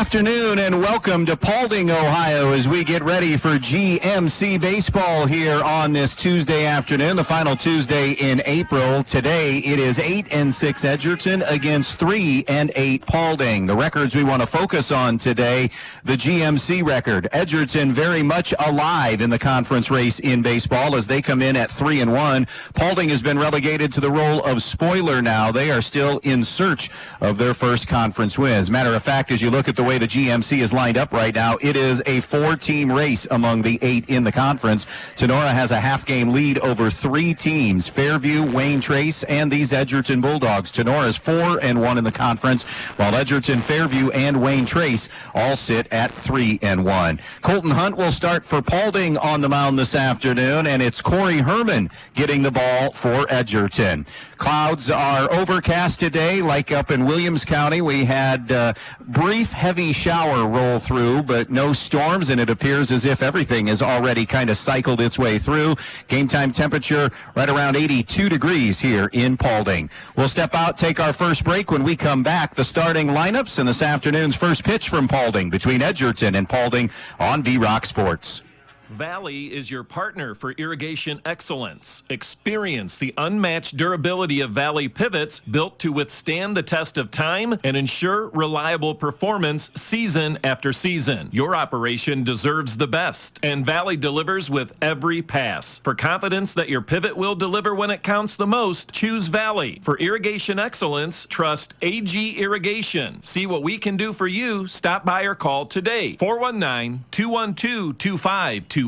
afternoon and welcome to Paulding, Ohio, as we get ready for GMC baseball here on this Tuesday afternoon, the final Tuesday in April. Today it is 8-6 Edgerton against 3-8 Paulding. The records we want to focus on today, the GMC record. Edgerton very much alive in the conference race in baseball as they come in at 3-1. Paulding has been relegated to the role of spoiler now. They are still in search of their first conference win. As a matter of fact, as you look at the way the GMC is lined up right now, it is a 4-team race among the 8 in the conference. Tenora has a half-game lead over 3 teams, Fairview, Wayne Trace, and these Edgerton Bulldogs. Tenora is 4-1 in the conference, while Edgerton, Fairview, and Wayne Trace all sit at 3-1. Colton Hunt will start for Paulding on the mound this afternoon, and it's Corey Herman getting the ball for Edgerton. Clouds are overcast today, like up in Williams County. We had brief heavy shower roll through, but no storms, and it appears as if everything has already kind of cycled its way through. Game time temperature right around 82 degrees here in Paulding. We'll step out, take our first break. When we come back, the starting lineups and this afternoon's first pitch from Paulding between Edgerton and Paulding on B-Rock Sports. Valley is your partner for irrigation excellence. Experience the unmatched durability of Valley pivots built to withstand the test of time and ensure reliable performance season after season. Your operation deserves the best, and Valley delivers with every pass. For confidence that your pivot will deliver when it counts the most, choose Valley. For irrigation excellence, trust AG Irrigation. See what we can do for you. Stop by or call today. 419-212-2528.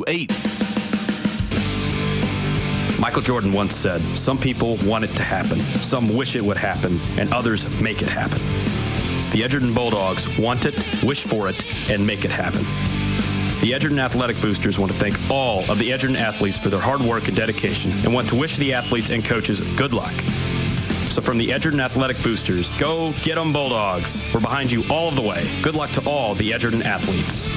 Michael Jordan once said, "Some people want it to happen, some wish it would happen, and others make it happen." The Edgerton Bulldogs want it, wish for it, and make it happen. The Edgerton Athletic Boosters want to thank all of the Edgerton athletes for their hard work and dedication, and want to wish the athletes and coaches good luck. So from the Edgerton Athletic Boosters, go get 'em Bulldogs. We're behind you all of the way. Good luck to all the Edgerton athletes.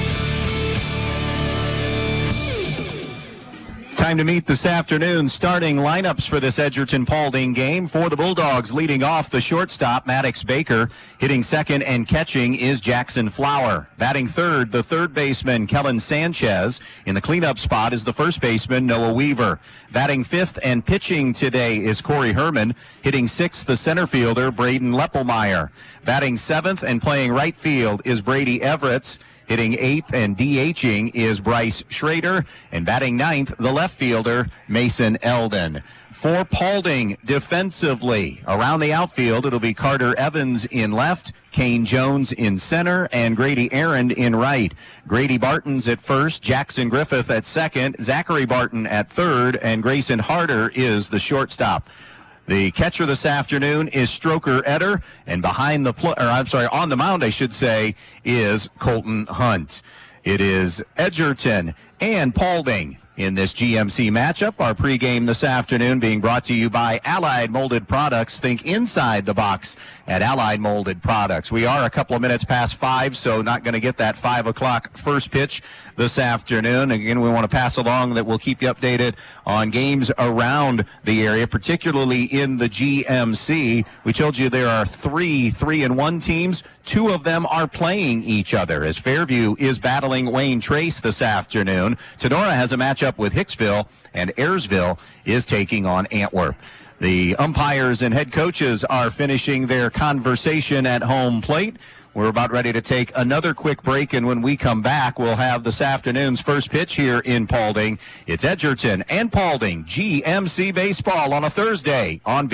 Time to meet this afternoon's starting lineups for this Edgerton-Paulding game. For the Bulldogs, leading off the shortstop, Maddox Baker. Hitting second and catching is Jackson Flower. Batting third, the third baseman, Kellen Sanchez. In the cleanup spot is the first baseman, Noah Weaver. Batting fifth and pitching today is Corey Herman. Hitting sixth, the center fielder, Braden Leppelmeyer. Batting seventh and playing right field is Brady Everett. Hitting eighth and DHing is Bryce Schrader, and batting ninth, the left fielder, Mason Eldon. For Paulding, defensively, around the outfield, it'll be Carter Evans in left, Kane Jones in center, and Grady Arend in right. Grady Barton's at first, Jackson Griffith at second, Zachary Barton at third, and Grayson Harder is the shortstop. The catcher this afternoon is Stroker Eder, and on the mound, I should say, is Colton Hunt. It is Edgerton and Paulding in this GMC matchup. Our pregame this afternoon being brought to you by Allied Molded Products. Think inside the box at Allied Molded Products. We are a couple of minutes past 5, so not going to get that 5 o'clock first pitch this afternoon. Again, we want to pass along that we'll keep you updated on games around the area, particularly in the GMC. We told you there are 3-1 teams. 2 of them are playing each other, as Fairview is battling Wayne Trace this afternoon. Tenora has a matchup with Hicksville, and Ayersville is taking on Antwerp. The umpires and head coaches are finishing their conversation at home plate. We're about ready to take another quick break, and when we come back, we'll have this afternoon's first pitch here in Paulding. It's Edgerton and Paulding GMC baseball on a Tuesday on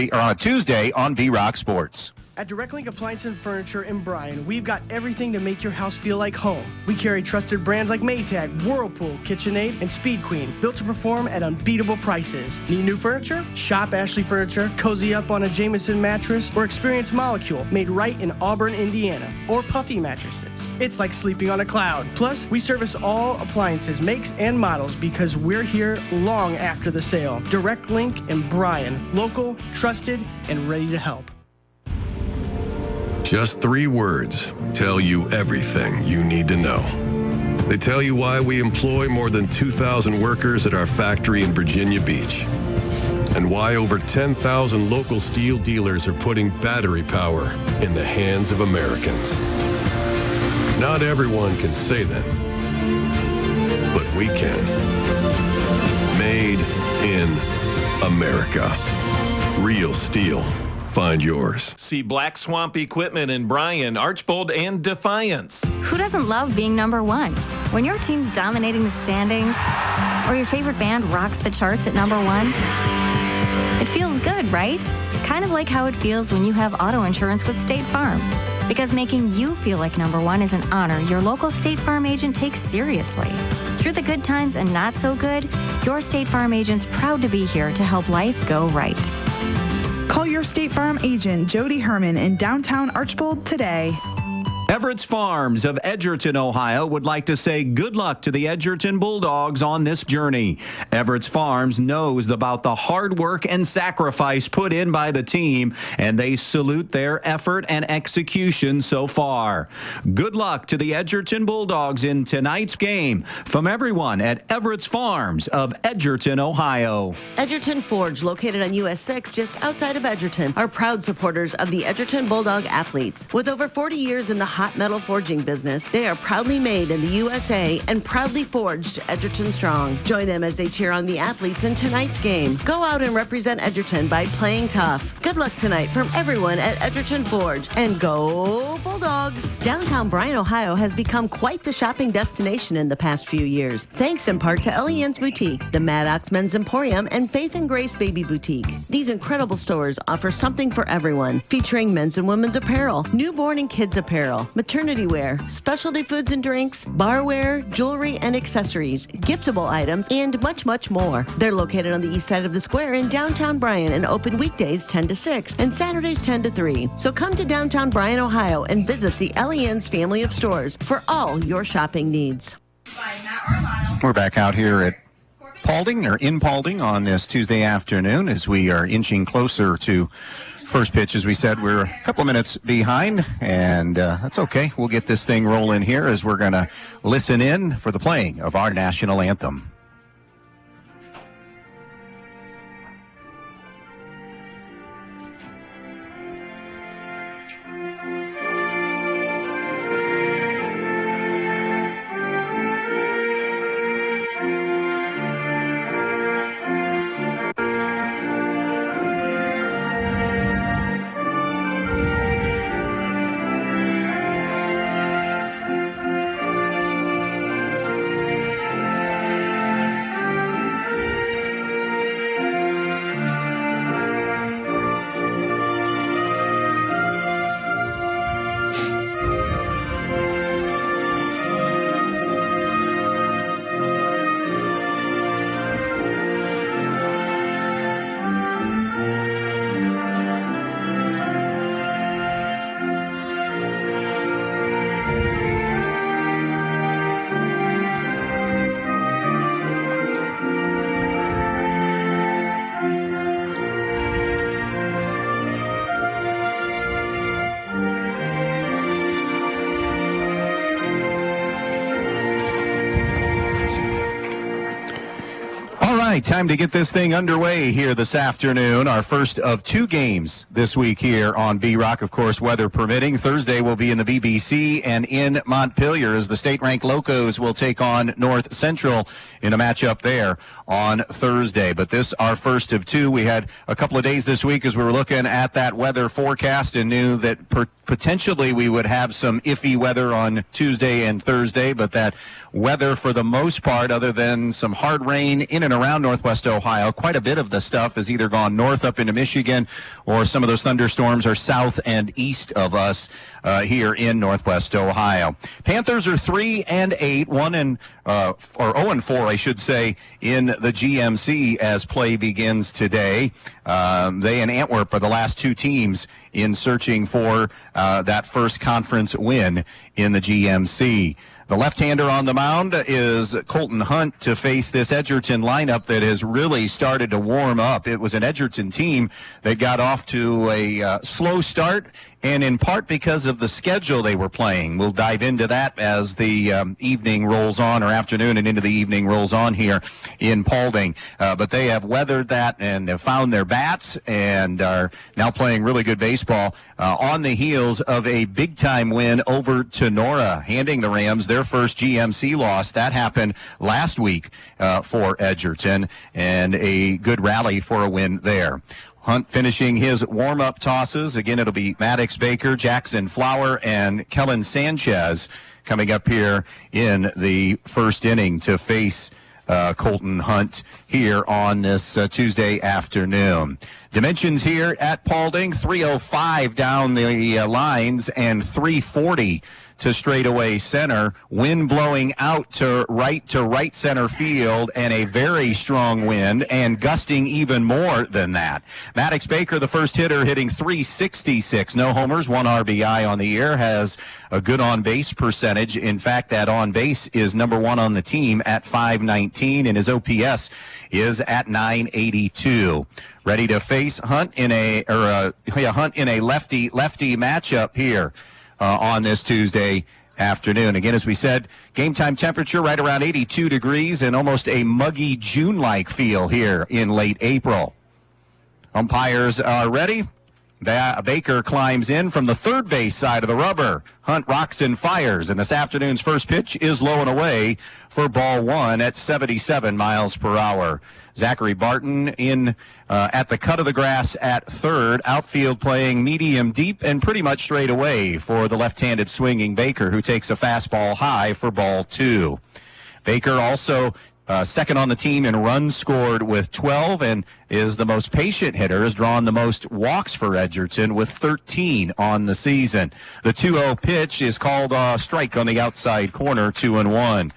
B-Rock Sports. At Direct Link Appliance and Furniture in Bryan, we've got everything to make your house feel like home. We carry trusted brands like Maytag, Whirlpool, KitchenAid, and Speed Queen, built to perform at unbeatable prices. Need new furniture? Shop Ashley Furniture, cozy up on a Jameson mattress, or experience Molecule, made right in Auburn, Indiana, or Puffy mattresses. It's like sleeping on a cloud. Plus, we service all appliances, makes, and models because we're here long after the sale. Direct Link in Bryan, local, trusted, and ready to help. Just 3 words tell you everything you need to know. They tell you why we employ more than 2,000 workers at our factory in Virginia Beach, and why over 10,000 local steel dealers are putting battery power in the hands of Americans. Not everyone can say that, but we can. Made in America. Real steel. Find yours. See Black Swamp Equipment in Bryan, Archbold, and Defiance. Who doesn't love being number one? When your team's dominating the standings, or your favorite band rocks the charts at number one, it feels good, right? Kind of like how it feels when you have auto insurance with State Farm. Because making you feel like number one is an honor your local State Farm agent takes seriously. Through the good times and not so good, your State Farm agent's proud to be here to help life go right. Call your State Farm agent, Jody Herman, in downtown Archbold today. Everett's Farms of Edgerton, Ohio would like to say good luck to the Edgerton Bulldogs on this journey. Everett's Farms knows about the hard work and sacrifice put in by the team, and they salute their effort and execution so far. Good luck to the Edgerton Bulldogs in tonight's game. From everyone at Everett's Farms of Edgerton, Ohio. Edgerton Forge, located on US 6 just outside of Edgerton, are proud supporters of the Edgerton Bulldog athletes. With over 40 years in the hot metal forging business, they are proudly made in the USA and proudly forged Edgerton strong. Join them as they cheer on the athletes in tonight's game. Go out and represent Edgerton by playing tough. Good luck tonight from everyone at Edgerton Forge, and go Bulldogs! Downtown Bryan, Ohio has become quite the shopping destination in the past few years, thanks in part to Elian's Boutique, the Maddox Men's Emporium, and Faith and Grace Baby Boutique. These incredible stores offer something for everyone, featuring men's and women's apparel, newborn and kids apparel, maternity wear, specialty foods and drinks, barware, jewelry and accessories, giftable items, and much, much more. They're located on the east side of the square in downtown Bryan and open weekdays 10 to 6 and Saturdays 10 to 3. So come to downtown Bryan, Ohio and visit the Elian's family of stores for all your shopping needs. We're back out here at Paulding, or in Paulding, on this Tuesday afternoon as we are inching closer to first pitch. As we said, we're a couple of minutes behind, and that's okay. We'll get this thing rolling here as we're going to listen in for the playing of our national anthem. Time to get this thing underway here this afternoon. Our first of two games this week here on B-Rock, of course, weather permitting. Thursday will be in the BBC and in Montpelier as the state-ranked Locos will take on North Central in a matchup there on Thursday. But this, our first of two. We had a couple of days this week as we were looking at that weather forecast and knew that potentially we would have some iffy weather on Tuesday and Thursday, but that weather for the most part, other than some hard rain in and around Northwest Ohio, quite a bit of the stuff has either gone north up into Michigan or some of those thunderstorms are south and east of us here in Northwest Ohio. Panthers are 3-8, 0-4, I should say, in the GMC as play begins today. They and Antwerp are the last two teams in searching for that first conference win in the GMC. The left-hander on the mound is Colton Hunt to face this Edgerton lineup that has really started to warm up. It was an Edgerton team that got off to a slow start and in part because of the schedule they were playing. We'll dive into that as the evening rolls on, or afternoon and into the evening rolls on here in Paulding. But they have weathered that and have found their bats and are now playing really good baseball on the heels of a big-time win over Tenora, handing the Rams their first GMC loss. That happened last week for Edgerton, and a good rally for a win there. Hunt finishing his warm-up tosses. Again, it'll be Maddox Baker, Jackson Flower, and Kellen Sanchez coming up here in the first inning to face Colton Hunt here on this Tuesday afternoon. Dimensions here at Paulding, 305 down the lines and 340 to straightaway center. Wind blowing out to right center field, and a very strong wind, and gusting even more than that. Maddox Baker, the first hitter, hitting 366. No homers, 1 RBI on the year, has a good on-base percentage. In fact, that on-base is number 1 on the team at 519, and his OPS is at 982. Ready to face Hunt in a lefty matchup here on this Tuesday afternoon. Again, as we said, game time temperature right around 82 degrees and almost a muggy June-like feel here in late April. Umpires are ready. Baker climbs in from the third base side of the rubber. Hunt rocks and fires, and this afternoon's first pitch is low and away for ball 1 at 77 miles per hour. Zachary Barton in at the cut of the grass at third. Outfield playing medium deep and pretty much straight away for the left-handed swinging Baker, who takes a fastball high for ball 2. Baker also second on the team in runs scored with 12, and is the most patient hitter, has drawn the most walks for Edgerton with 13 on the season. The 2-0 pitch is called a strike on the outside corner, 2-1.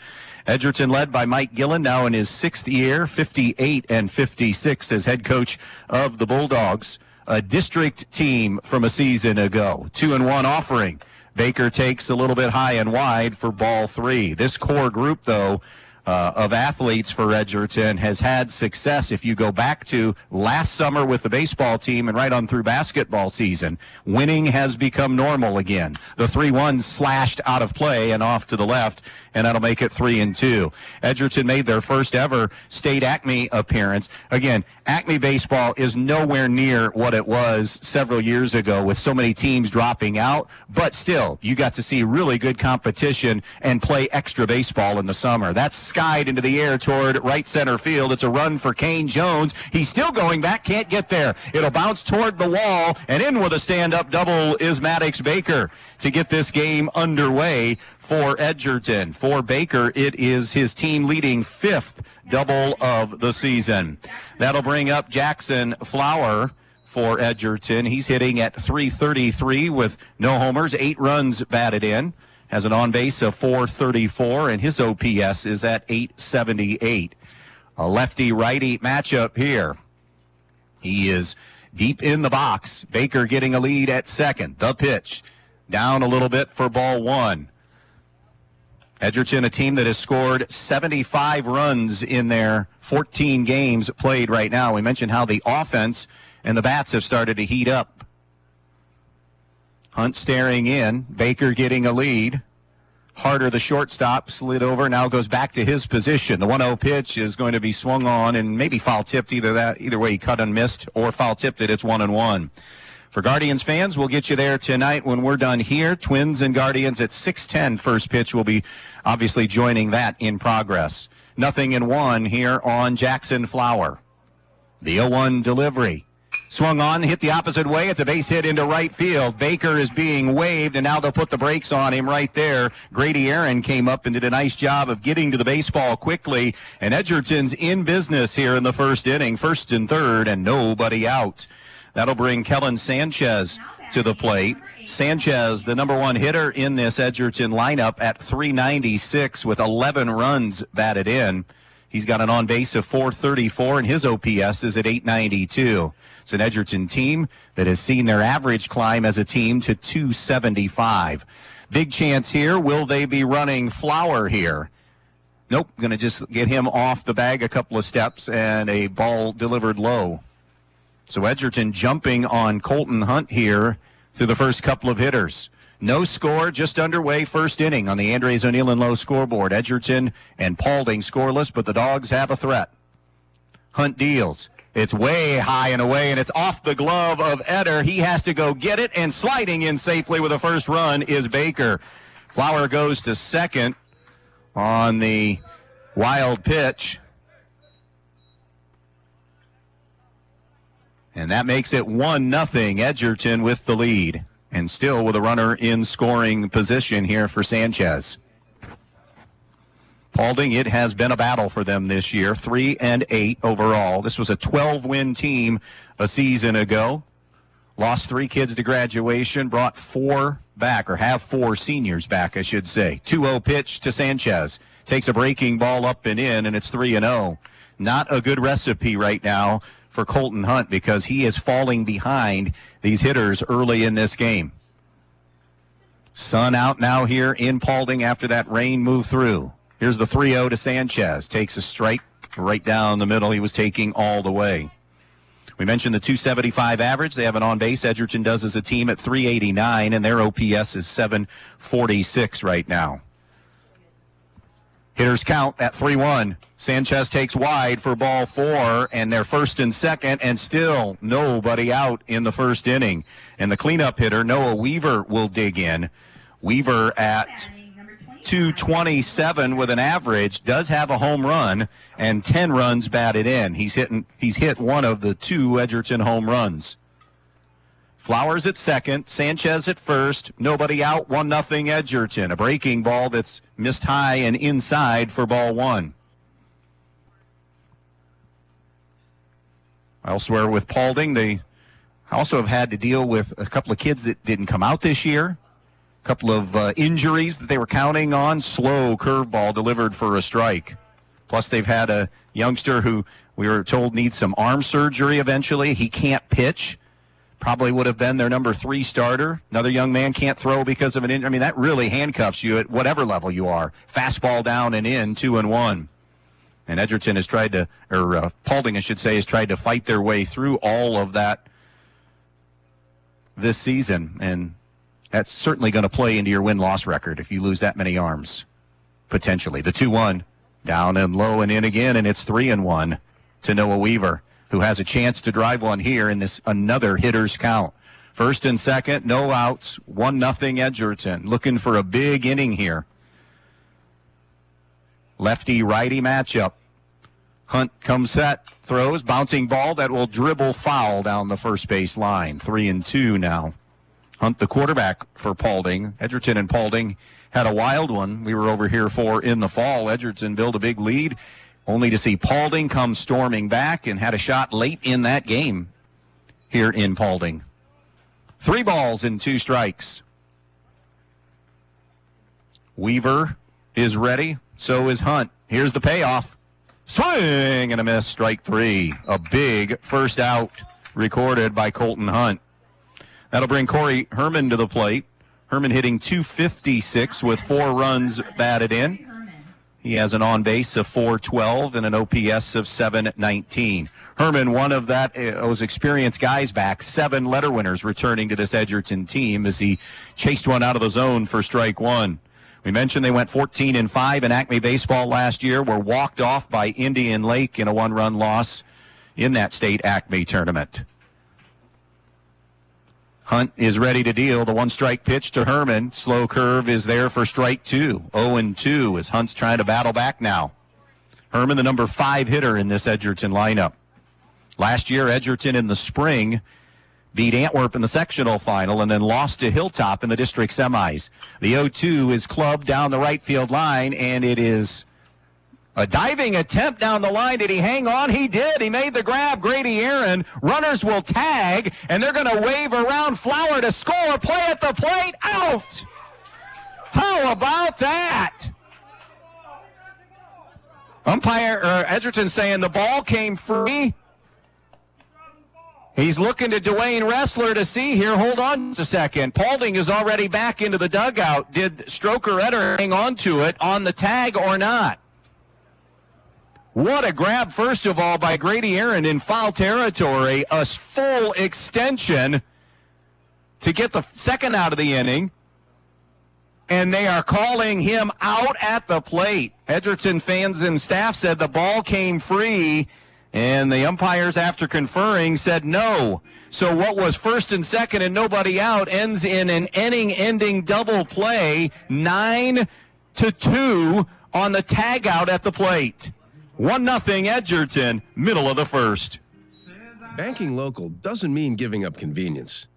Edgerton led by Mike Gillen, now in his 6th year, 58 and 56 as head coach of the Bulldogs, a district team from a season ago. 2-1 offering. Baker takes a little bit high and wide for ball 3. This core group, though, of athletes for Edgerton has had success. If you go back to last summer with the baseball team and right on through basketball season, winning has become normal again. The 3-1 slashed out of play and off to the left, and that'll make it 3-2. Edgerton made their first ever state Acme appearance. Again, Acme baseball is nowhere near what it was several years ago with so many teams dropping out, but still, you got to see really good competition and play extra baseball in the summer. That's skied into the air toward right center field. It's a run for Kane Jones. He's still going back, can't get there. It'll bounce toward the wall, and in with a stand-up double is Maddox Baker to get this game underway for Edgerton. For Baker, it is his team leading 5th double of the season. That'll bring up Jackson Flower for Edgerton. He's hitting at 333 with no homers, 8 runs batted in. Has an on-base of 434, and his OPS is at 878. A lefty-righty matchup here. He is deep in the box. Baker getting a lead at second. The pitch down a little bit for ball 1. Edgerton, a team that has scored 75 runs in their 14 games played right now. We mentioned how the offense and the bats have started to heat up. Hunt staring in. Baker getting a lead. Harder, the shortstop, slid over, now goes back to his position. The 1-0 pitch is going to be swung on and maybe foul-tipped. Either way, he cut and missed, or foul-tipped it. It's 1-1. For Guardians fans, we'll get you there tonight when we're done here. Twins and Guardians at 6:10. First pitch will be obviously joining that in progress. 0-1 here on Jackson Flower. The 0-1 delivery. Swung on, hit the opposite way. It's a base hit into right field. Baker is being waved, and now they'll put the brakes on him right there. Grady Aaron came up and did a nice job of getting to the baseball quickly. And Edgerton's in business here in the first inning, 1st and 3rd, and nobody out. That'll bring Kellen Sanchez to the plate. Sanchez, the number 1 hitter in this Edgerton lineup at 396 with 11 runs batted in. He's got an on-base of 434, and his OPS is at 892. It's an Edgerton team that has seen their average climb as a team to 275. Big chance here. Will they be running Flower here? Nope. Going to just get him off the bag a couple of steps, and a ball delivered low. So Edgerton jumping on Colton Hunt here through the first couple of hitters. No score, just underway, first inning on the Andres O'Neill and Lowe scoreboard. Edgerton and Paulding scoreless, but the Dogs have a threat. Hunt deals. It's way high and away, and it's off the glove of Eder. He has to go get it, and sliding in safely with a first run is Baker. Flower goes to second on the wild pitch. And that makes it 1-0, Edgerton with the lead. And still with a runner in scoring position here for Sanchez. Paulding, it has been a battle for them this year, 3-8 overall. This was a 12-win team a season ago. Lost 3 kids to graduation, brought 4 back, or have 4 seniors back, I should say. 2-0 pitch to Sanchez. Takes a breaking ball up and in, and it's 3-0. Not a good recipe right now for Colton Hunt because he is falling behind these hitters early in this game. Sun out now here in Paulding after that rain moved through. Here's the 3-0 to Sanchez. Takes a strike right down the middle. He was taking all the way. We mentioned the 275 average. They have an on-base. Edgerton does as a team at 389, and their OPS is 746 right now. Hitters count at 3-1. Sanchez takes wide for ball 4, and they're first and second, and still nobody out in the first inning. And the cleanup hitter, Noah Weaver, will dig in. Weaver at 227 with an average, does have a home run and 10 runs batted in. He's hit one of the 2 Edgerton home runs. Flowers at second, Sanchez at first, nobody out, 1-0 Edgerton. A breaking ball that's missed high and inside for ball 1. Elsewhere with Paulding, they also have had to deal with a couple of kids that didn't come out this year. A couple of injuries that they were counting on. Slow curveball delivered for a strike. Plus they've had a youngster who we were told needs some arm surgery eventually. He can't pitch. Probably would have been their number 3 starter. Another young man can't throw because of an injury. I mean, that really handcuffs you at whatever level you are. Fastball down and in, 2-1. And Edgerton has tried to, or Paulding, I should say, has tried to fight their way through all of that this season. And that's certainly going to play into your win-loss record if you lose that many arms, potentially. The 2-1, down and low and in again, and it's 3-1 to Noah Weaver, who has a chance to drive one here in this another hitter's count. First and second, no outs, 1-0 Edgerton. Looking for a big inning here. Lefty-righty matchup. Hunt comes set, throws, bouncing ball that will dribble foul down the first base line. 3-2 now. Hunt, the quarterback for Paulding. Edgerton and Paulding had a wild one we were over here for in the fall. Edgerton built a big lead, only to see Paulding come storming back and had a shot late in that game here in Paulding. 3 balls and 2 strikes. Weaver is ready. So is Hunt. Here's the payoff. Swing and a miss, strike 3. A big first out recorded by Colton Hunt. That'll bring Corey Herman to the plate. Herman hitting .256 with 4 runs batted in. He has an on-base of .412 and an OPS of .719. Herman, one of those experienced guys back, 7 letter winners returning to this Edgerton team as he chased one out of the zone for strike 1. We mentioned they went 14-5 in Acme baseball last year, were walked off by Indian Lake in a 1-run loss in that state Acme tournament. Hunt is ready to deal. The 1-strike pitch to Herman. Slow curve is there for strike 2. 0-2 as Hunt's trying to battle back now. Herman, the number 5 hitter in this Edgerton lineup. Last year, Edgerton in the spring beat Antwerp in the sectional final and then lost to Hilltop in the district semis. The 0-2 is clubbed down the right field line, and it is a diving attempt down the line. Did he hang on? He did. He made the grab. Grady Aaron. Runners will tag, and they're going to wave around Flower to score. Play at the plate. Out! How about that? Edgerton saying the ball came free. He's looking to Dwayne Ressler to see here. Hold on just a second. Paulding is already back into the dugout. Did Stroker Eder hang on to it on the tag or not? What a grab, first of all, by Grady Aaron in foul territory. A full extension to get the second out of the inning, and they are calling him out at the plate. Edgerton fans and staff said the ball came free, and the umpires, after conferring, said no. So what was first and second and nobody out ends in an inning-ending double play, 9-2 on the tag out at the plate. 1-0 Edgerton, middle of the first. Banking local doesn't mean giving up convenience.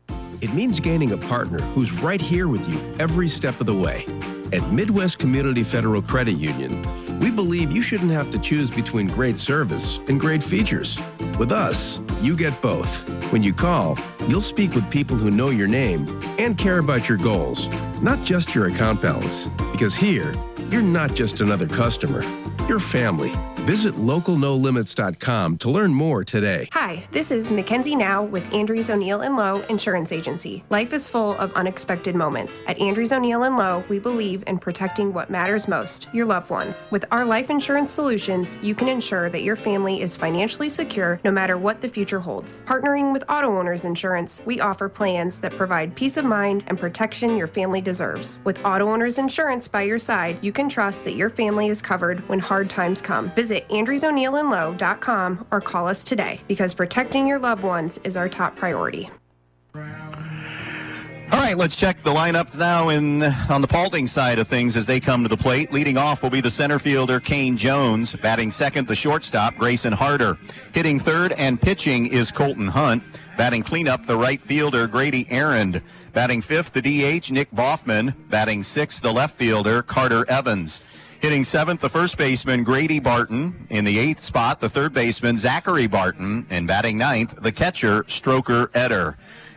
It means gaining a partner who's right here with you every step of the way. At Midwest Community Federal Credit Union, we believe you shouldn't have to choose between great service and great features. With us, you get both. When you call, you'll speak with people who know your name and care about your goals, not just your account balance. Because here, you're not just another customer, you're family. Visit localnolimits.com to learn more today. Hi, this is Mackenzie Now with Andrews O'Neill & Lowe Insurance Agency. Life is full of unexpected moments. At Andrews O'Neill & Lowe, we believe in protecting what matters most, your loved ones. With our life insurance solutions, you can ensure that your family is financially secure no matter what the future holds. Partnering with Auto Owners Insurance, we offer plans that provide peace of mind and protection your family deserves. With Auto Owners Insurance by your side, you can trust that your family is covered when hard times come. Visit AndrewsO'NeillAndLowe.com or call us today, because protecting your loved ones is our top priority. All right, let's check the lineups now on the Paulding side of things as they come to the plate. Leading off will be the center fielder, Kane Jones. Batting second, the shortstop, Grayson Harder. Hitting third and pitching is Colton Hunt. Batting cleanup, the right fielder, Grady Arend. Batting fifth, the DH, Nick Boffman. Batting sixth, the left fielder, Carter Evans. Hitting seventh, the first baseman, Grady Barton. In the eighth spot, the third baseman, Zachary Barton. And batting ninth, the catcher, Stroker Eder.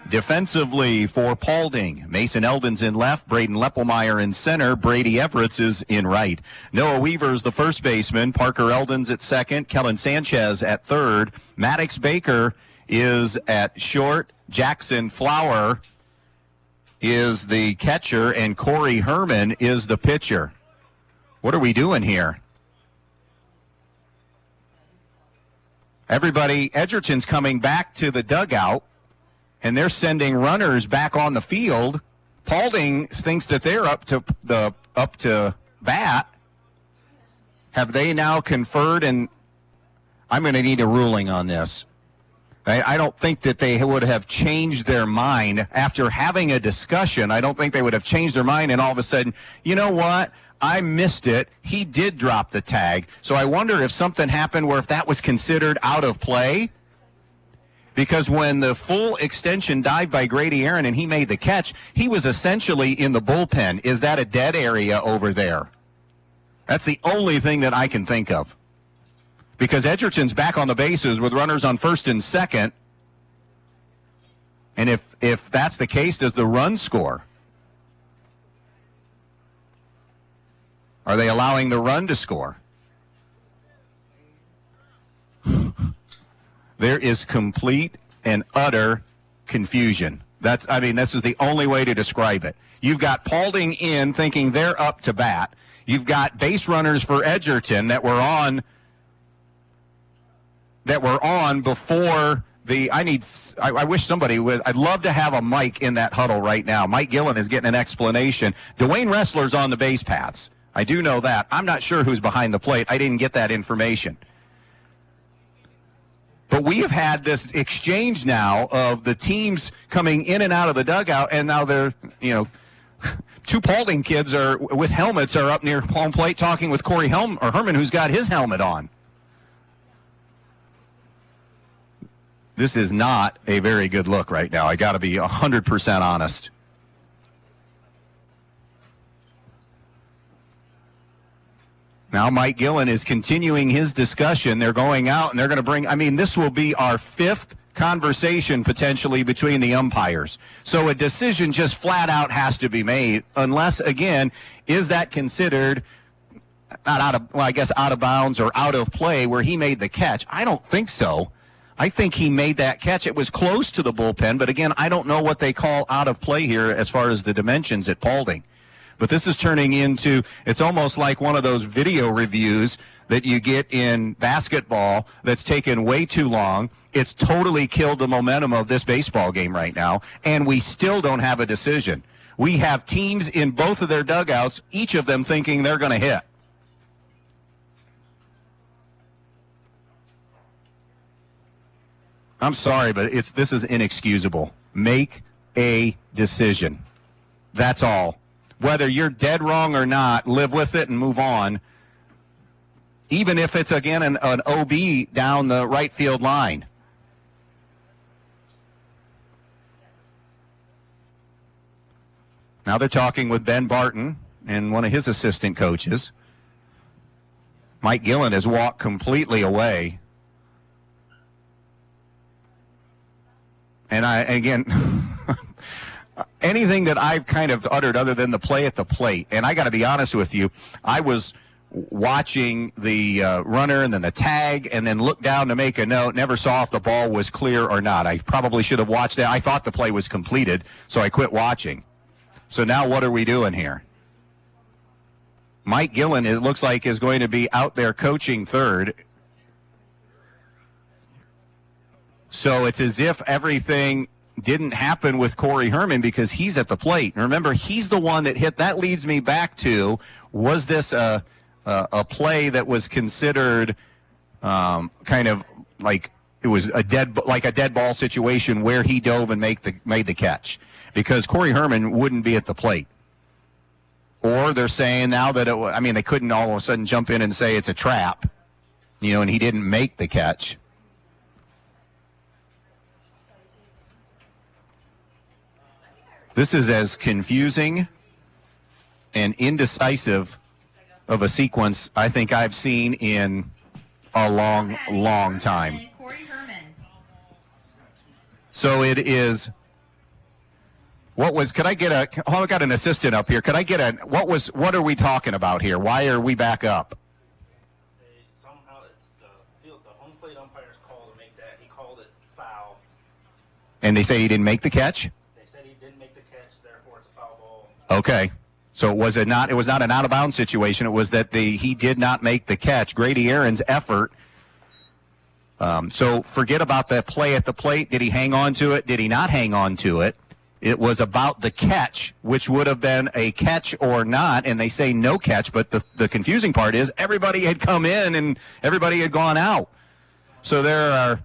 Defensively for Paulding, Mason Eldon's in left, Braden Leppelmeyer in center, Brady Everett is in right. Noah Weaver's the first baseman, Parker Eldon's at second, Kellen Sanchez at third, Maddox Baker is at short, Jackson Flower is the catcher, and Corey Herman is the pitcher. What are we doing here? Everybody, Edgerton's coming back to the dugout, and they're sending runners back on the field. Paulding thinks that they're up to bat. Have they now conferred? And I'm going to need a ruling on this. I don't think that they would have changed their mind after having a discussion. I don't think they would have changed their mind and all of a sudden, you know what? I missed it. He did drop the tag. So I wonder if something happened where if that was considered out of play. Because when the full extension dived by Grady Aaron and he made the catch, he was essentially in the bullpen. Is that a dead area over there? That's the only thing that I can think of. Because Edgerton's back on the bases with runners on first and second. And if that's the case, does the run score? Are they allowing the run to score? There is complete and utter confusion. This is the only way to describe it. You've got Paulding in thinking they're up to bat. You've got base runners for Edgerton that were on before the. I wish somebody would. I'd love to have a mic in that huddle right now. Mike Gillen is getting an explanation. Dwayne Ressler's on the base paths. I do know that. I'm not sure who's behind the plate. I didn't get that information. But we have had this exchange now of the teams coming in and out of the dugout, and now they're, two Paulding kids are with helmets are up near home plate talking with Corey Herman, who's got his helmet on. This is not a very good look right now. I got to be 100% honest. Now Mike Gillen is continuing his discussion. They're going out and they're going to bring, this will be our fifth conversation potentially between the umpires. So a decision just flat out has to be made unless, again, is that considered out of bounds or out of play where he made the catch? I don't think so. I think he made that catch. It was close to the bullpen, but again, I don't know what they call out of play here as far as the dimensions at Paulding. But this is turning into, it's almost like one of those video reviews that you get in basketball that's taken way too long, It's totally killed the momentum of this baseball game right now, and we still don't have a decision. We have teams in both of their dugouts, each of them thinking they're going to hit. I'm sorry, but this is inexcusable. Make a decision. That's all. Whether you're dead wrong or not, live with it and move on. Even if it's, again, an OB down the right field line. Now they're talking with Ben Barton and one of his assistant coaches. Mike Gillen has walked completely away. And again, anything that I've kind of uttered other than the play at the plate, and I got to be honest with you, I was watching the runner and then the tag and then looked down to make a note, never saw if the ball was clear or not. I probably should have watched that. I thought the play was completed, so I quit watching. So now what are we doing here? Mike Gillen, it looks like, is going to be out there coaching third. So it's as if everything didn't happen with Corey Herman because he's at the plate. And remember, he's the one that hit. That leads me back to, was this a play that was considered kind of like it was a dead ball situation where he dove and made the catch? Because Corey Herman wouldn't be at the plate. Or they're saying now that they couldn't all of a sudden jump in and say it's a trap, and he didn't make the catch. This is as confusing and indecisive of a sequence I think I've seen in a long, long time. So it is. Could I get I got an assistant up here. Could I get what are we talking about here? Why are we back up? Somehow it's the home plate umpire's call to make that. He called it foul. And they say he didn't make the catch? They said he didn't make the catch, therefore it's a foul ball. Okay. So it was not an out of bounds situation. It was that he did not make the catch. Grady Aaron's effort. So forget about the play at the plate. Did he hang on to it? Did he not hang on to it? It was about the catch, which would have been a catch or not, and they say no catch, but the confusing part is everybody had come in and everybody had gone out. So there are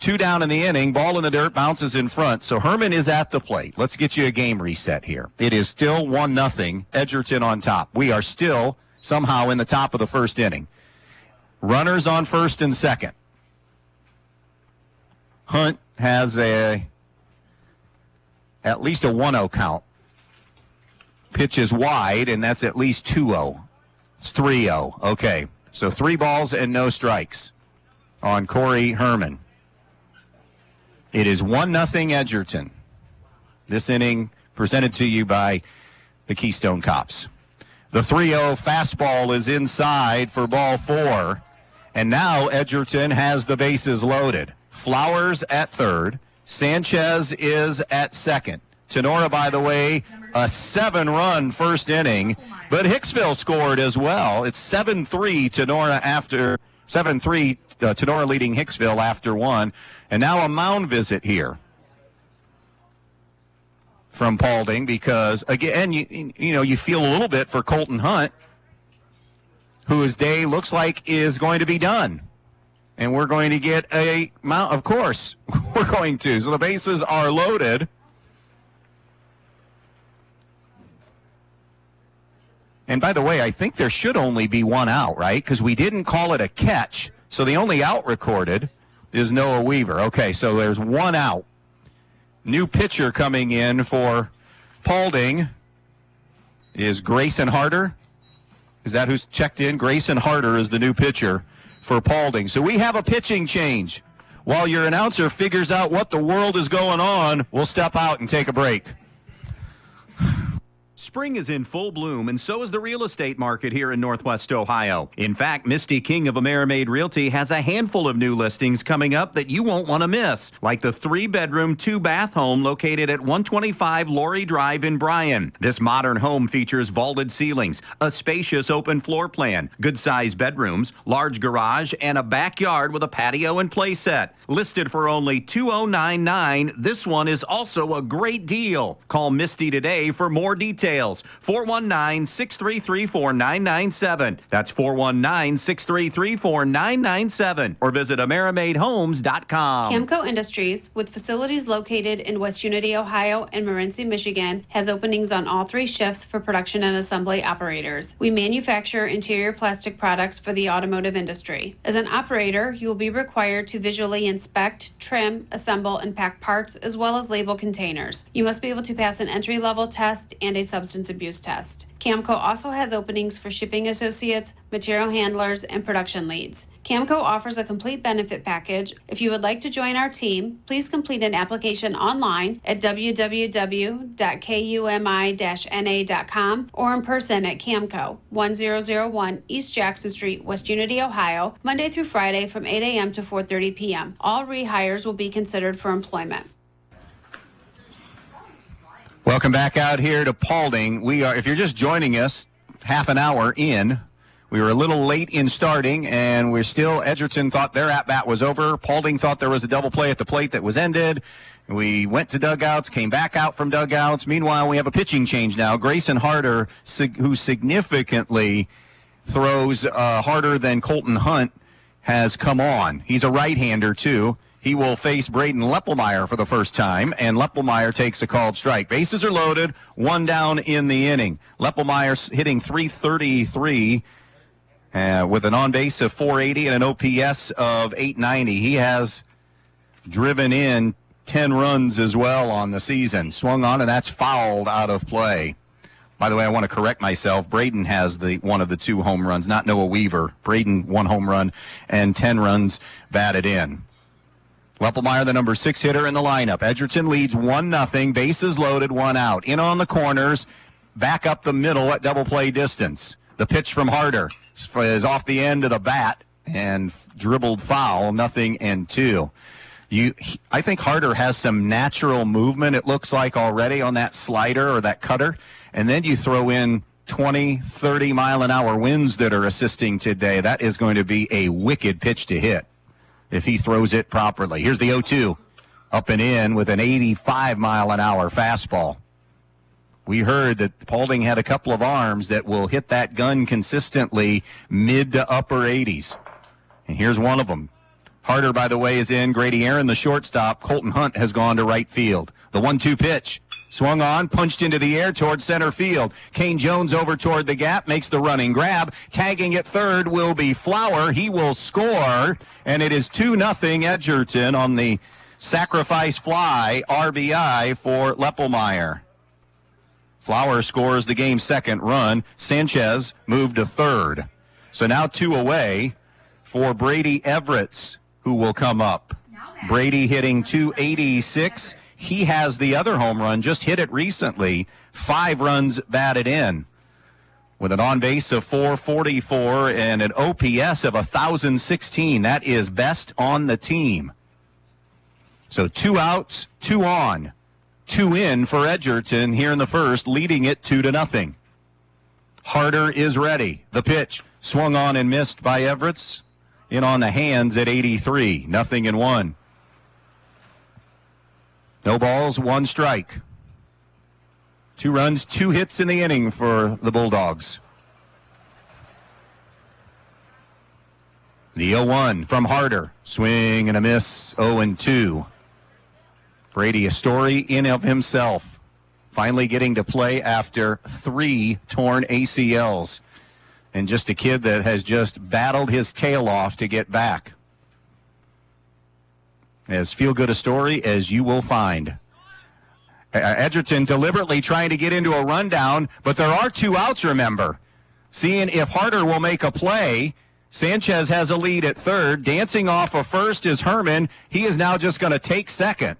2 down in the inning, ball in the dirt, bounces in front. So Herman is at the plate. Let's get you a game reset here. It is still 1-0, Edgerton on top. We are still somehow in the top of the first inning. Runners on first and second. Hunt has at least a 1-0 count. Pitch is wide, and that's at least 2-0. It's 3-0. Okay, so 3 balls and no strikes on Corey Herman. It is 1-0 Edgerton. This inning presented to you by the Keystone Cops. The 3-0 fastball is inside for ball 4, and now Edgerton has the bases loaded. Flowers at third. Sanchez is at second. Tenora, by the way, a 7-run first inning, but Hicksville scored as well. It's 7-3 Tenora leading Hicksville after 1. And now a mound visit here from Paulding because, again, you feel a little bit for Colton Hunt, whose day looks like is going to be done. And we're going to get a mount. Of course, we're going to. So the bases are loaded. And by the way, I think there should only be 1 out, right? Because we didn't call it a catch. So the only out recorded is Noah Weaver. Okay, so there's 1 out. New pitcher coming in for Paulding is Grayson Harder. Is that who's checked in? Grayson Harder is the new pitcher for Paulding. So we have a pitching change. While your announcer figures out what the world is going on, we'll step out and take a break. Spring is in full bloom, and so is the real estate market here in Northwest Ohio. In fact, Misty King of Amerimaid Realty has a handful of new listings coming up that you won't want to miss, like the 3-bedroom, 2-bath home located at 125 Laurie Drive in Bryan. This modern home features vaulted ceilings, a spacious open floor plan, good-sized bedrooms, large garage, and a backyard with a patio and play set. Listed for only $2,099, this one is also a great deal. Call Misty today for more details. 419-633-4997. That's 419-633-4997. Or visit AmerimadeHomes.com. Camco Industries, with facilities located in West Unity, Ohio and Morenci, Michigan, has openings on all 3 shifts for production and assembly operators. We manufacture interior plastic products for the automotive industry. As an operator, you will be required to visually inspect, trim, assemble, and pack parts, as well as label containers. You must be able to pass an entry-level test and a substance abuse test. Camco also has openings for shipping associates, material handlers, and production leads. Camco offers a complete benefit package. If you would like to join our team, please complete an application online at www.kumi-na.com or in person at Camco, 1001 East Jackson Street, West Unity, Ohio, Monday through Friday from 8 a.m. to 4:30 p.m. All rehires will be considered for employment. Welcome back out here to Paulding. If you're just joining us, half an hour in, we were a little late in starting, and Edgerton thought their at-bat was over. Paulding thought there was a double play at the plate that was ended. We went to dugouts, came back out from dugouts. Meanwhile, we have a pitching change now. Grayson Harder, who significantly throws harder than Colton Hunt, has come on. He's a right-hander, too. He will face Braden Leppelmeyer for the first time, and Leppelmeyer takes a called strike. Bases are loaded, 1 down in the inning. Leppelmeyer hitting .333 with an on-base of .480 and an OPS of .890. He has driven in 10 runs as well on the season. Swung on, and that's fouled out of play. By the way, I want to correct myself. Braden has one of the 2 home runs, not Noah Weaver. Braden 1 home run and 10 runs batted in. Leppelmeyer, the number 6 hitter in the lineup. Edgerton leads 1-0. Bases loaded, 1 out. In on the corners, back up the middle at double play distance. The pitch from Harder is off the end of the bat and dribbled foul, 0-2. I think Harder has some natural movement, it looks like already, on that slider or that cutter. And then you throw in 20, 30 mile an hour winds that are assisting today. That is going to be a wicked pitch to hit if he throws it properly. Here's the 0-2, up and in with an 85 mile an hour fastball. We heard that Paulding had a couple of arms that will hit that gun consistently mid to upper 80s. And here's one of them. Harder, by the way, is in. Grady Aaron, the shortstop. Colton Hunt has gone to right field. The 1-2 pitch. Swung on, punched into the air towards center field. Kane Jones over toward the gap, makes the running grab. Tagging at third will be Flower. He will score, and it is 2-0 Edgerton on the sacrifice fly RBI for Leppelmeyer. Flower scores the game's 2nd run. Sanchez moved to 3rd. So now 2 away for Brady Everett, who will come up. Brady hitting .286. He has the other home run, just hit it recently. 5 runs batted in with an on-base of .444 and an OPS of 1,016. That is best on the team. So 2 outs, 2 on, 2 in for Edgerton here in the first, leading it 2-0. Harder is ready. The pitch swung on and missed by Everett. In on the hands at 83, 0-1. No balls, 1 strike. 2 runs, 2 hits in the inning for the Bulldogs. The 0-1 from Harder. Swing and a miss, 0-2. Brady, a story in of himself. Finally getting to play after 3 torn ACLs. And just a kid that has just battled his tail off to get back. As feel-good a story as you will find. Edgerton deliberately trying to get into a rundown, but there are 2 outs, remember. Seeing if Harder will make a play. Sanchez has a lead at 3rd. Dancing off of 1st is Herman. He is now just going to take 2nd.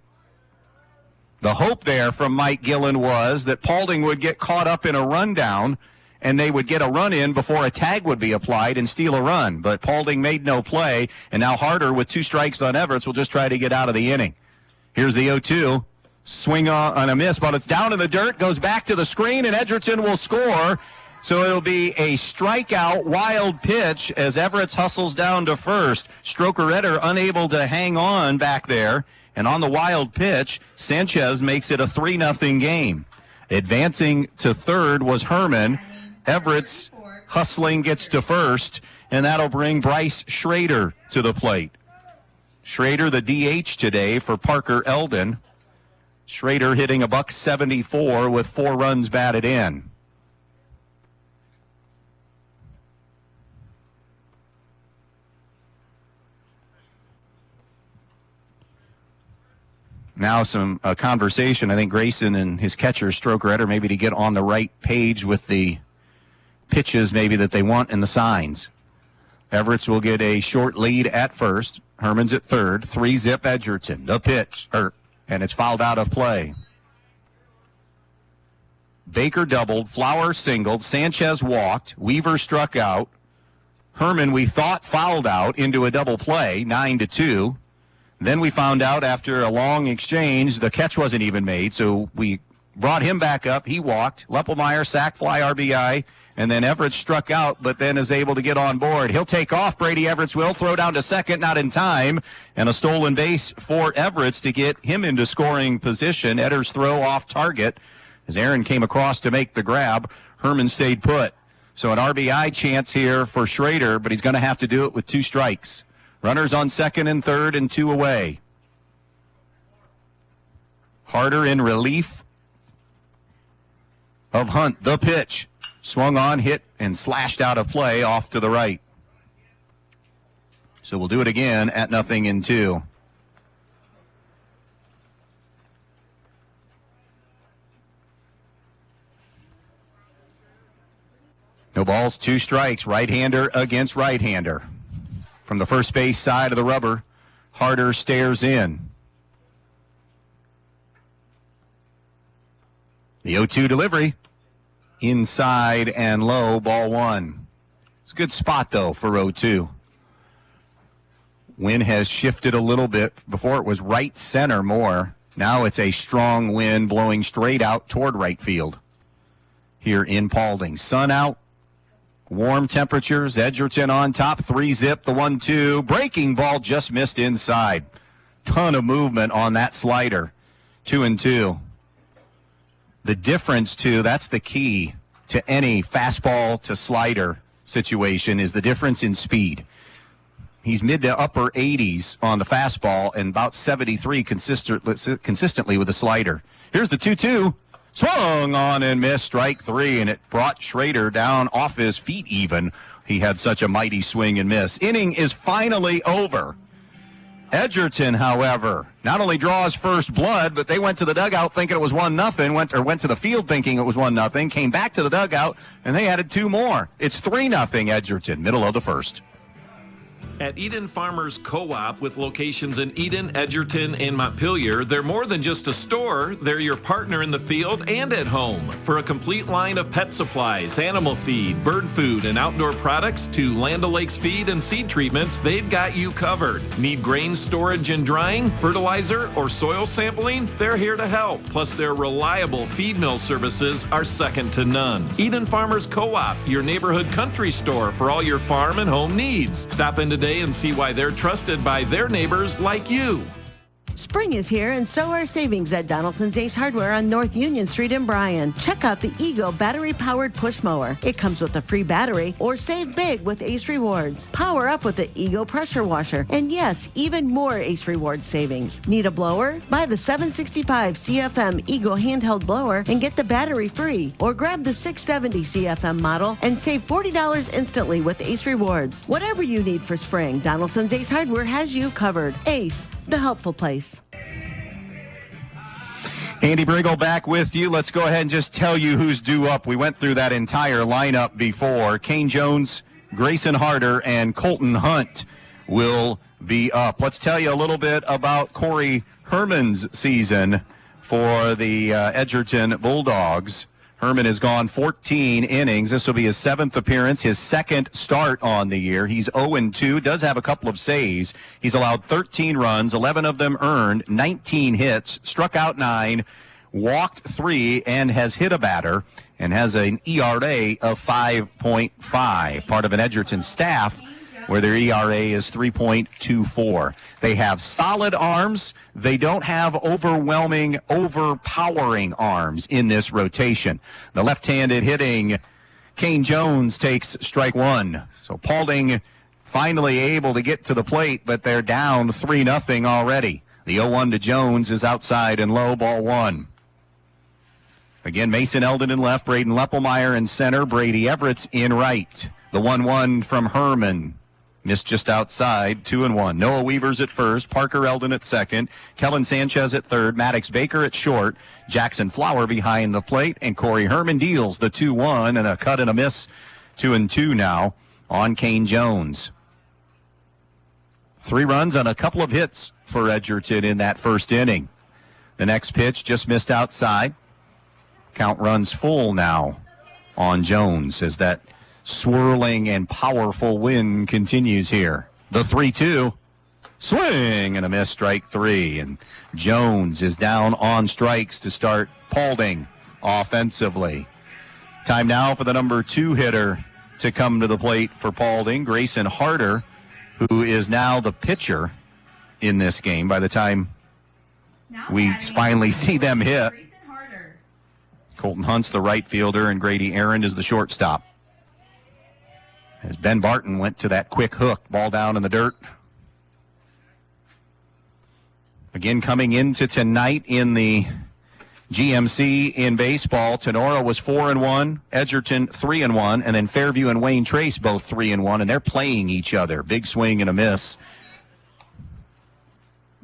The hope there from Mike Gillen was that Paulding would get caught up in a rundown and they would get a run in before a tag would be applied and steal a run. But Paulding made no play, and now Harder with 2 strikes on Everett will just try to get out of the inning. Here's the 0-2. Swing on a miss, but it's down in the dirt, goes back to the screen, and Edgerton will score. So it'll be a strikeout, wild pitch as Everett hustles down to first. Stroker-Etter unable to hang on back there. And on the wild pitch, Sanchez makes it a 3-0 game. Advancing to third was Herman. Everett's hustling gets to first, and that'll bring Bryce Schrader to the plate. Schrader, the DH today for Parker Eldon. Schrader hitting $174 with 4 runs batted in. Now some conversation. I think Grayson and his catcher, Stroker-Etter, maybe to get on the right page with the pitches maybe that they want and the signs. Everett's will get a short lead at first. Herman's at third. 3-zip Edgerton. The pitch hurt, and it's fouled out of play. Baker doubled. Flower singled. Sanchez walked. Weaver struck out. Herman, we thought, fouled out into a double play, 9-2. Then we found out after a long exchange, the catch wasn't even made, so we brought him back up. He walked. Leppelmeyer, sack fly, RBI, and then Everett struck out, but then is able to get on board. He'll take off. Brady Everett will throw down to second, not in time, and a stolen base for Everett to get him into scoring position. Etter's throw off target as Aaron came across to make the grab. Herman stayed put. So an RBI chance here for Schrader, but he's going to have to do it with 2 strikes. Runners on second and third and 2 away. Harder in relief of Hunt. The pitch. Swung on, hit, and slashed out of play off to the right. So we'll do it again at 0-2. No balls, 2 strikes. Right-hander against right-hander. From the first base side of the rubber, Harder stares in. The 0-2 delivery. Inside and low, ball 1. It's a good spot, though, for 0-2. Wind has shifted a little bit. Before it was right center more. Now it's a strong wind blowing straight out toward right field here in Paulding. Sun out. Warm temperatures. Edgerton on top. 3-zip. The 1-2. Breaking ball just missed inside. Ton of movement on that slider. 2-2. The difference, too, that's the key to any fastball to slider situation, is the difference in speed. He's mid to upper 80s on the fastball and about 73 consistently with the slider. Here's the 2-2. Swung on and missed, strike 3, and it brought Schrader down off his feet even. He had such a mighty swing and miss. Inning is finally over. Edgerton, however, not only draws first blood, but they went to the dugout thinking it was 1-0, went to the field thinking it was 1-0, came back to the dugout, and they added 2 more. It's 3-0 Edgerton, middle of the first. At Eden Farmers Co-op, with locations in Eden, Edgerton, and Montpelier, they're more than just a store. They're your partner in the field and at home. For a complete line of pet supplies, animal feed, bird food, and outdoor products to Land O'Lakes feed and seed treatments, they've got you covered. Need grain storage and drying, fertilizer, or soil sampling? They're here to help. Plus, their reliable feed mill services are second to none. Eden Farmers Co-op, your neighborhood country store for all your farm and home needs. Stop in today and see why they're trusted by their neighbors like you. Spring is here, and so are savings at Donaldson's Ace Hardware on North Union Street in Bryan. Check out the Ego battery-powered push mower. It comes with a free battery, or save big with Ace Rewards. Power up with the Ego pressure washer, and yes, even more Ace Rewards savings. Need a blower? Buy the 765 CFM Ego handheld blower and get the battery free, or grab the 670 CFM model and save $40 instantly with Ace Rewards. Whatever you need for spring, Donaldson's Ace Hardware has you covered. Ace, the helpful place. Andy Brigle back with you. Let's go ahead and just tell you who's due up. We went through that entire lineup before. Kane Jones, Grayson Harder, and Colton Hunt will be up. Let's tell you a little bit about Corey Herman's season for the Edgerton Bulldogs. Herman has gone 14 innings. This will be his 7th appearance, his 2nd start on the year. He's 0-2, does have a couple of saves. He's allowed 13 runs, 11 of them earned, 19 hits, struck out 9, walked 3, and has hit a batter, and has an ERA of 5.5, part of an Edgerton staff where their ERA is 3.24. They have solid arms. They don't have overwhelming, overpowering arms in this rotation. The left-handed hitting Kane Jones takes strike 1. So Paulding finally able to get to the plate, but they're down 3-0 already. The 0-1 to Jones is outside and low, ball 1. Again, Mason Eldon in left, Braden Leppelmeyer in center, Brady Everett's in right. The 1-1 from Herman. Missed just outside, 2-1. Noah Weaver's at first, Parker Eldon at second, Kellen Sanchez at third, Maddox Baker at short, Jackson Flower behind the plate, and Corey Herman deals the 2-1 and a cut and a miss, 2-2 now on Kane Jones. 3 runs on a couple of hits for Edgerton in that first inning. The next pitch just missed outside. Count runs full now on Jones as that swirling and powerful wind continues here. The 3-2, swing and a miss, strike 3. And Jones is down on strikes to start Paulding offensively. Time now for the number 2 hitter to come to the plate for Paulding, Grayson Harder, who is now the pitcher in this game by the time we finally see them hit. Colton Hunt's the right fielder, and Grady Aaron is the shortstop. As Ben Barton went to that quick hook, ball down in the dirt. Again, coming into tonight in the GMC in baseball, Tenora was 4-1, Edgerton 3-1, and then Fairview and Wayne Trace both 3-1, and they're playing each other. Big swing and a miss.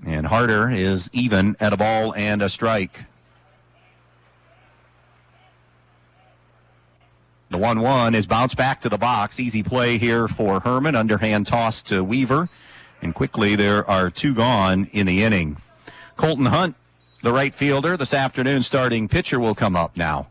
And Harder is even at a ball and a strike. The 1-1 is bounced back to the box. Easy play here for Herman. Underhand toss to Weaver. And quickly there are 2 gone in the inning. Colton Hunt, the right fielder, this afternoon starting pitcher, will come up now.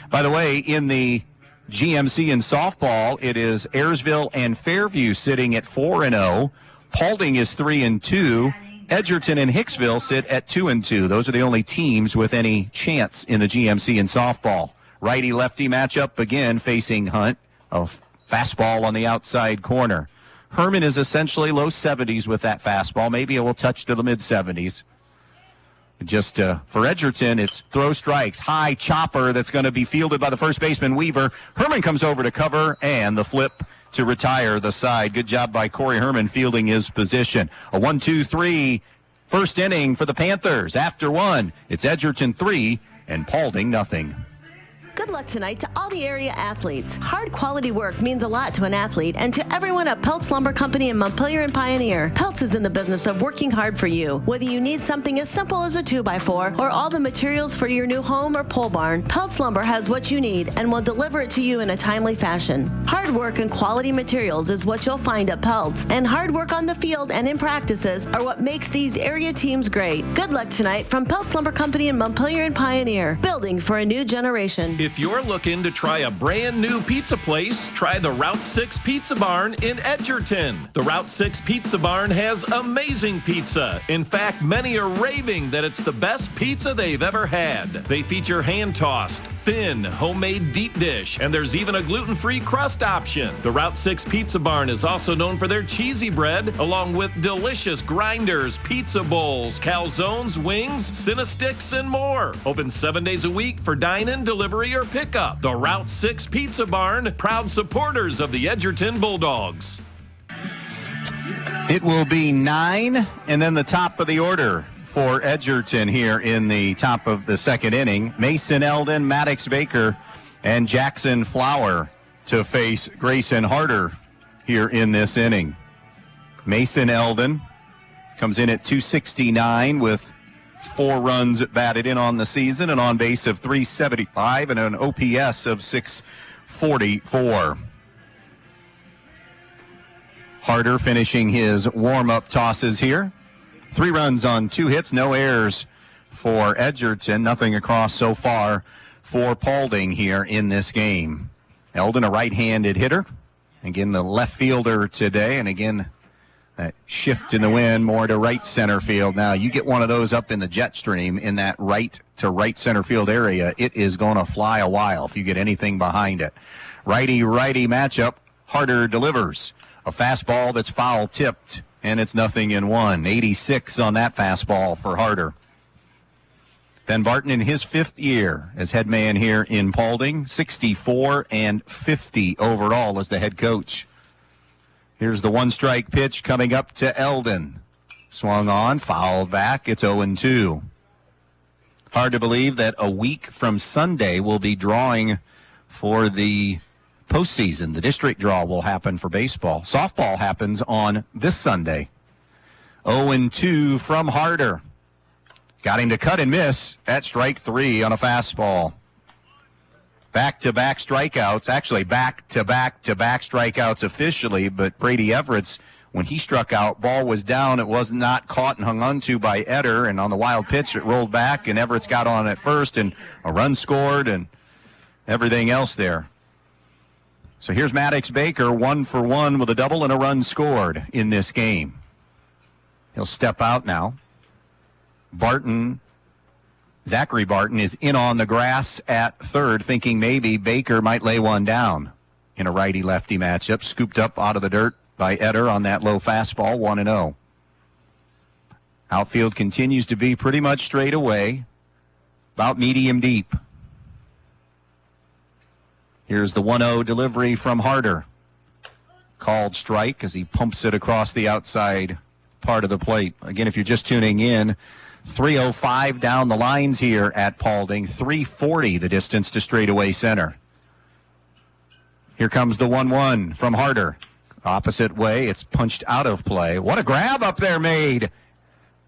By the way, in the GMC in softball, it is Ayersville and Fairview sitting at 4-0. Paulding is 3-2. Edgerton and Hicksville sit at 2-2. Those are the only teams with any chance in the GMC in softball. Righty-lefty matchup again facing Hunt. A fastball on the outside corner. Herman is essentially low 70s with that fastball. Maybe it will touch to the mid-70s. Just for Edgerton, it's throw strikes. High chopper that's going to be fielded by the first baseman, Weaver. Herman comes over to cover, and the flip to retire the side. Good job by Corey Herman fielding his position. A 1-2-3 first inning for the Panthers. After 1, it's Edgerton 3 and Paulding 0. Good luck tonight to all the area athletes. Hard quality work means a lot to an athlete and to everyone at Peltz Lumber Company in Montpelier and Pioneer. Peltz is in the business of working hard for you. Whether you need something as simple as a 2x4 or all the materials for your new home or pole barn, Peltz Lumber has what you need and will deliver it to you in a timely fashion. Hard work and quality materials is what you'll find at Peltz, and hard work on the field and in practices are what makes these area teams great. Good luck tonight from Peltz Lumber Company in Montpelier and Pioneer, building for a new generation. If you're looking to try a brand new pizza place, try the Route 6 Pizza Barn in Edgerton. The Route 6 Pizza Barn has amazing pizza. In fact, many are raving that it's the best pizza they've ever had. They feature hand-tossed, thin, homemade deep dish, and there's even a gluten-free crust option. The Route 6 Pizza Barn is also known for their cheesy bread, along with delicious grinders, pizza bowls, calzones, wings, Cinesticks, and more. Open 7 days a week for dine-in, delivery, or pickup. The Route 6 Pizza Barn, proud supporters of the Edgerton Bulldogs. It will be 9, and then the top of the order for Edgerton here in the top of the second inning. Mason Eldon, Maddox Baker, and Jackson Flower to face Grayson Harder here in this inning. Mason Eldon comes in at 269 with 4 runs batted in on the season, an on-base of 375 and an OPS of 644. Harder finishing his warm-up tosses here. 3 runs on 2 hits, no errors for Edgerton. Nothing across so far for Paulding here in this game. Eldon, a right-handed hitter. Again, the left fielder today. And again, that shift in the wind more to right center field. Now, you get one of those up in the jet stream in that right to right center field area, it is going to fly a while if you get anything behind it. Righty-righty matchup. Harder delivers. A fastball that's foul-tipped, and it's 0-1. 86 on that fastball for Harder. Ben Barton in his 5th year as head man here in Paulding, 64 and 50 overall as the head coach. Here's the one-strike pitch coming up to Eldon. Swung on, fouled back. It's 0-2. Hard to believe that a week from Sunday we'll be drawing for the postseason. The district draw will happen for baseball. Softball happens on this Sunday. 0-2 from Harder. Got him to cut and miss at strike 3 on a fastball. Back-to-back strikeouts, actually back-to-back-to-back strikeouts officially, but Brady Everett's, when he struck out, ball was down. It was not caught and hung onto by Eder, and on the wild pitch it rolled back, and Everett's got on at first, and a run scored, and everything else there. So here's Maddox Baker, 1 for 1 with a double and a run scored in this game. He'll step out now. Zachary Barton is in on the grass at third, thinking maybe Baker might lay one down in a righty-lefty matchup. Scooped up out of the dirt by Eder on that low fastball, 1-0. Outfield continues to be pretty much straight away, about medium deep. Here's the 1-0 delivery from Harder. Called strike as he pumps it across the outside part of the plate. Again, if you're just tuning in, 3:05 down the lines here at Paulding. 3:40 the distance to straightaway center. Here comes the 1-1 from Harder. Opposite way, it's punched out of play. What a grab up there made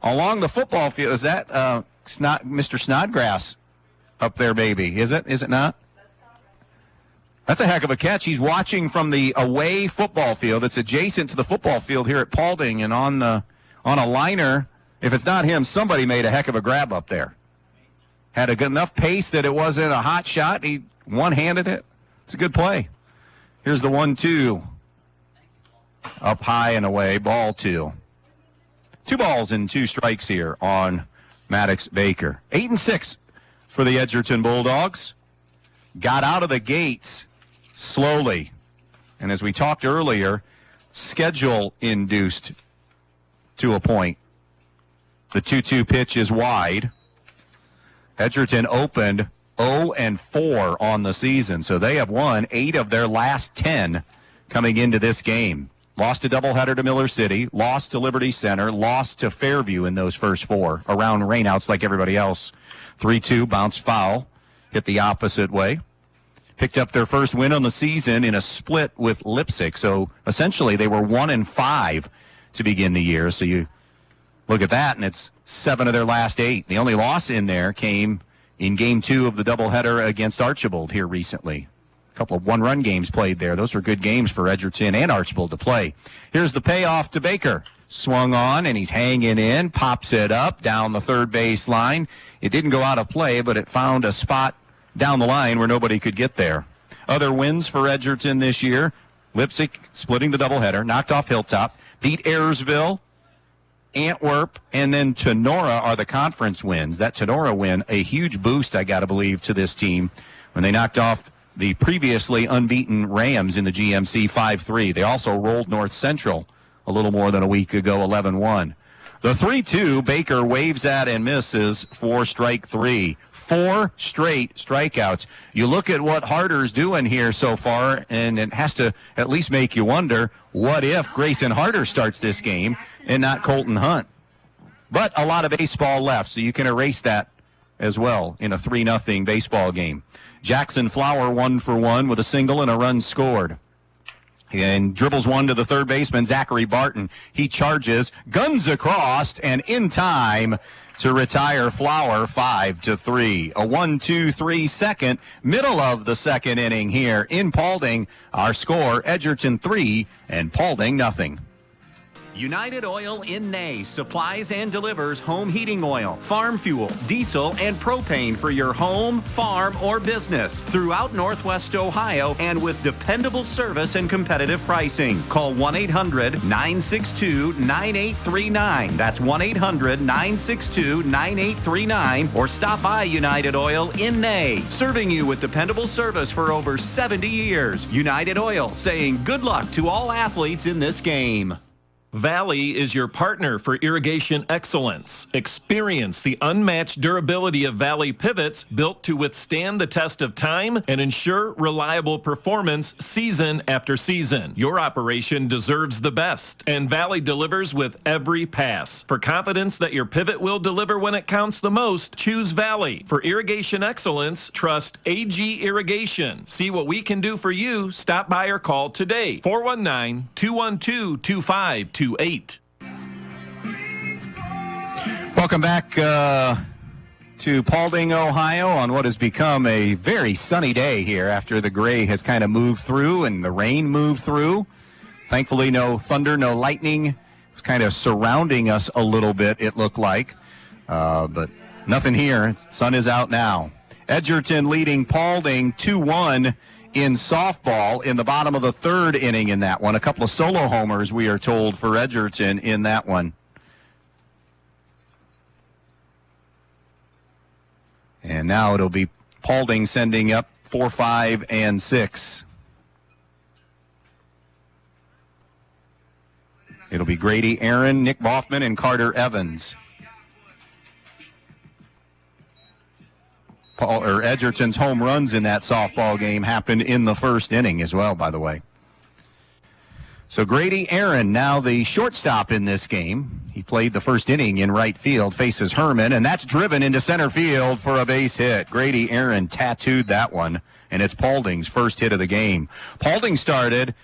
along the football field. Is that Mr. Snodgrass up there maybe? Is it? Is it not? That's a heck of a catch. He's watching from the away football field. It's adjacent to the football field here at Paulding, and on a liner. If it's not him, somebody made a heck of a grab up there. Had a good enough pace that it wasn't a hot shot. He one-handed it. It's a good play. Here's the 1-2. Up high and away, ball 2. 2 balls and 2 strikes here on Maddox Baker. 8-6 for the Edgerton Bulldogs. Got out of the gates slowly. And as we talked earlier, schedule-induced to a point. The 2-2 pitch is wide. Edgerton opened 0-4 on the season, so they have won 8 of their last 10 coming into this game. Lost a doubleheader to Miller City, lost to Liberty Center, lost to Fairview in those first 4, around rainouts like everybody else. 3-2, bounce foul, hit the opposite way. Picked up their first win on the season in a split with Leipzig, so essentially they were 1-5 to begin the year, so you look at that, and it's 7 of their last 8. The only loss in there came in Game 2 of the doubleheader against Archibald here recently. A couple of one-run games played there. Those were good games for Edgerton and Archibald to play. Here's the payoff to Baker. Swung on, and he's hanging in, pops it up down the third base line. It didn't go out of play, but it found a spot down the line where nobody could get there. Other wins for Edgerton this year. Leipzig splitting the doubleheader, knocked off Hilltop, beat Ayersville, Antwerp, and then Tenora are the conference wins. That Tenora win, a huge boost, I got to believe, to this team when they knocked off the previously unbeaten Rams in the GMC 5-3. They also rolled North Central a little more than a week ago, 11-1. The 3-2, Baker waves at and misses for strike 3. 4 straight strikeouts. You look at what Harder's doing here so far, and it has to at least make you wonder, what if Grayson Harder starts this game and not Colton Hunt? But a lot of baseball left, so you can erase that as well in a 3-0 baseball game. Jackson Flower 1 for 1 with a single and a run scored. And dribbles one to the third baseman, Zachary Barton. He charges, guns across, and in time to retire Flower 5-3. A 1-2-3 second, middle of the second inning here in Paulding. Our score, Edgerton 3 and Paulding 0. United Oil in Ney supplies and delivers home heating oil, farm fuel, diesel, and propane for your home, farm, or business throughout Northwest Ohio and with dependable service and competitive pricing. Call 1-800-962-9839. That's 1-800-962-9839 or stop by United Oil in Ney, serving you with dependable service for over 70 years. United Oil saying good luck to all athletes in this game. Valley is your partner for irrigation excellence. Experience the unmatched durability of Valley pivots built to withstand the test of time and ensure reliable performance season after season. Your operation deserves the best, and Valley delivers with every pass. For confidence that your pivot will deliver when it counts the most, choose Valley. For irrigation excellence, trust AG Irrigation. See what we can do for you. Stop by or call today. 419-212-2528. Welcome back to Paulding, Ohio, on what has become a very sunny day here after the gray has kind of moved through and the rain moved through. Thankfully, no thunder, no lightning. It was kind of surrounding us a little bit, it looked like. But nothing here. Sun is out now. Edgerton leading Paulding 2-1 in softball in the bottom of the third inning in that one. A couple of solo homers, we are told, for Edgerton in that one. And now it'll be Paulding sending up 4, 5, and 6. It'll be Grady Aaron, Nick Boffman, and Carter Evans. Edgerton's home runs in that softball game happened in the first inning as well, by the way. So Grady Aaron, now the shortstop in this game. He played the first inning in right field, faces Herman, and that's driven into center field for a base hit. Grady Aaron tattooed that one, and it's Paulding's first hit of the game. Paulding started,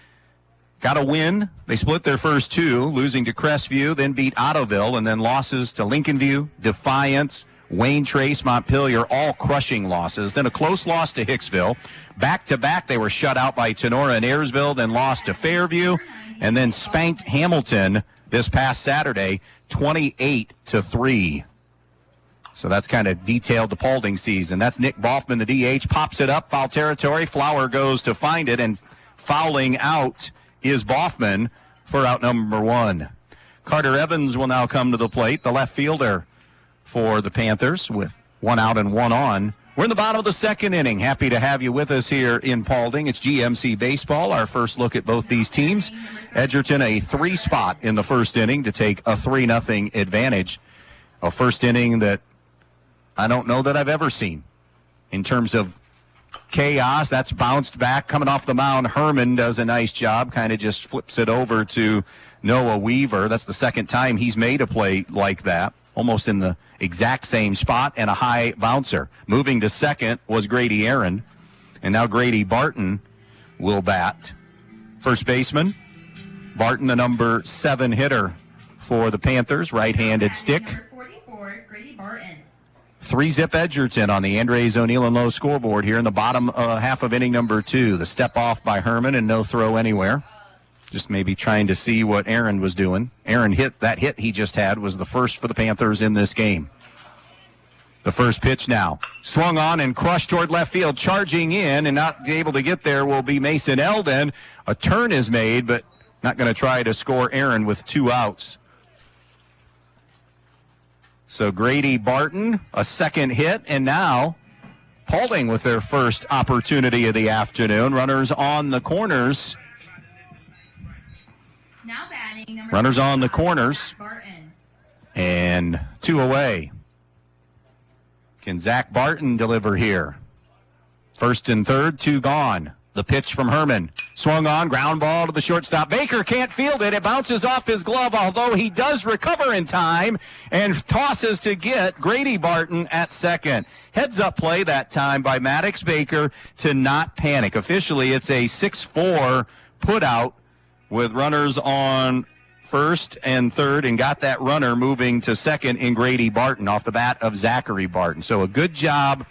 got a win. They split their first two, losing to Crestview, then beat Ottoville, and then losses to Lincolnview, Defiance, Wayne Trace, Montpelier, all crushing losses. Then a close loss to Hicksville. Back-to-back, they were shut out by Tenora and Ayersville, then lost to Fairview, and then spanked Hamilton this past Saturday, 28-3. So that's kind of detailed the Paulding season. That's Nick Boffman, the DH, pops it up, foul territory. Flower goes to find it, and fouling out is Boffman for out number 1. Carter Evans will now come to the plate, the left fielder for the Panthers, with 1 out and 1 on. We're in the bottom of the second inning. Happy to have you with us here in Paulding. It's GMC Baseball, our first look at both these teams. Edgerton a 3 spot in the first inning to take a 3-0 advantage. A first inning that I don't know that I've ever seen in terms of chaos. That's bounced back, coming off the mound. Herman does a nice job, kind of just flips it over to Noah Weaver. That's the second time he's made a play like that, almost in the exact same spot, and a high bouncer. Moving to second was Grady Aaron, and now Grady Barton will bat. First baseman, Barton, the number 7 hitter for the Panthers, right-handed stick. Number 44, Grady Barton. 3-zip Edgerton on the Andres O'Neill and Lowe scoreboard here in the bottom half of inning number 2. The step off by Herman and no throw anywhere. Just maybe trying to see what Aaron was doing. Aaron that hit he just had was the first for the Panthers in this game. The first pitch now. Swung on and crushed toward left field. Charging in and not able to get there will be Mason Eldon. A turn is made, but not going to try to score Aaron with 2 outs. So Grady Barton, a second hit, and now Paulding with their first opportunity of the afternoon. Runners on the corners. Now batting, Runners on the corners. Barton. And 2 away. Can Zach Barton deliver here? First and third, 2 gone. The pitch from Herman. Swung on, ground ball to the shortstop. Baker can't field it. It bounces off his glove, although he does recover in time and tosses to get Grady Barton at second. Heads-up play that time by Maddox Baker to not panic. Officially, it's a 6-4 put-out with runners on first and third, and got that runner moving to second in Grady Barton off the bat of Zachary Barton. So a good job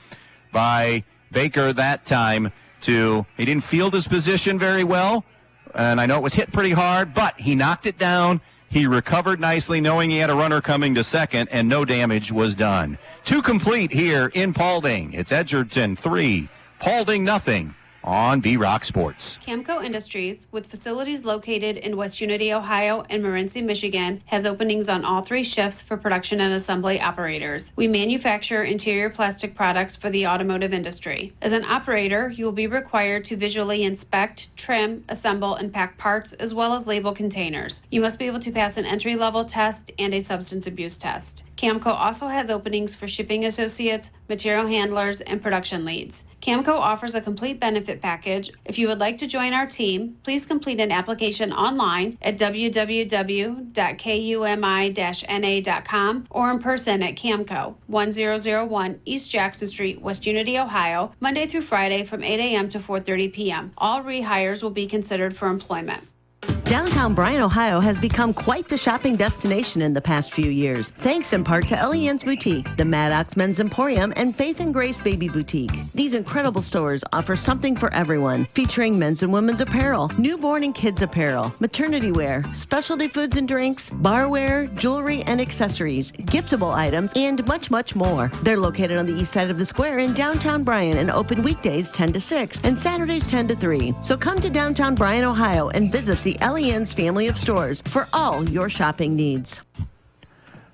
by Baker that time. He didn't field his position very well, and I know it was hit pretty hard, but he knocked it down. He recovered nicely, knowing he had a runner coming to second, and no damage was done. 2 complete here in Paulding. It's Edgerton 3, Paulding nothing on B-Rock Sports. Camco Industries, with facilities located in West Unity, Ohio and Morenci, Michigan, has openings on all 3 shifts for production and assembly operators. We manufacture interior plastic products for the automotive industry. As an operator, you will be required to visually inspect, trim, assemble, and pack parts, as well as label containers. You must be able to pass an entry-level test and a substance abuse test. Camco also has openings for shipping associates, material handlers, and production leads. Camco offers a complete benefit package. If you would like to join our team, please complete an application online at www.kumi-na.com or in person at Camco, 1001 East Jackson Street, West Unity, Ohio, Monday through Friday from 8 a.m. to 4:30 p.m. All rehires will be considered for employment. Downtown Bryan, Ohio has become quite the shopping destination in the past few years, thanks in part to Elian's Boutique, the Maddox Men's Emporium, and Faith and Grace Baby Boutique. These incredible stores offer something for everyone, featuring men's and women's apparel, newborn and kids apparel, maternity wear, specialty foods and drinks, barware, jewelry and accessories, giftable items, and much, much more. They're located on the east side of the square in downtown Bryan and open weekdays 10 to 6 and Saturdays 10 to 3. So come to downtown Bryan, Ohio and visit the Elian's family of stores for all your shopping needs.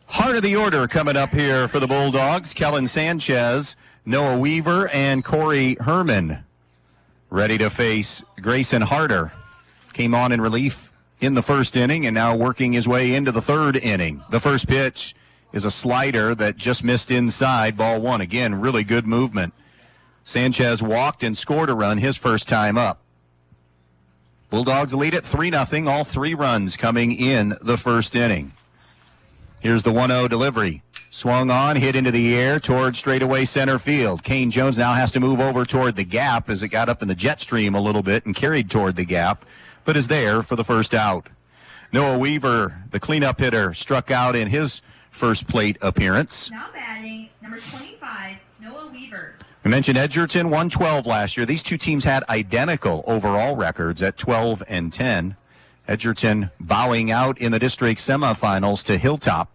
Heart of the order coming up here for the Bulldogs. Kellen Sanchez, Noah Weaver, and Corey Herman ready to face Grayson Harder. Came on in relief in the first inning and now working his way into the third inning. The first pitch is a slider that just missed inside, ball 1. Again, really good movement. Sanchez walked and scored a run his first time up. Bulldogs lead at 3-0, all 3 runs coming in the first inning. Here's the 1-0 delivery. Swung on, hit into the air toward straightaway center field. Kane Jones now has to move over toward the gap as it got up in the jet stream a little bit and carried toward the gap, but is there for the first out. Noah Weaver, the cleanup hitter, struck out in his first plate appearance. Now batting, number 25, Noah Weaver. We mentioned Edgerton 112 last year. These two teams had identical overall records at 12 and 10. Edgerton bowing out in the district semifinals to Hilltop.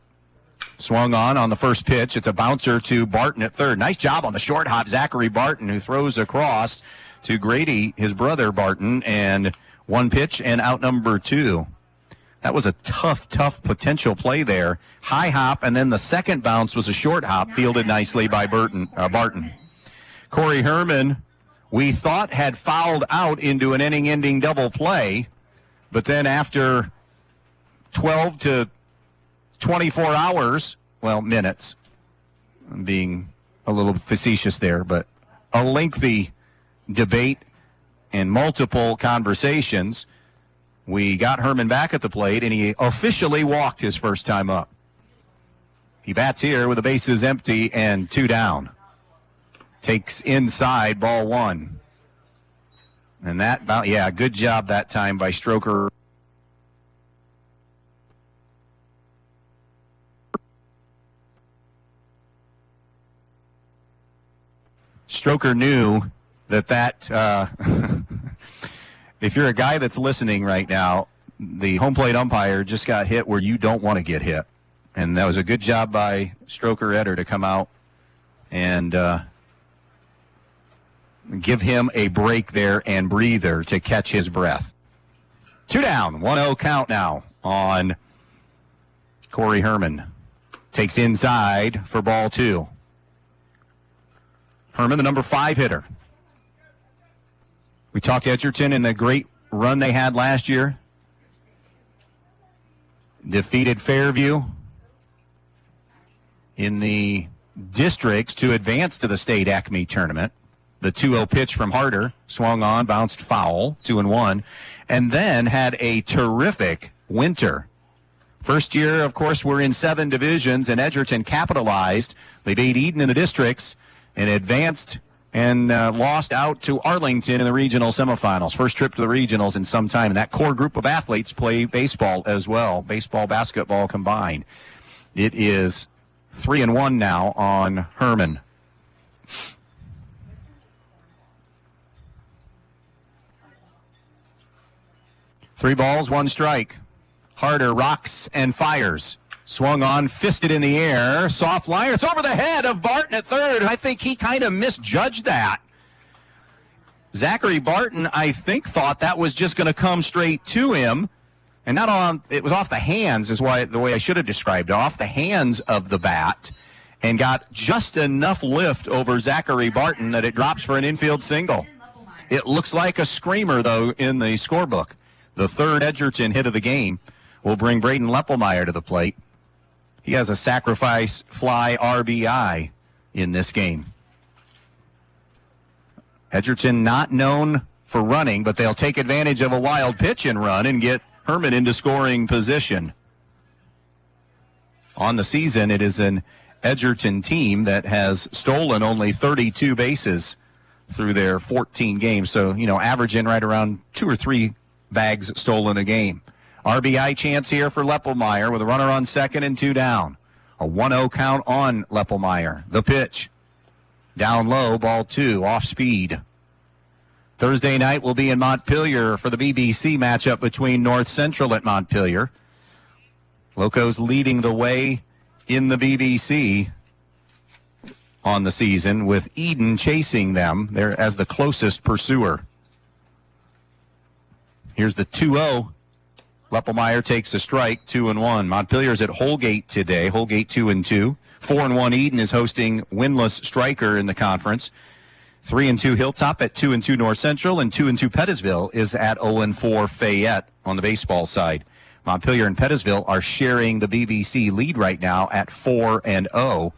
Swung on the first pitch. It's a bouncer to Barton at third. Nice job on the short hop, Zachary Barton, who throws across to Grady, his brother Barton, and 1 pitch and out number 2. That was a tough potential play there. High hop, and then the second bounce was a short hop, fielded nicely by Barton. Corey Herman, we thought had fouled out into an inning-ending double play, but then after 12 to 24 hours, well, minutes, I'm being a little facetious there, but a lengthy debate and multiple conversations, we got Herman back at the plate, and he officially walked his first time up. He bats here with the bases empty and 2 down. Takes inside, ball 1. And that, good job that time by Stroker. Stroker knew that if you're a guy that's listening right now, the home plate umpire just got hit where you don't want to get hit. And that was a good job by Stroker Eder to come out and give him a break there and breather to catch his breath. 2 down, 1-0 count now on Corey Herman. Takes inside for ball 2. Herman, the number 5 hitter. We talked Edgerton in the great run they had last year. Defeated Fairview in the districts to advance to the state Acme tournament. The 2-0 pitch from Harder, swung on, bounced foul, 2-1, and then had a terrific winter. First year, of course, we're in 7 divisions, and Edgerton capitalized. They beat Eden in the districts and advanced and lost out to Arlington in the regional semifinals. First trip to the regionals in some time, and that core group of athletes play baseball as well, baseball, basketball combined. It is 3-1 now on Herman. Three balls, 1 strike Harder rocks and fires. Swung on, fisted in the air. Soft liner. It's over the head of Barton at third. I think he kind of misjudged that. Zachary Barton, I think, thought that was just going to come straight to him. And not on, it was off the hands, is why the way I should have described it, off the hands of the bat, and got just enough lift over Zachary Barton that it drops for an infield single. It looks like a screamer, though, in the scorebook. The third Edgerton hit of the game will bring Braden Leppelmeyer to the plate. He has a sacrifice fly RBI in this game. Edgerton not known for running, but they'll take advantage of a wild pitch and run and get Herman into scoring position. On the season, it is an Edgerton team that has stolen only 32 bases through their 14 games. So, averaging right around 2 or 3 bags stolen a game. RBI chance here for Leppelmeyer with a runner on second and 2 down. A 1-0 count on Leppelmeyer. The pitch. Down low, ball 2, off speed. Thursday night will be in Montpelier for the BBC matchup between North Central at Montpelier. Locos leading the way in the BBC on the season, with Eden chasing them there as the closest pursuer. Here's the 2-0. Leppelmeyer takes a strike, 2-1. Montpelier's at Holgate today. Holgate 2-2. 4-1 Eden is hosting winless Stryker in the conference. 3-2 Hilltop at 2-2 North Central, and 2-2 Pettisville is at 0-4 Fayette on the baseball side. Montpelier and Pettisville are sharing the BBC lead right now at 4-0.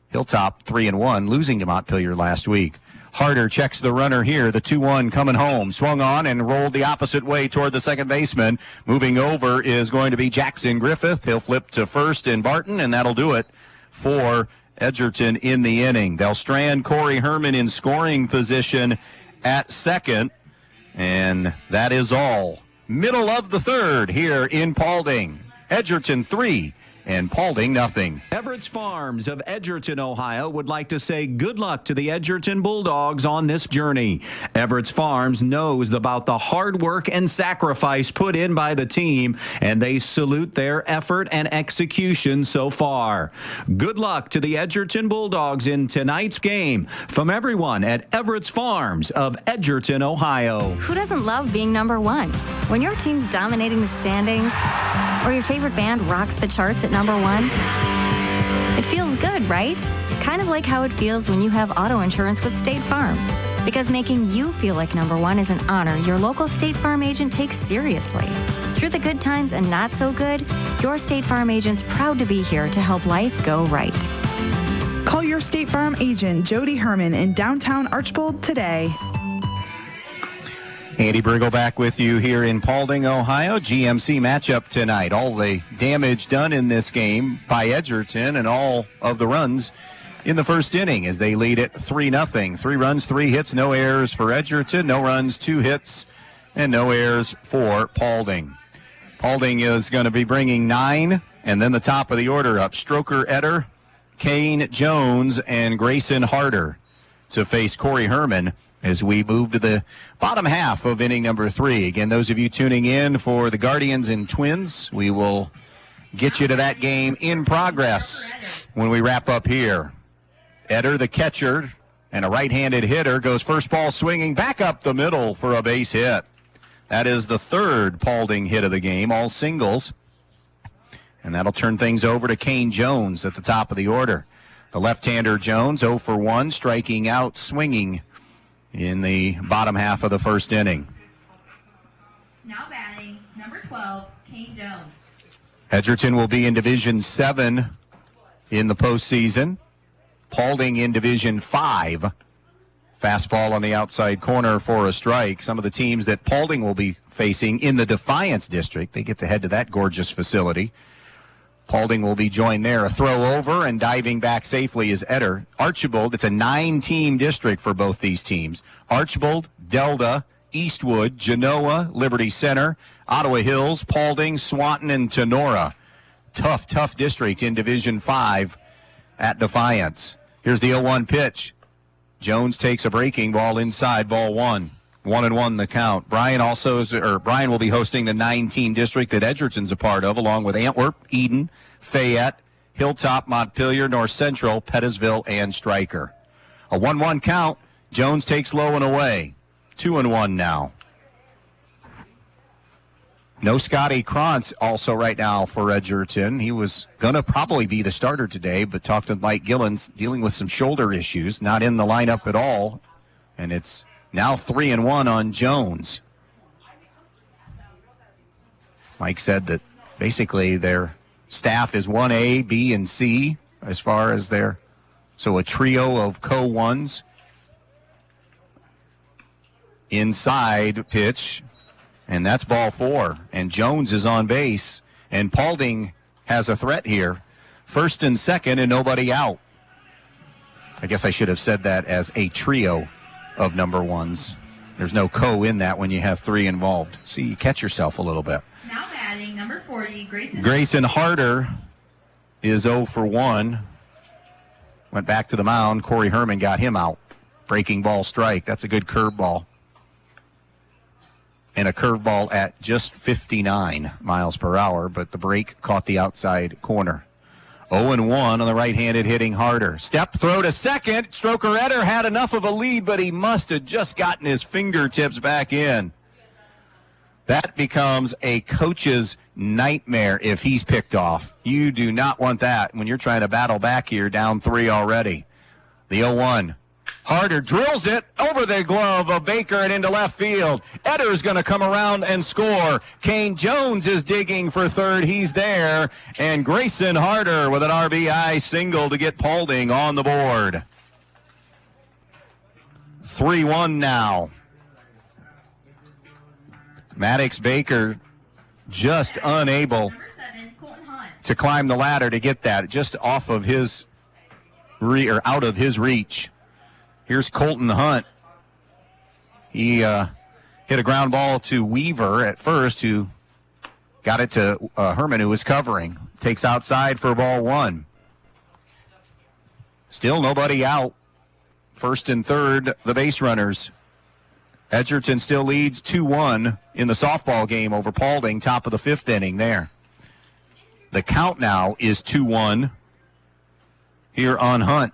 Hilltop 3-1, losing to Montpelier last week. Harder checks the runner here. The 2-1 coming home. Swung on and rolled the opposite way toward the second baseman. Moving over is going to be Jackson Griffith. He'll flip to first in Barton, and that'll do it for Edgerton in the inning. They'll strand Corey Herman in scoring position at second, and that is all. Middle of the third here in Paulding. Edgerton 3 and Paulding nothing. Everett's Farms of Edgerton, Ohio would like to say good luck to the Edgerton Bulldogs on this journey. Everett's Farms knows about the hard work and sacrifice put in by the team, and they salute their effort and execution so far. Good luck to the Edgerton Bulldogs in tonight's game. From everyone at Everett's Farms of Edgerton, Ohio. Who doesn't love being number one? When your team's dominating the standings, or your favorite band rocks the charts at number one, it feels good, right? Kind of like how it feels when you have auto insurance with State Farm. Because making you feel like number one is an honor your local State Farm agent takes seriously. Through the good times and not so good, your State Farm agent's proud to be here to help life go right. Call your State Farm agent, Jody Herman, in downtown Archbold today. Andy Brigle back with you here in Paulding, Ohio. GMC matchup tonight. All the damage done in this game by Edgerton and all of the runs in the first inning as they lead it 3-0. 3 runs, 3 hits, no errors for Edgerton. No runs, 2 hits, and no errors for Paulding. Paulding is going to be bringing 9, and then the top of the order up. Stroker Eder, Kane Jones, and Grayson Harder to face Corey Herman as we move to the bottom half of inning number 3. Again, those of you tuning in for the Guardians and Twins, we will get you to that game in progress when we wrap up here. Eder, the catcher, and a right-handed hitter, goes first ball swinging back up the middle for a base hit. That is the third Paulding hit of the game, all singles. And that'll turn things over to Kane Jones at the top of the order. The left-hander Jones, 0 for 1, striking out, swinging in the bottom half of the first inning. Now batting, number 12, Kane Jones. Edgerton will be in Division 7 in the postseason. Paulding in Division 5. Fastball on the outside corner for a strike. Some of the teams that Paulding will be facing in the Defiance District, they get to head to that gorgeous facility. Paulding will be joined there. A throw over and diving back safely is Eder. Archibald, it's a 9-team district for both these teams. Archibald, Delta, Eastwood, Genoa, Liberty Center, Ottawa Hills, Paulding, Swanton, and Tenora. Tough district in Division 5 at Defiance. Here's the 0-1 pitch. Jones takes a breaking ball inside, ball 1. 1-1 the count. Brian will be hosting the 9-team district that Edgerton's a part of, along with Antwerp, Eden, Fayette, Hilltop, Montpelier, North Central, Pettisville, and Stryker. A 1-1 count. Jones takes low and away. 2-1 now. No Scotty Krantz also right now for Edgerton. He was going to probably be the starter today, but talked to Mike Gillens, dealing with some shoulder issues, not in the lineup at all. And it's now 3-1 on Jones. Mike said that basically their staff is 1A, B, and C as far as so a trio of co-ones. Inside pitch, and that's ball 4. And Jones is on base, and Paulding has a threat here. First and second, and nobody out. I guess I should have said that as a trio of number ones. There's no co in that when you have 3 involved. See, you catch yourself a little bit. Now batting number 40, Grayson Harder is 0 for 1. Went back to the mound. Corey Herman got him out. Breaking ball strike. That's a good curveball. And a curveball at just 59 miles per hour, but the break caught the outside corner. 0-1 on the right-handed hitting Harder. Step throw to second. Stroker Eder had enough of a lead, but he must have just gotten his fingertips back in. That becomes a coach's nightmare if he's picked off. You do not want that when you're trying to battle back here, down 3 already. The 0-1. Harder drills it over the glove of Baker and into left field. Eder's going to come around and score. Kane Jones is digging for third. He's there. And Grayson Harder with an RBI single to get Paulding on the board. 3-1 now. Maddox Baker just unable to climb the ladder to get that. Just off of his out of his reach. Here's Colton Hunt. He hit a ground ball to Weaver at first, who got it to Herman, who was covering. Takes outside for ball 1. Still nobody out. First and third, the base runners. Edgerton still leads 2-1 in the softball game over Paulding, top of the 5th inning there. The count now is 2-1 here on Hunt.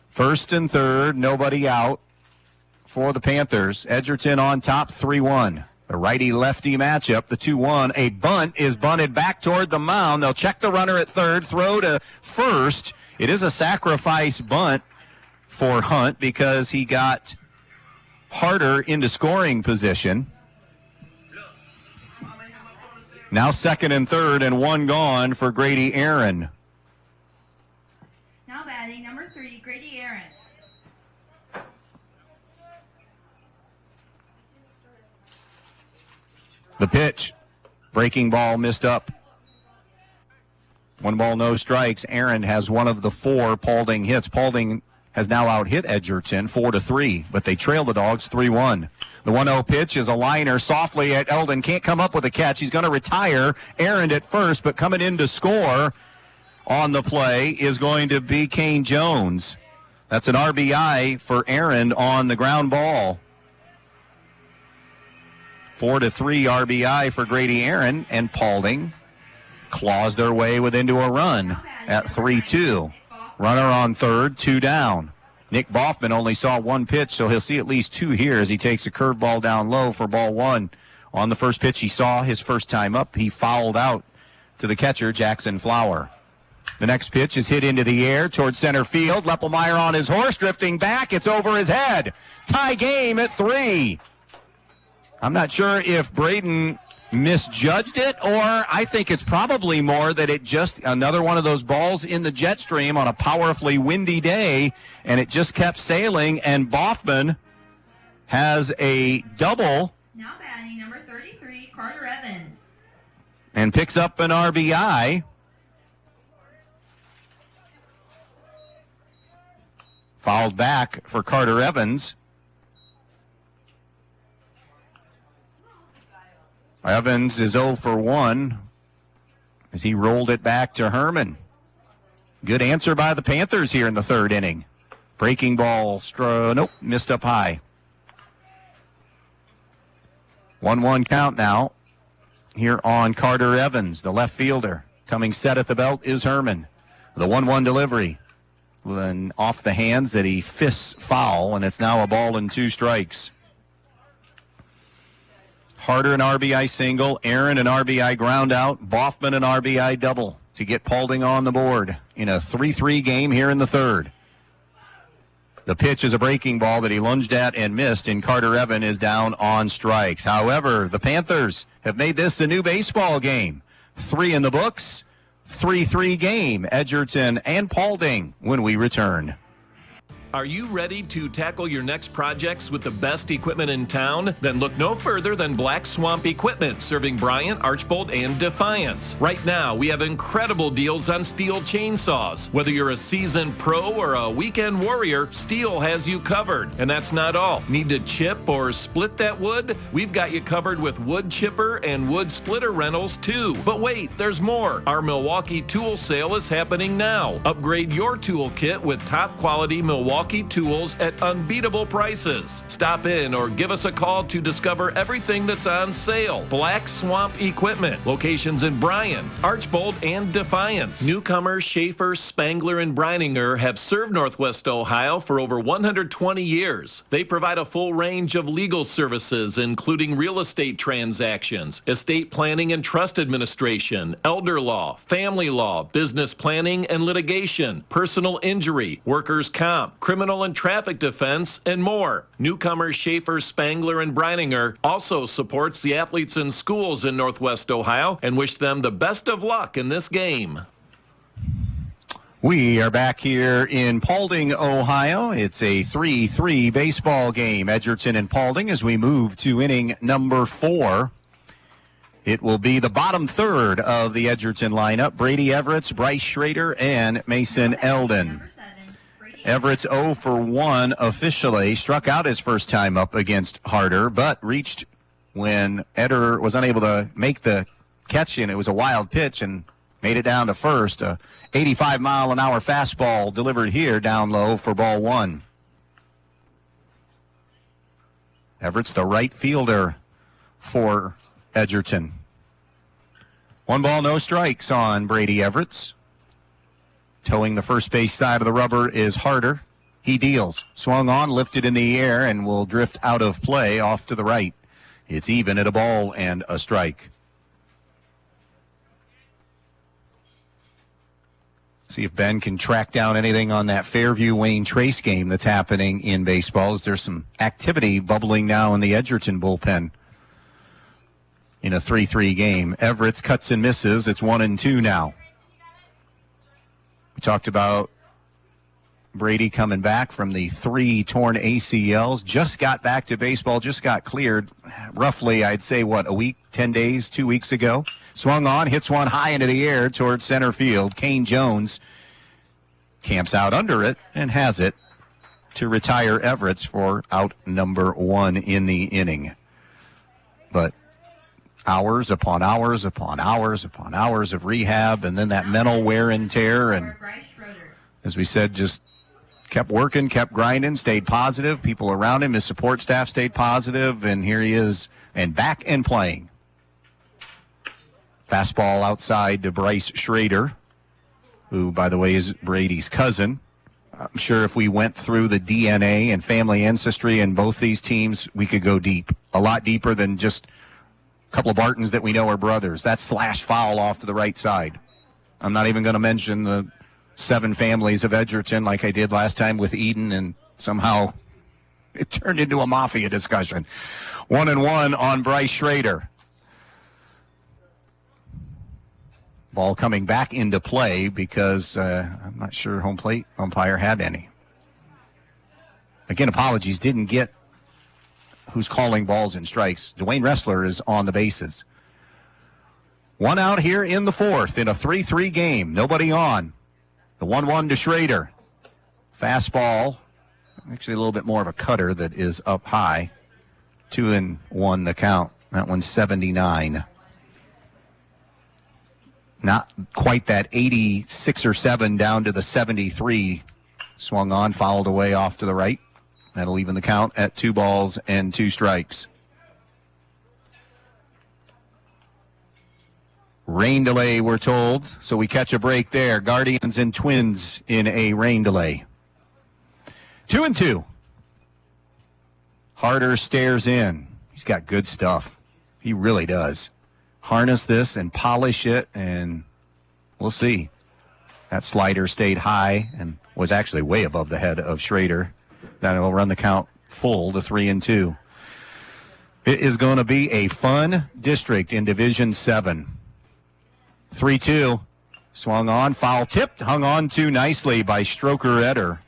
First and third, nobody out for the Panthers. Edgerton on top, 3-1. The righty-lefty matchup, the 2-1. A bunt is bunted back toward the mound. They'll check the runner at third, throw to first. It is a sacrifice bunt for Hunt because he got Harder into scoring position. Now second and third, and 1 gone for Grady Aaron. Now batting number 3, Grady Aaron. The pitch. Breaking ball missed up. 1 ball, no strikes. Aaron has one of the 4 Paulding hits. Paulding has now out-hit Edgerton 4-3, but they trail the Dogs 3-1. The 1-0 pitch is a liner softly at Eldon. Can't come up with a catch. He's going to retire. Aaron at first, but coming in to score on the play is going to be Kane Jones. That's an RBI for Aaron on the ground ball. 4-3 RBI for Grady Aaron, and Paulding claws their way into a run at 3-2. Runner on third, 2 down. Nick Boffman only saw 1 pitch, so he'll see at least 2 here as he takes a curveball down low for ball 1. On the first pitch he saw his first time up, he fouled out to the catcher, Jackson Flower. The next pitch is hit into the air towards center field. Leppelmeyer on his horse, drifting back. It's over his head. Tie game at 3. I'm not sure if Braden misjudged it, or I think it's probably more that it just another one of those balls in the jet stream on a powerfully windy day, and it just kept sailing, and Boffman has a double. Now batting number 33, Carter Evans. And picks up an RBI. Fouled back for Carter Evans. Evans is 0 for 1 as he rolled it back to Herman. Good answer by the Panthers here in the 3rd inning. Breaking ball, missed up high. 1-1 count now here on Carter Evans, the left fielder. Coming set at the belt is Herman. The 1-1 delivery. Then off the hands that he fists foul, and it's now a ball and 2 strikes. Harder an RBI single, Aaron an RBI ground out, Boffman an RBI double to get Paulding on the board in a 3-3 game here in the third. The pitch is a breaking ball that he lunged at and missed, and Carter Evan is down on strikes. However, the Panthers have made this a new baseball game. 3 in the books, 3-3 game, Edgerton and Paulding when we return. Are you ready to tackle your next projects with the best equipment in town? Then look no further than Black Swamp Equipment, serving Bryant, Archbold, and Defiance. Right now, we have incredible deals on Steel chainsaws. Whether you're a seasoned pro or a weekend warrior, Steel has you covered. And that's not all. Need to chip or split that wood? We've got you covered with wood chipper and wood splitter rentals too. But wait, there's more. Our Milwaukee tool sale is happening now. Upgrade your toolkit with top quality Milwaukee tools at unbeatable prices. Stop in or give us a call to discover everything that's on sale. Black Swamp Equipment. Locations in Bryan, Archbold, and Defiance. Newcomers Schaefer, Spangler, and Breininger have served Northwest Ohio for over 120 years. They provide a full range of legal services, including real estate transactions, estate planning and trust administration, elder law, family law, business planning and litigation, personal injury, workers' comp, criminal and traffic defense, and more. Newcomers Schaefer, Spangler, and Breininger also supports the athletes in schools in Northwest Ohio and wish them the best of luck in this game. We are back here in Paulding, Ohio. It's a 3-3 baseball game, Edgerton and Paulding, as we move to inning number 4. It will be the bottom third of the Edgerton lineup. Brady Everett, Bryce Schrader, and Mason Eldon. Everett's 0 for 1 officially. Struck out his first time up against Harder, but reached when Eder was unable to make the catch, and it was a wild pitch, and made it down to first. A 85-mile-an-hour fastball delivered here down low for ball 1. Everett's the right fielder for Edgerton. 1 ball, no strikes on Brady Everett. Towing the first base side of the rubber is Harder. He deals. Swung on, lifted in the air, and will drift out of play off to the right. It's even at a ball and a strike. See if Ben can track down anything on that Fairview-Wayne Trace game that's happening in baseball. Is there some activity bubbling now in the Edgerton bullpen in a 3-3 game? Everett's cuts and misses. It's 1-2 now. We talked about Brady coming back from the 3 torn ACLs. Just got back to baseball, just got cleared roughly, I'd say, a week, 10 days, 2 weeks ago. Swung on, hits one high into the air towards center field. Kane Jones camps out under it and has it to retire Everett for out number 1 in the inning. But hours upon hours upon hours upon hours of rehab, and then that mental wear and tear, and as we said, just kept working, kept grinding, stayed positive. People around him, his support staff stayed positive, and here he is, and back and playing. Fastball outside to Bryce Schrader, who, by the way, is Brady's cousin. I'm sure if we went through the DNA and family ancestry in both these teams, we could go deep, a lot deeper than just couple of Bartons that we know are brothers. That's slash foul off to the right side. I'm not even going to mention the 7 families of Edgerton like I did last time with Eden, and somehow it turned into a mafia discussion. 1-1 on Bryce Schrader. Ball coming back into play because I'm not sure home plate umpire had any. Again, apologies, didn't get who's calling balls and strikes. Dwayne Ressler is on the bases. 1 out here in the 4th in a 3-3 game. Nobody on. The 1-1 to Schrader. Fastball. Actually a little bit more of a cutter that is up high. 2-1 the count. That one's 79. Not quite that 86 or 7 down to the 73. Swung on, fouled away off to the right. That'll even the count at 2 balls and 2 strikes. Rain delay, we're told, so we catch a break there. Guardians and Twins in a rain delay. 2-2. Harder stares in. He's got good stuff. He really does. Harness this and polish it, and we'll see. That slider stayed high and was actually way above the head of Schrader. That will run the count full to 3-2. It is going to be a fun district in Division 7. 3-2. Swung on, foul tipped, hung on to nicely by Stroker Eder.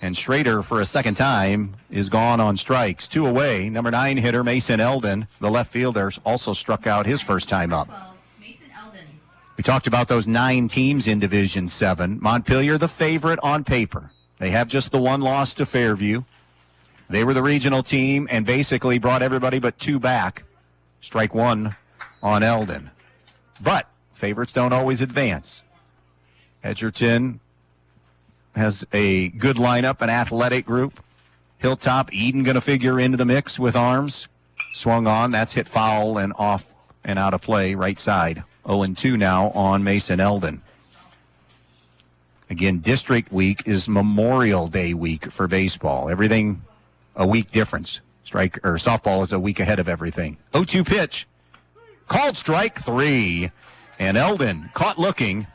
And Schrader, for a second time, is gone on strikes. 2 away. Number 9 hitter, Mason Eldon, the left fielder, also struck out his first time up. We talked about those 9 teams in Division 7. Montpelier, the favorite on paper. They have just the 1 loss to Fairview. They were the regional team and basically brought everybody but 2 back. Strike 1 on Eldon. But favorites don't always advance. Edgerton has a good lineup, an athletic group. Hilltop, Eden going to figure into the mix with arms. Swung on, that's hit foul and off and out of play, right side. 0-2 now on Mason Eldon. Again, district week is Memorial Day week for baseball. Everything a week difference. Softball is a week ahead of everything. 0-2 pitch. Called strike 3. And Eldon caught looking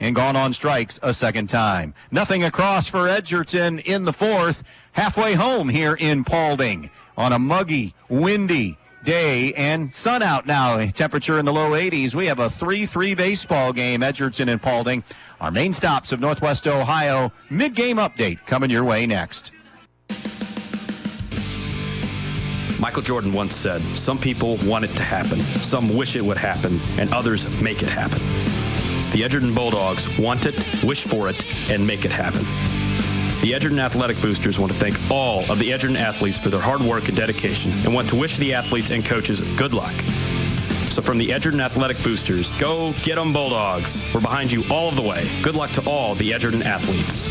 and gone on strikes a second time. Nothing across for Edgerton in the 4th. Halfway home here in Paulding on a muggy, windy day and sun out now. Temperature in the low 80s. We have a 3-3 baseball game, Edgerton and Paulding. Our main stops of Northwest Ohio. Mid-game update coming your way next. Michael Jordan once said, some people want it to happen, some wish it would happen, and others make it happen. The Edgerton Bulldogs want it, wish for it, and make it happen. The Edgerton Athletic Boosters want to thank all of the Edgerton athletes for their hard work and dedication and want to wish the athletes and coaches good luck. So from the Edgerton Athletic Boosters, go get 'em Bulldogs. We're behind you all of the way. Good luck to all the Edgerton athletes.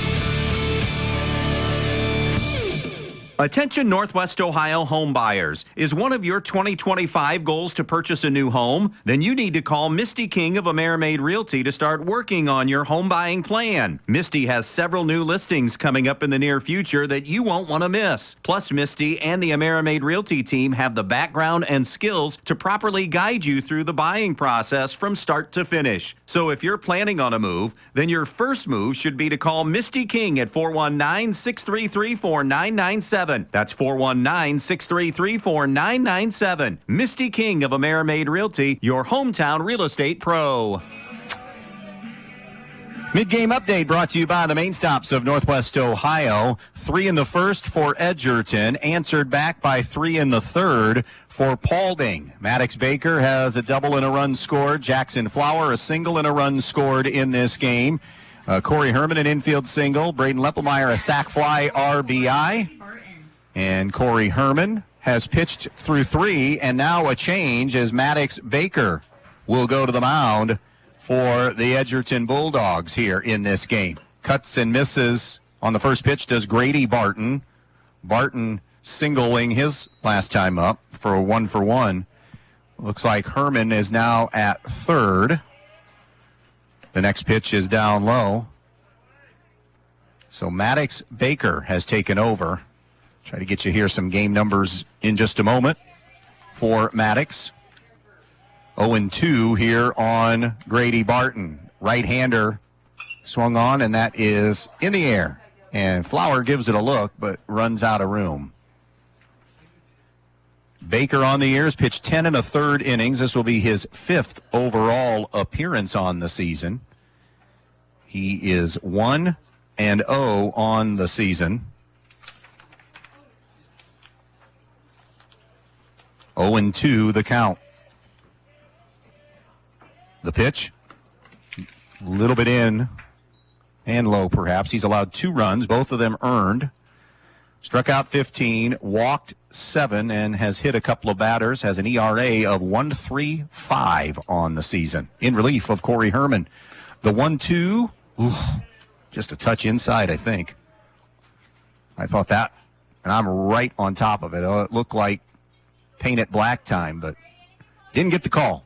Attention Northwest Ohio home buyers. Is one of your 2025 goals to purchase a new home? Then you need to call Misty King of Amerimaid Realty to start working on your home buying plan. Misty has several new listings coming up in the near future that you won't want to miss. Plus, Misty and the Amerimaid Realty team have the background and skills to properly guide you through the buying process from start to finish. So if you're planning on a move, then your first move should be to call Misty King at 419-633-4997. That's 419-633-4997. Misty King of Amerimaid Realty, your hometown real estate pro. Mid-game update brought to you by the main stops of Northwest Ohio. 3 in the first for Edgerton, answered back by 3 in the third for Paulding. Maddox Baker has a double and a run scored. Jackson Flower a single and a run scored in this game. Corey Herman an infield single. Braden Leppelmeyer a sac fly RBI. And Corey Herman has pitched through 3, and now a change as Maddox Baker will go to the mound for the Edgerton Bulldogs here in this game. Cuts and misses on the first pitch does Grady Barton. Barton singling his last time up for a 1-for-1. Looks like Herman is now at third. The next pitch is down low. So Maddox Baker has taken over. Try to get you here some game numbers in just a moment for Maddox. 0-2 here on Grady Barton. Right-hander swung on, and that is in the air. And Flower gives it a look, but runs out of room. Baker on the years, pitched 10 1/3 innings. This will be his 5th overall appearance on the season. He is 1-0 on the season. 0-2 the count. The pitch, a little bit in and low perhaps. He's allowed 2 runs, both of them earned. Struck out 15, walked 7, and has hit a couple of batters. Has an ERA of 1.35 on the season. In relief of Corey Herman. The 1-2, just a touch inside, I think. I thought that, and I'm right on top of it. It looked like paint it black time, but didn't get the call.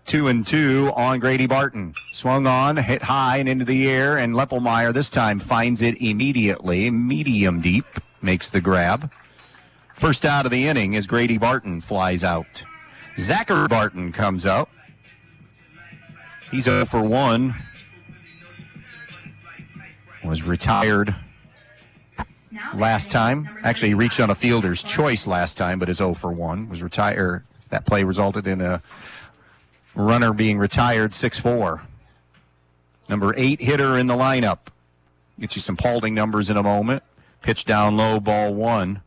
2-2 on Grady Barton. Swung on, hit high and into the air, and Leppelmeyer this time finds it immediately. Medium deep, makes the grab. First out of the inning as Grady Barton flies out. Zachary Barton comes out. He's 0 for 1. Was retired last time. Actually, he reached on a fielder's choice last time, but is 0 for 1. Was retired. That play resulted in a runner being retired, 6-4. Number 8 hitter in the lineup. Get you some Paulding numbers in a moment. Pitch down low, ball 1.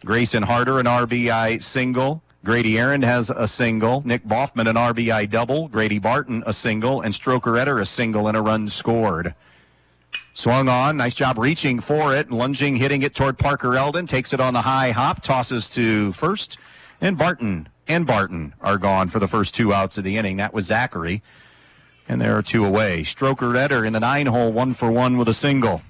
Grayson Harder, an RBI single. Grady Aaron has a single. Nick Boffman, an RBI double. Grady Barton, a single. And Stroker Etter, a single and a run scored. Swung on. Nice job reaching for it. Lunging, hitting it toward Parker Eldon. Takes it on the high hop. Tosses to first. And Barton are gone for the first 2 outs of the inning. That was Zachary. And there are 2 away. Stroker Etter in the 9-hole, 1 for 1 with a single.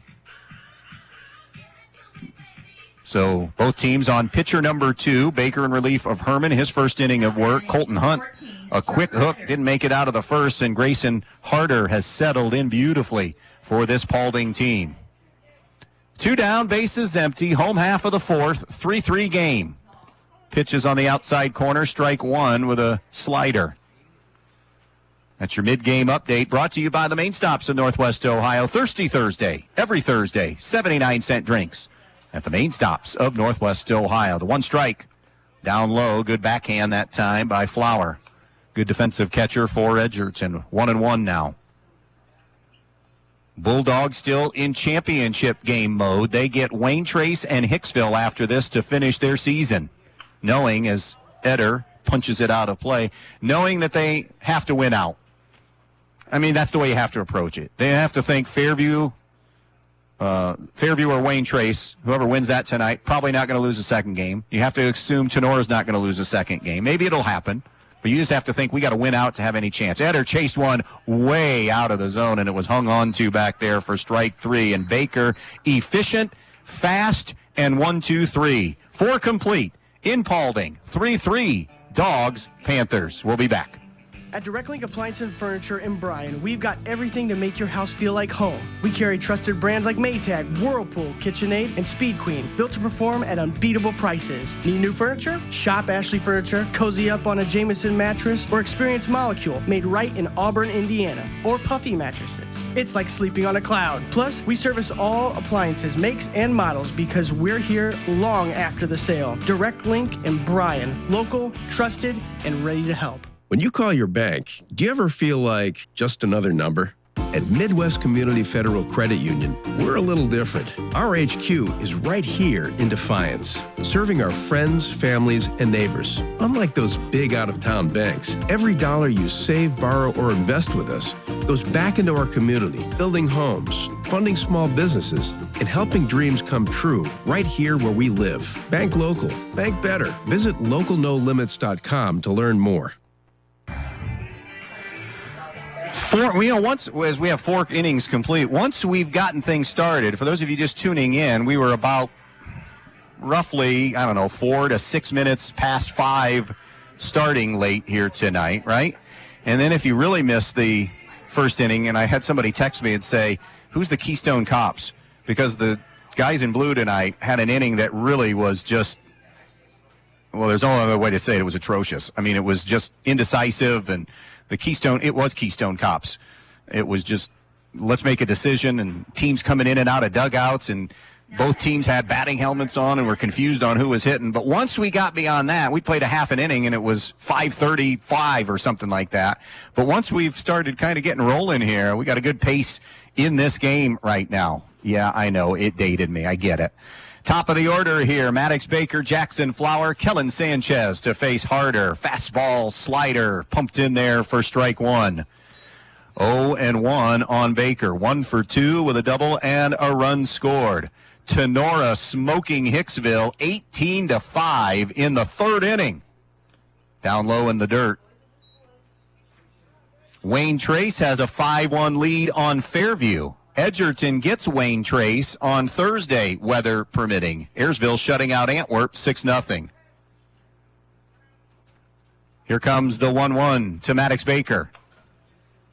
So both teams on pitcher number 2. Baker in relief of Herman, his first inning of work. Colton Hunt, a quick hook, didn't make it out of the first. And Grayson Harder has settled in beautifully for this Paulding team. 2 down, bases empty. Home half of the 4th. 3-3 game. Pitches on the outside corner, strike 1 with a slider. That's your mid-game update, brought to you by the Main Stops of Northwest Ohio. Thirsty Thursday, every Thursday, 79-cent drinks at the Main Stops of Northwest Ohio. The 1 strike, down low, good backhand that time by Flower. Good defensive catcher for Edgerton. 1-1 now. Bulldogs still in championship game mode. They get Wayne Trace and Hicksville after this to finish their season. Knowing, as Etter punches it out of play, knowing that they have to win out. I mean, that's the way you have to approach it. They have to think Fairview or Wayne Trace, whoever wins that tonight, probably not going to lose a second game. You have to assume Tenora's not going to lose a second game. Maybe it'll happen, but you just have to think we got to win out to have any chance. Etter chased one way out of the zone, and it was hung on to back there for strike 3. And Baker, efficient, fast, and 1-2-3. 4 complete. In Paulding, 3-3, Dogs, Panthers. We'll be back. At Direct Link Appliance and Furniture in Bryan, we've got everything to make your house feel like home. We carry trusted brands like Maytag, Whirlpool, KitchenAid, and Speed Queen, built to perform at unbeatable prices. Need new furniture? Shop Ashley Furniture, cozy up on a Jameson mattress, or experience Molecule, made right in Auburn, Indiana, or Puffy mattresses. It's like sleeping on a cloud. Plus, we service all appliances, makes, and models because we're here long after the sale. Direct Link in Bryan, local, trusted, and ready to help. When you call your bank, do you ever feel like just another number? At Midwest Community Federal Credit Union, we're a little different. Our HQ is right here in Defiance, serving our friends, families, and neighbors. Unlike those big out-of-town banks, every dollar you save, borrow, or invest with us goes back into our community, building homes, funding small businesses, and helping dreams come true right here where we live. Bank local. Bank better. Visit localnolimits.com to learn more. Once as we have 4 innings complete, once we've gotten things started, for those of you just tuning in, we were about roughly, 4 to 6 minutes past 5 starting late here tonight, right? And then if you really missed the first inning, and I had somebody text me and say, who's the Keystone Cops? Because the guys in blue tonight had an inning that really was just, well, there's no other way to say it. It was atrocious. I mean, it was just indecisive, and it was Keystone Cops. It was just, let's make a decision, and teams coming in and out of dugouts, and both teams had batting helmets on and were confused on who was hitting. But once we got beyond that, we played a half an inning, and it was 5:35 or something like that. But once we've started kind of getting rolling here, we got a good pace in this game right now. Yeah, I know, it dated me. I get it. Top of the order here, Maddox Baker, Jackson Flower, Kellen Sanchez to face Harder. Fastball, slider, pumped in there for strike 1. 0-1 on Baker. 1 for 2 with a double and a run scored. Tenora smoking Hicksville 18-5 in the 3rd inning. Down low in the dirt. Wayne Trace has a 5-1 lead on Fairview. Edgerton gets Wayne Trace on Thursday, weather permitting. Ayersville shutting out Antwerp 6-0. Here comes the 1-1 to Maddox Baker.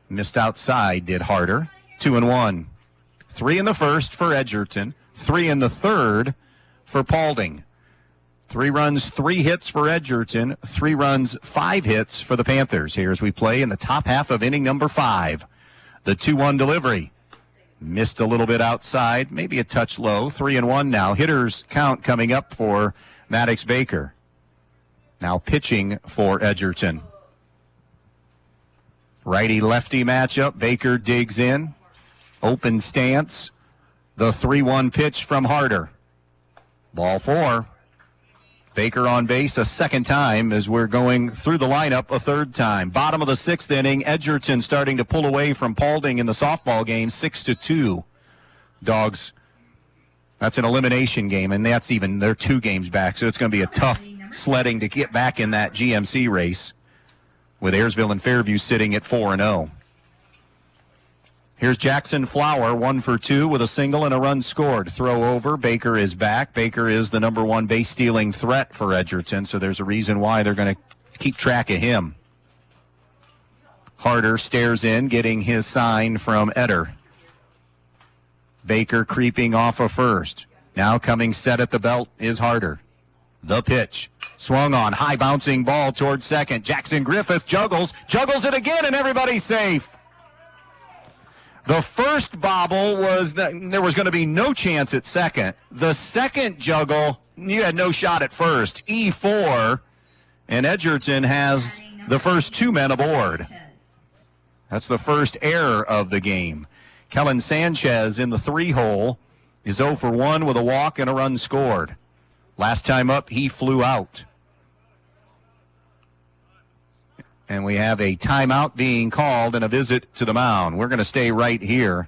Missed outside, did Harder. 2-1. 3 in the first for Edgerton. 3 in the third for Paulding. 3 runs, 3 hits for Edgerton. 3 runs, 5 hits for the Panthers. Here as we play in the top half of inning number 5. The 2-1 delivery. Missed a little bit outside, maybe a touch low. 3-1 now. Hitters count coming up for Maddox Baker. Now pitching for Edgerton. Righty-lefty matchup. Baker digs in. Open stance. The 3-1 pitch from Harder. Ball 4. Baker on base a second time as we're going through the lineup a third time. Bottom of the 6th inning, Edgerton starting to pull away from Paulding in the softball game, 6-2. Dogs, that's an elimination game, and that's even, they're 2 games back, so it's going to be a tough sledding to get back in that GMC race with Ayersville and Fairview sitting at 4-0. Here's Jackson Flower, 1 for 2 with a single and a run scored. Throw over. Baker is back. Baker is the number 1 base stealing threat for Edgerton, so there's a reason why they're going to keep track of him. Harder stares in, getting his sign from Eder. Baker creeping off of first. Now coming set at the belt is Harder. The pitch. Swung on. High bouncing ball towards second. Jackson Griffith juggles it again, and everybody's safe. The first bobble was that there was going to be no chance at second. The second juggle, you had no shot at first. E4, and Edgerton has the first 2 men aboard. That's the first error of the game. Kellen Sanchez in the 3-hole is 0 for 1 with a walk and a run scored. Last time up, he flew out. And we have a timeout being called and a visit to the mound. We're going to stay right here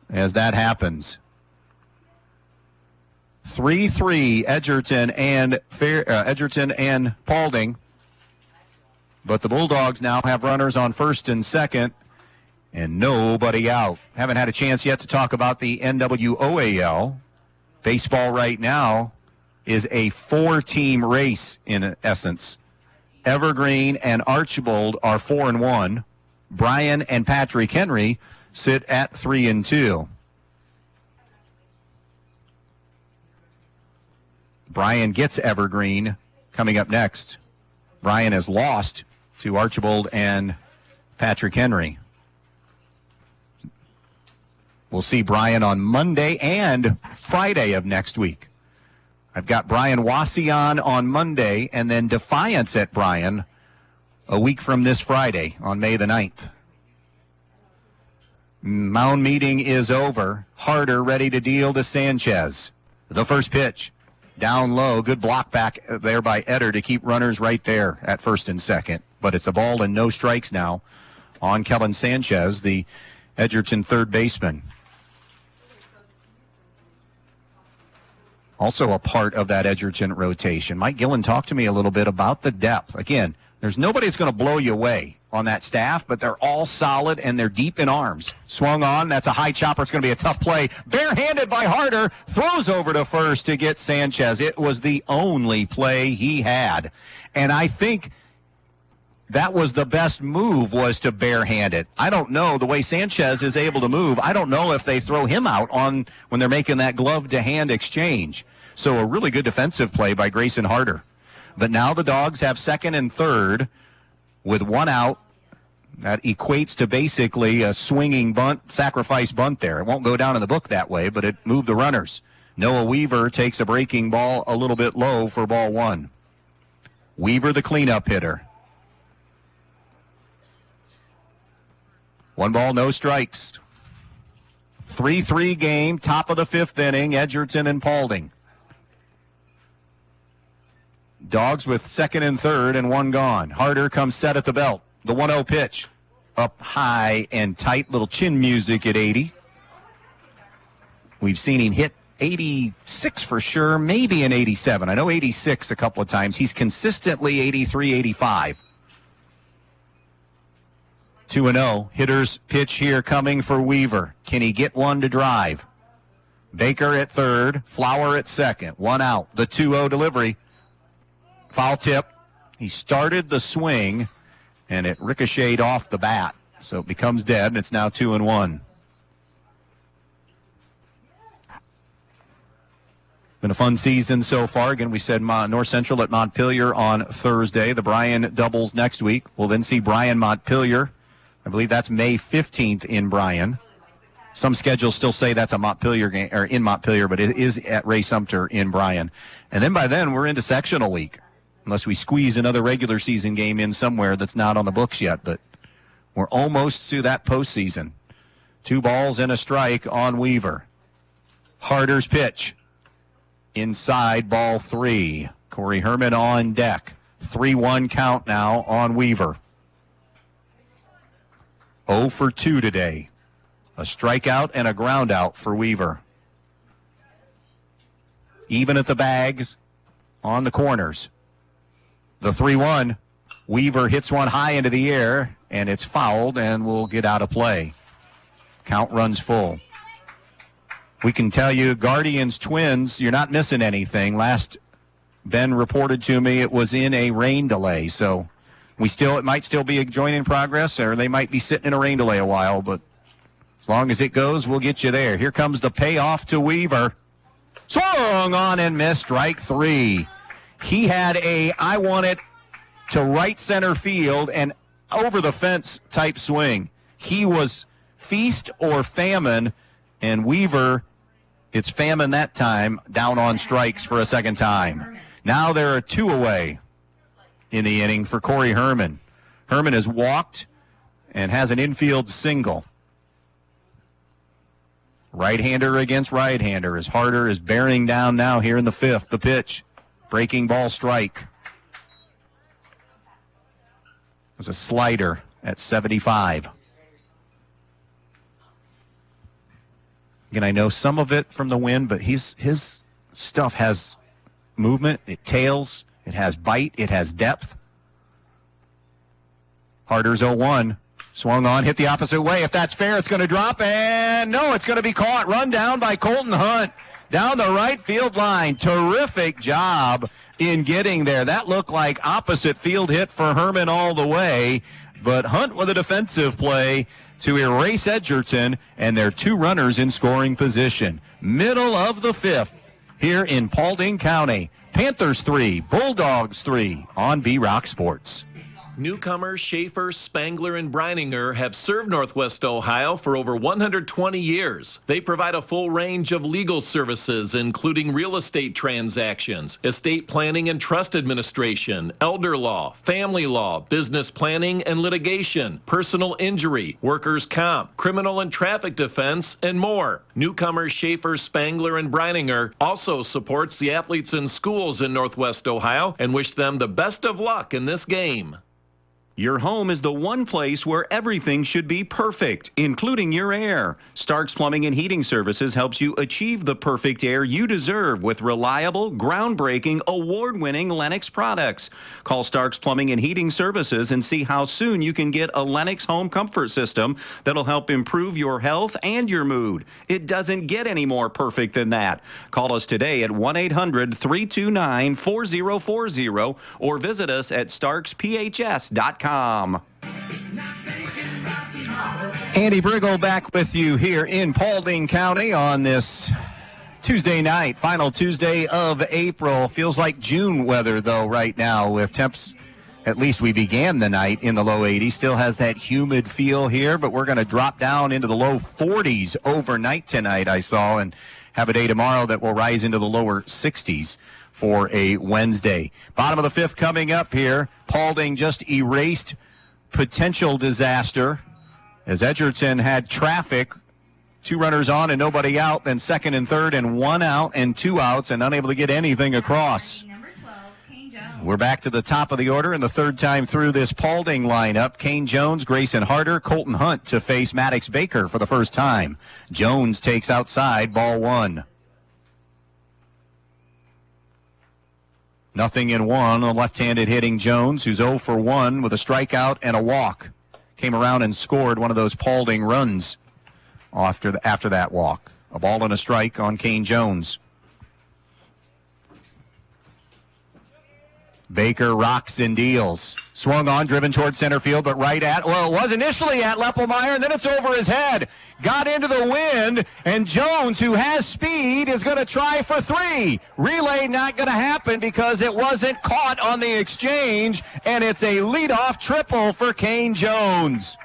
as that happens. 3-3 Edgerton and Paulding. But the Bulldogs now have runners on first and second and nobody out. Haven't had a chance yet to talk about the NWOAL. Baseball right now is a 4-team race in essence. Evergreen and Archbold are 4-1. Bryan and Patrick Henry sit at 3-2. Bryan gets Evergreen coming up next. Bryan has lost to Archbold and Patrick Henry. We'll see Bryan on Monday and Friday of next week. I've got Brian Wasion on Monday and then Defiance at Bryan a week from this Friday on May the 9th. Mound meeting is over. Harder ready to deal to Sanchez. The first pitch. Down low. Good block back there by Eder to keep runners right there at first and second. But it's a ball and no strikes now on Kellen Sanchez, the Edgerton third baseman. Also a part of that Edgerton rotation. Mike Gillen talked to me a little bit about the depth. Again, there's nobody that's going to blow you away on that staff, but they're all solid and they're deep in arms. Swung on. That's a high chopper. It's going to be a tough play. Barehanded by Harder. Throws over to first to get Sanchez. It was the only play he had. And I think that was the best move, was to barehand it. I don't know the way Sanchez is able to move. I don't know if they throw him out on when they're making that glove-to-hand exchange. So a really good defensive play by Grayson Harder. But now the Dogs have second and third with 1 out. That equates to basically a swinging bunt, sacrifice bunt there. It won't go down in the book that way, but it moved the runners. Noah Weaver takes a breaking ball a little bit low for ball 1. Weaver, the cleanup hitter. 1 ball, no strikes. 3-3 game, top of the 5th inning, Edgerton and Paulding. Dogs with second and third and 1 gone. Harder comes set at the belt. The 1-0 pitch. Up high and tight. Little chin music at 80. We've seen him hit 86 for sure, maybe an 87. I know 86 a couple of times. He's consistently 83, 85. 2-0. Hitter's pitch here coming for Weaver. Can he get one to drive? Baker at third. Flower at second. 1 out. The 2-0 delivery. Foul tip. He started the swing, and it ricocheted off the bat. So it becomes dead, and it's now 2-1. Been a fun season so far. Again, we said North Central at Montpelier on Thursday. The Bryan doubles next week. We'll then see Bryan Montpelier. I believe that's May 15th in Bryan. Some schedules still say that's a Montpelier game, or in Montpelier, but it is at Ray Sumter in Bryan. And then by then, we're into sectional week, unless we squeeze another regular season game in somewhere that's not on the books yet. But we're almost to that postseason. 2 balls and a strike on Weaver. Harder's pitch. Inside, ball 3. Corey Herman on deck. 3-1 count now on Weaver. 0 for 2 today. A strikeout and a ground out for Weaver. Even at the bags on the corners. The 3-1. Weaver hits one high into the air, and it's fouled and will get out of play. Count runs full. We can tell you, Guardians Twins, you're not missing anything. Last Ben reported to me it was in a rain delay, so it might still be a joint in progress, or they might be sitting in a rain delay a while, but as long as it goes, we'll get you there. Here comes the payoff to Weaver. Swung on and missed, strike 3. He had I want it to right center field and over the fence type swing. He was feast or famine, and Weaver, it's famine that time, down on strikes for a second time. Now there are 2 away in the inning for Corey Herman. Herman has walked and has an infield single. Right-hander against right-hander as Harder is bearing down now here in the 5th. The pitch, breaking ball strike. It was a slider at 75. Again, I know some of it from the wind, but his stuff has movement. It tails. It has bite. It has depth. Harder's 0-1. Swung on, hit the opposite way. If that's fair, it's going to drop. And no, it's going to be caught. Run down by Colton Hunt down the right field line. Terrific job in getting there. That looked like opposite field hit for Herman all the way. But Hunt with a defensive play to erase Edgerton, and they're 2 runners in scoring position. Middle of the 5th here in Paulding County. Panthers 3, Bulldogs 3 on B-Rock Sports. Newcomers Schaefer, Spangler, and Brininger have served Northwest Ohio for over 120 years. They provide a full range of legal services, including real estate transactions, estate planning and trust administration, elder law, family law, business planning and litigation, personal injury, workers' comp, criminal and traffic defense, and more. Newcomers Schaefer, Spangler, and Brininger also supports the athletes in schools in Northwest Ohio and wish them the best of luck in this game. Your home is the one place where everything should be perfect, including your air. Stark's Plumbing and Heating Services helps you achieve the perfect air you deserve with reliable, groundbreaking, award-winning Lennox products. Call Stark's Plumbing and Heating Services and see how soon you can get a Lennox home comfort system that'll help improve your health and your mood. It doesn't get any more perfect than that. Call us today at 1-800-329-4040 or visit us at starksphs.com. Andy Brigle back with you here in Paulding County on this Tuesday night, final Tuesday of April. Feels like June weather, though, right now with temps. At least we began the night in the low 80s. Still has that humid feel here, but we're going to drop down into the low 40s overnight tonight, I saw, and have a day tomorrow that will rise into the lower 60s. For a Wednesday. Bottom of the 5th coming up here. Paulding just erased potential disaster as Edgerton had traffic. 2 runners on and nobody out. Then 2nd and 3rd and 1 out and 2 outs and unable to get anything across. We're back to the top of the order and the 3rd time through this Paulding lineup. Kane Jones, Grayson Harder, Colton Hunt to face Maddox Baker for the first time. Jones takes outside, ball 1. Nothing in 1. A left-handed hitting Jones, who's 0 for 1 with a strikeout and a walk. Came around and scored one of those Paulding runs after that walk. A ball and a strike on Kane Jones. Baker rocks and deals. Swung on, driven towards center field, but right at, well, it was initially at Leppelmeyer, and then it's over his head. Got into the wind, and Jones, who has speed, is going to try for 3. Relay not going to happen because it wasn't caught on the exchange, and it's a leadoff triple for Kane Jones.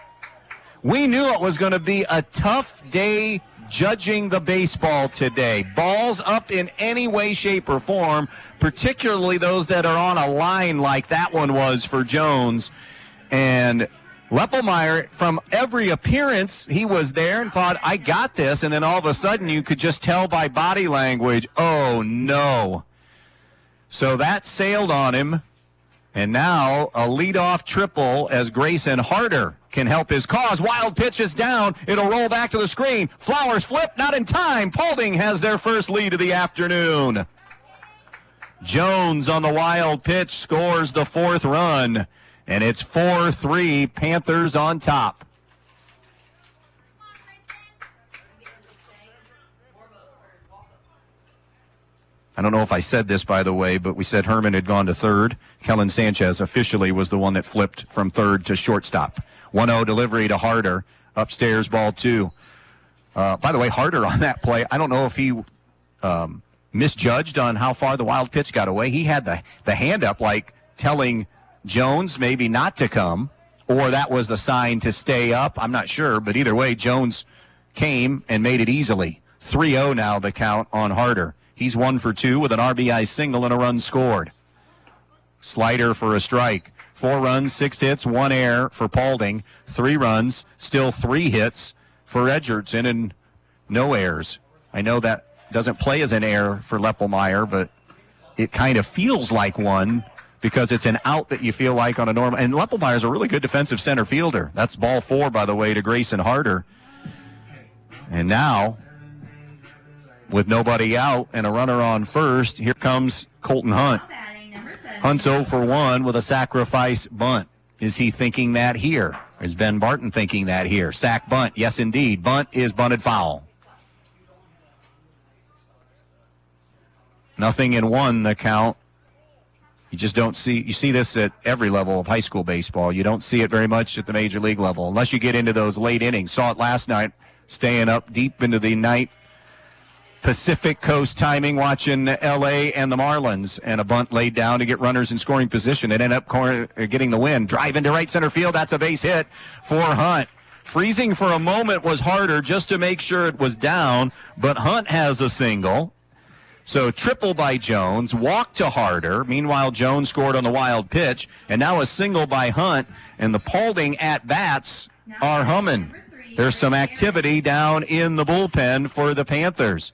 We knew it was going to be a tough day judging the baseball today. Balls up in any way, shape, or form, particularly those that are on a line like that one was for Jones. And Leppelmeyer, from every appearance, he was there and thought, I got this. And then all of a sudden, you could just tell by body language, oh, no. So that sailed on him. And now a leadoff triple as Grayson Harder can help his cause. Wild pitch is down. It'll roll back to the screen. Flowers flip, not in time. Paulding has their first lead of the afternoon. Jones on the wild pitch scores the 4th run, and it's 4-3, Panthers on top. I don't know if I said this, by the way, but we said Herman had gone to third. Kellen Sanchez officially was the one that flipped from third to shortstop. 1-0 delivery to Harder. Upstairs, ball 2. By the way, Harder on that play, I don't know if he misjudged on how far the wild pitch got away. He had the hand up like telling Jones maybe not to come, or that was the sign to stay up. I'm not sure, but either way, Jones came and made it easily. 3-0 now the count on Harder. He's 1 for 2 with an RBI single and a run scored. Slider for a strike. 4 runs, 6 hits, 1 error for Paulding. 3 runs, still 3 hits for Edgerton, and no errors. I know that doesn't play as an error for Leppelmeyer, but it kind of feels like one because it's an out that you feel like on a normal. And Leppelmeyer's a really good defensive center fielder. That's ball 4, by the way, to Grayson Harder. And now, with nobody out and a runner on first, here comes Colton Hunt. Hunt's 0 for 1 with a sacrifice bunt. Is he thinking that here? Is Ben Barton thinking that here? Sack bunt. Yes, indeed. Bunt is bunted foul. 0-1 the count. You just don't see, you see this at every level of high school baseball. You don't see it very much at the major league level unless you get into those late innings. Saw it last night, staying up deep into the night. Pacific Coast timing, watching L.A. and the Marlins, and a bunt laid down to get runners in scoring position. It ended up getting the win. Drive into right center field. That's a base hit for Hunt. Freezing for a moment was Harder just to make sure it was down, but Hunt has a single. So triple by Jones, walk to Harder. Meanwhile, Jones scored on the wild pitch, and now a single by Hunt, and the Paulding at-bats are humming. There's some activity down in the bullpen for the Panthers.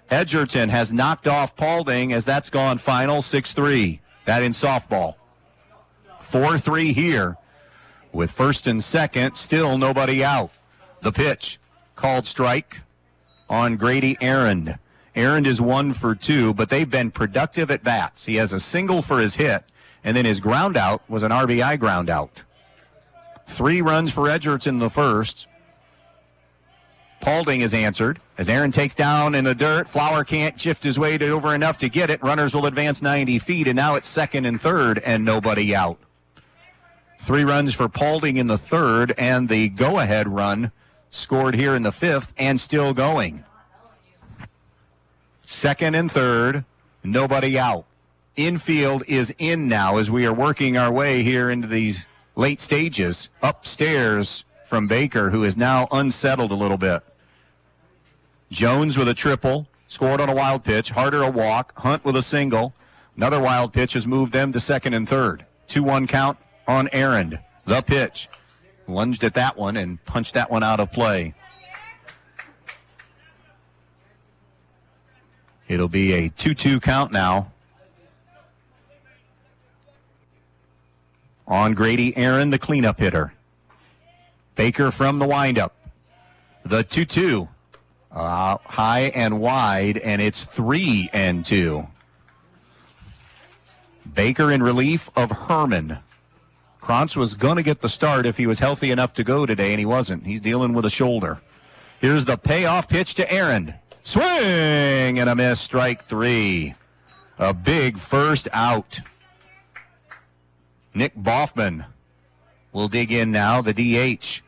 Edgerton has knocked off Paulding as that's gone final 6-3. That in softball. 4-3 here with first and second, still nobody out. The pitch, called strike on Grady Arend. Arend is 1 for 2, but they've been productive at bats. He has a single for his hit, and then his ground out was an RBI ground out. 3 runs for Edgerton the first. Paulding is answered as Aaron takes down in the dirt. Flower can't shift his way over enough to get it. Runners will advance 90 feet, and now it's second and third, and nobody out. 3 runs for Paulding in the third, and the go-ahead run scored here in the 5th and still going. Second and third, nobody out. Infield is in now as we are working our way here into these late stages. Upstairs from Baker, who is now unsettled a little bit. Jones with a triple, scored on a wild pitch. Harder a walk. Hunt with a single. Another wild pitch has moved them to second and third. 2-1 count on Arend. The pitch. Lunged at that one and punched that one out of play. It'll be a 2-2 count now on Grady Arend, the cleanup hitter. Baker from the windup. The 2-2. High and wide, and it's 3-2. Baker in relief of Herman. Krantz was going to get the start if he was healthy enough to go today, and he wasn't. He's dealing with a shoulder. Here's the payoff pitch to Arend. Swing and a miss, strike 3. A big first out. Nick Boffman will dig in now, the DH.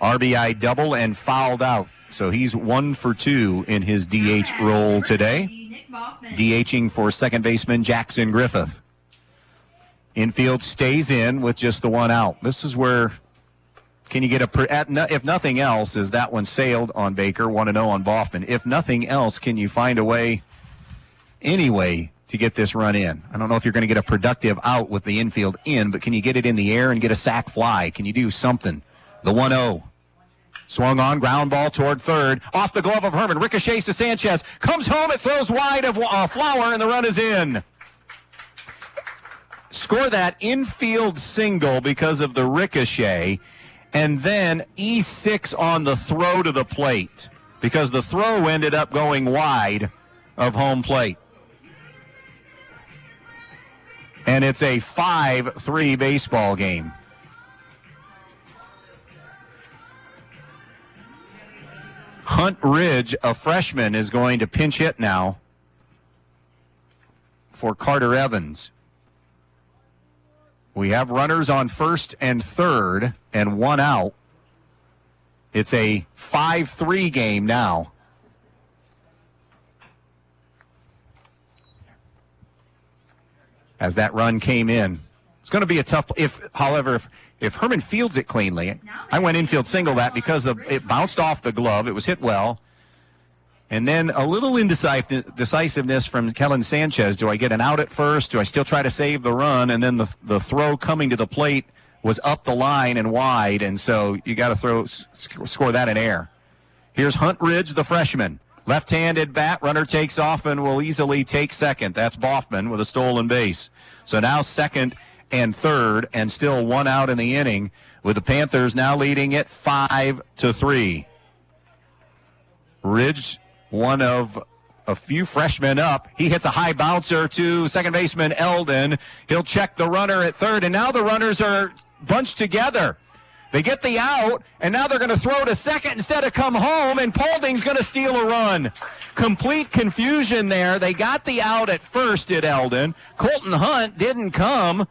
RBI double and fouled out. So he's 1 for 2 in his DH role today. DHing for second baseman Jackson Griffith. Infield stays in with just the one out. This is where, can you get if nothing else, is that one sailed on Baker, 1-0 on Boffman. If nothing else, can you find a way, anyway, to get this run in? I don't know if you're going to get a productive out with the infield in, but can you get it in the air and get a sac fly? Can you do something? The 1-0. Swung on, ground ball toward third. Off the glove of Herman. Ricochets to Sanchez. Comes home, it throws wide of Flower, and the run is in. Score that infield single because of the ricochet, and then E6 on the throw to the plate because the throw ended up going wide of home plate. And it's a 5-3 baseball game. Hunt Ridge, a freshman, is going to pinch hit now for Carter Evans. We have runners on first and third and one out. It's a 5-3 game now. As that run came in. It's going to be a tough, however, if Herman fields it cleanly, I went infield single that because it bounced off the glove. It was hit well. And then a little indecisiveness from Kellen Sanchez. Do I get an out at first? Do I still try to save the run? And then the throw coming to the plate was up the line and wide, and so you got to score that in air. Here's Hunt Ridge, the freshman. Left-handed bat, runner takes off and will easily take second. That's Boffman with a stolen base. So now second and third, and still one out in the inning, with the Panthers now leading it 5-3. Ridge, one of a few freshmen up. He hits a high bouncer to second baseman Eldon. He'll check the runner at third, and now the runners are bunched together. They get the out, and now they're going to throw to second instead of come home, and Paulding's going to steal a run. Complete confusion there. They got the out at first at Eldon. Colton Hunt didn't come.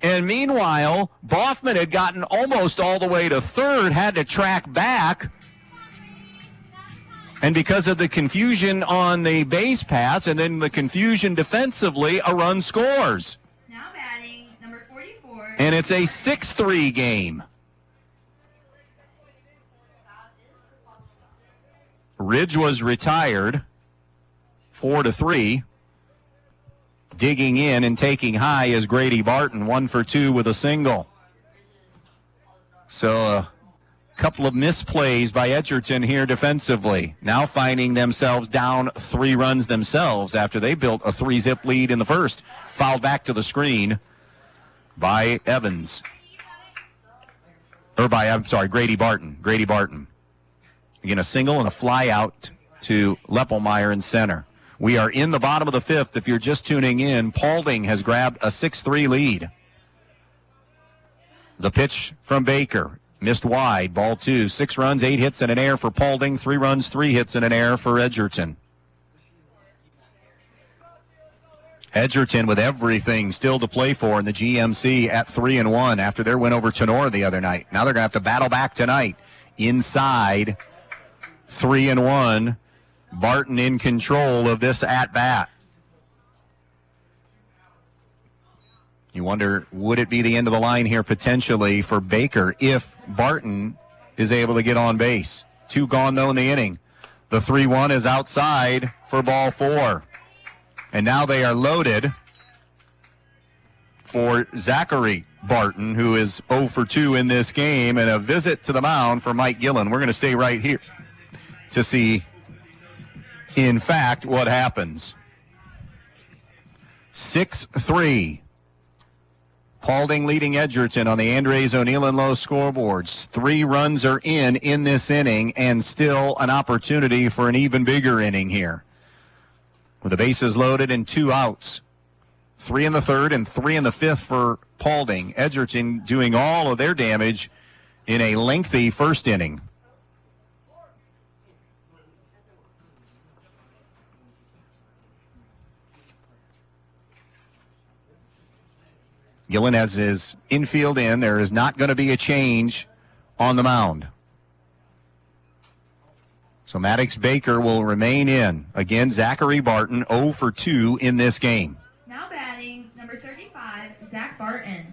And meanwhile, Boffman had gotten almost all the way to third, had to track back. And because of the confusion on the base paths and then the confusion defensively, a run scores. Now batting, number 44. And it's a 6-3 game. Ridge was retired, 4-3. Digging in and taking high is Grady Barton, 1 for 2 with a single. So a couple of misplays by Edgerton here defensively. Now finding themselves down 3 runs themselves after they built a 3-zip lead in the first. Fouled back to the screen by Evans. Grady Barton. Grady Barton. Again, a single and a fly out to Leppelmeyer in center. We are in the bottom of the 5th. If you're just tuning in, Paulding has grabbed a 6-3 lead. The pitch from Baker. Missed wide. Ball 2. 6 runs, 8 hits, and an error for Paulding. 3 runs, 3 hits, and an error for Edgerton. Edgerton with everything still to play for in the GMC at 3-1 after their win over Tenor the other night. Now they're going to have to battle back tonight. Inside 3-1. Barton in control of this at-bat. You wonder, would it be the end of the line here potentially for Baker if Barton is able to get on base? 2 gone, though, in the inning. The 3-1 is outside for ball 4. And now they are loaded for Zachary Barton, who is 0 for 2 in this game, and a visit to the mound for Mike Gillen. We're going to stay right here to see, in fact, what happens. 6-3. Paulding leading Edgerton on the Andres O'Neill and Lowe scoreboards. 3 runs are in this inning, and still an opportunity for an even bigger inning here. With the bases loaded and 2 outs. 3 in the 3rd and 3 in the 5th for Paulding. Edgerton doing all of their damage in a lengthy first inning. Gillen has his infield in. There is not going to be a change on the mound. So Maddox Baker will remain in. Again, Zachary Barton 0 for 2 in this game. Now batting, number 35, Zach Barton.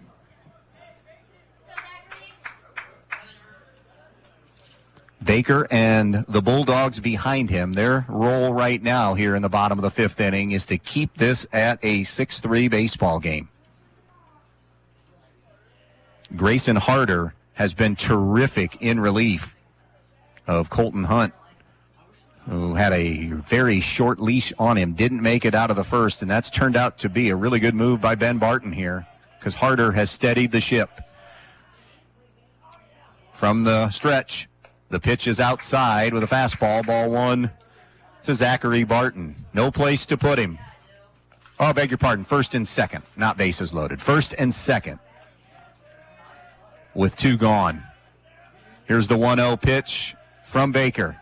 Baker and the Bulldogs behind him, their role right now here in the bottom of the fifth inning is to keep this at a 6-3 baseball game. Grayson Harder has been terrific in relief of Colton Hunt, who had a very short leash on him, didn't make it out of the first, and that's turned out to be a really good move by Ben Barton here because Harder has steadied the ship. From the stretch, the pitch is outside with a fastball, ball one to Zachary Barton. No place to put him. Oh, I beg your pardon, first and second, not bases loaded. First and second with 2 gone. Here's the 1-0 pitch from Baker.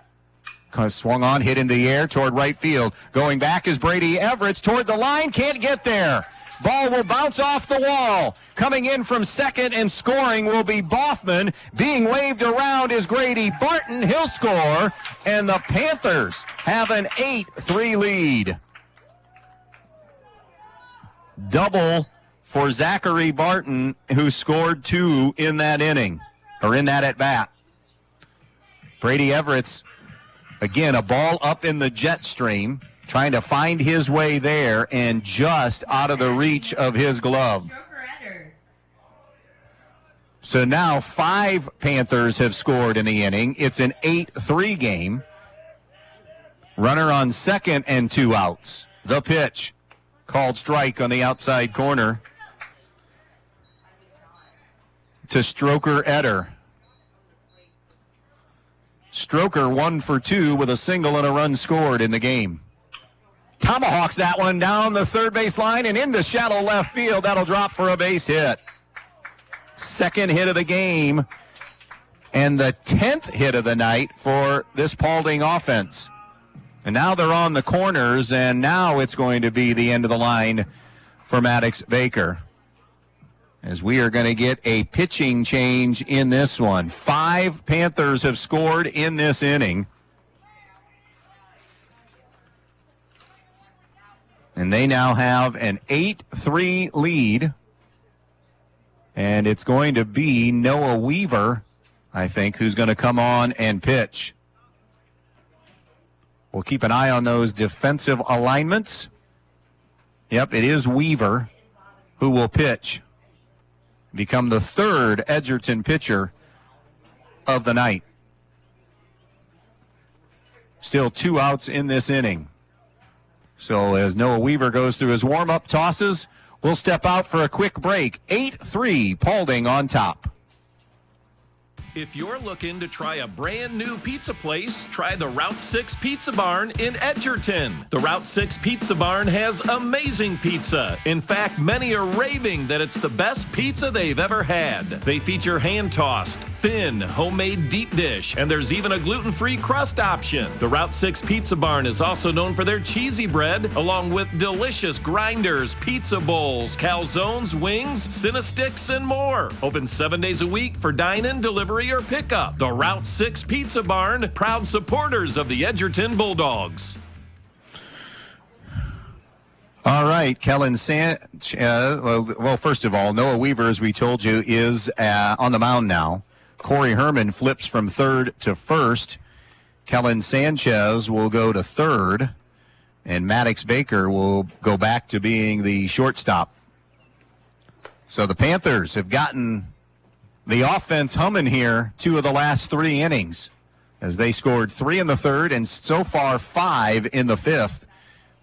Swung on, hit in the air toward right field. Going back is Brady Everett toward the line, can't get there. Ball will bounce off the wall. Coming in from second and scoring will be Boffman. Being waved around is Grady Barton. He'll score, and the Panthers have an 8-3 lead. Double for Zachary Barton, who scored 2 in that inning, or in that at-bat. Brady Everett's, again, a ball up in the jet stream, trying to find his way there, and just out of the reach of his glove. So now 5 Panthers have scored in the inning. It's an 8-3 game. Runner on second and 2 outs. The pitch, called strike on the outside corner to Stroker Etter. Stroker 1 for 2 with a single and a run scored in the game. Tomahawks that one down the third base line and into shallow left field. That'll drop for a base hit. Second hit of the game and the 10th hit of the night for this Paulding offense. And now they're on the corners, and now it's going to be the end of the line for Maddox Baker, as we are going to get a pitching change in this one. 5 Panthers have scored in this inning. And they now have an 8-3 lead. And it's going to be Noah Weaver, I think, who's going to come on and pitch. We'll keep an eye on those defensive alignments. Yep, it is Weaver who will pitch. Become the 3rd Edgerton pitcher of the night. Still 2 outs in this inning. So as Noah Weaver goes through his warm-up tosses, we'll step out for a quick break. 8-3, Paulding on top. If you're looking to try a brand new pizza place, try the Route 6 Pizza Barn in Edgerton. The Route 6 Pizza Barn has amazing pizza. In fact, many are raving that it's the best pizza they've ever had. They feature hand-tossed, thin, homemade deep dish, and there's even a gluten-free crust option. The Route 6 Pizza Barn is also known for their cheesy bread, along with delicious grinders, pizza bowls, calzones, wings, Cinesticks, and more. Open 7 days a week for dine-in, delivery, or pickup. The Route 6 Pizza Barn, proud supporters of the Edgerton Bulldogs. All right, Kellen well, first of all, Noah Weaver, as we told you, is on the mound now. Corey Herman flips from third to first. Kellen Sanchez will go to third, and Maddox Baker will go back to being the shortstop. So the Panthers have gotten the offense humming here 2 of the last 3 innings, as they scored 3 in the third and so far 5 in the fifth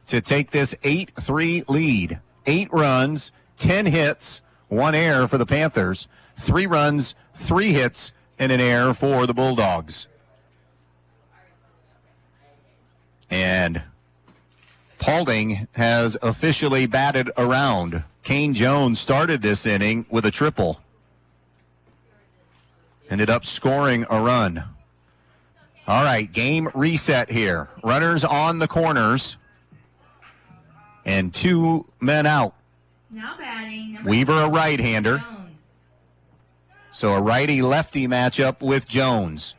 to take this 8-3 lead. 8 runs, 10 hits, 1 error for the Panthers. 3 runs, 3 hits, and an error for the Bulldogs. And Paulding has officially batted around. Kane Jones started this inning with a triple. Ended up scoring a run. All right, game reset here. Runners on the corners and 2 men out. Now batting, batting, number Weaver a 2, right-hander. Jones. So a righty-lefty matchup with Jones.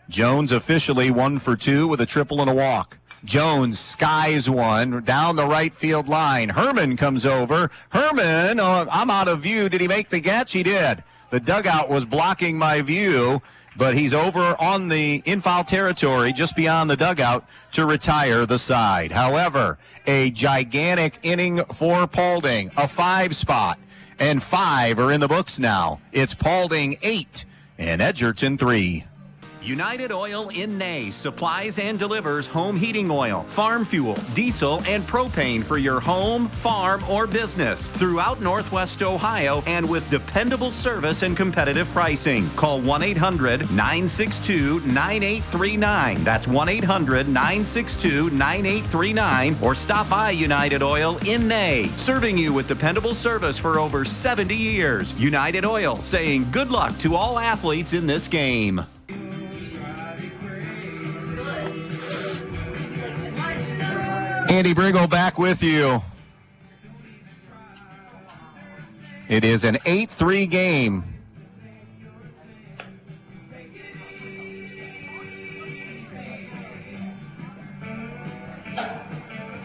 Jones officially 1 for 2 with a triple and a walk. Jones skies one down the right field line. Herman comes over. Herman, I'm out of view. Did he make the catch? He did. The dugout was blocking my view, but he's over on the in-foul territory just beyond the dugout to retire the side. However, a gigantic inning for Paulding, a 5 spot, and 5 are in the books now. It's Paulding 8 and Edgerton 3. United Oil in Ney supplies and delivers home heating oil, farm fuel, diesel, and propane for your home, farm, or business throughout Northwest Ohio and with dependable service and competitive pricing. Call 1-800-962-9839. That's 1-800-962-9839 or stop by United Oil in Ney, serving you with dependable service for over 70 years. United Oil saying good luck to all athletes in this game. Andy Brigle back with you. It is an 8-3 game.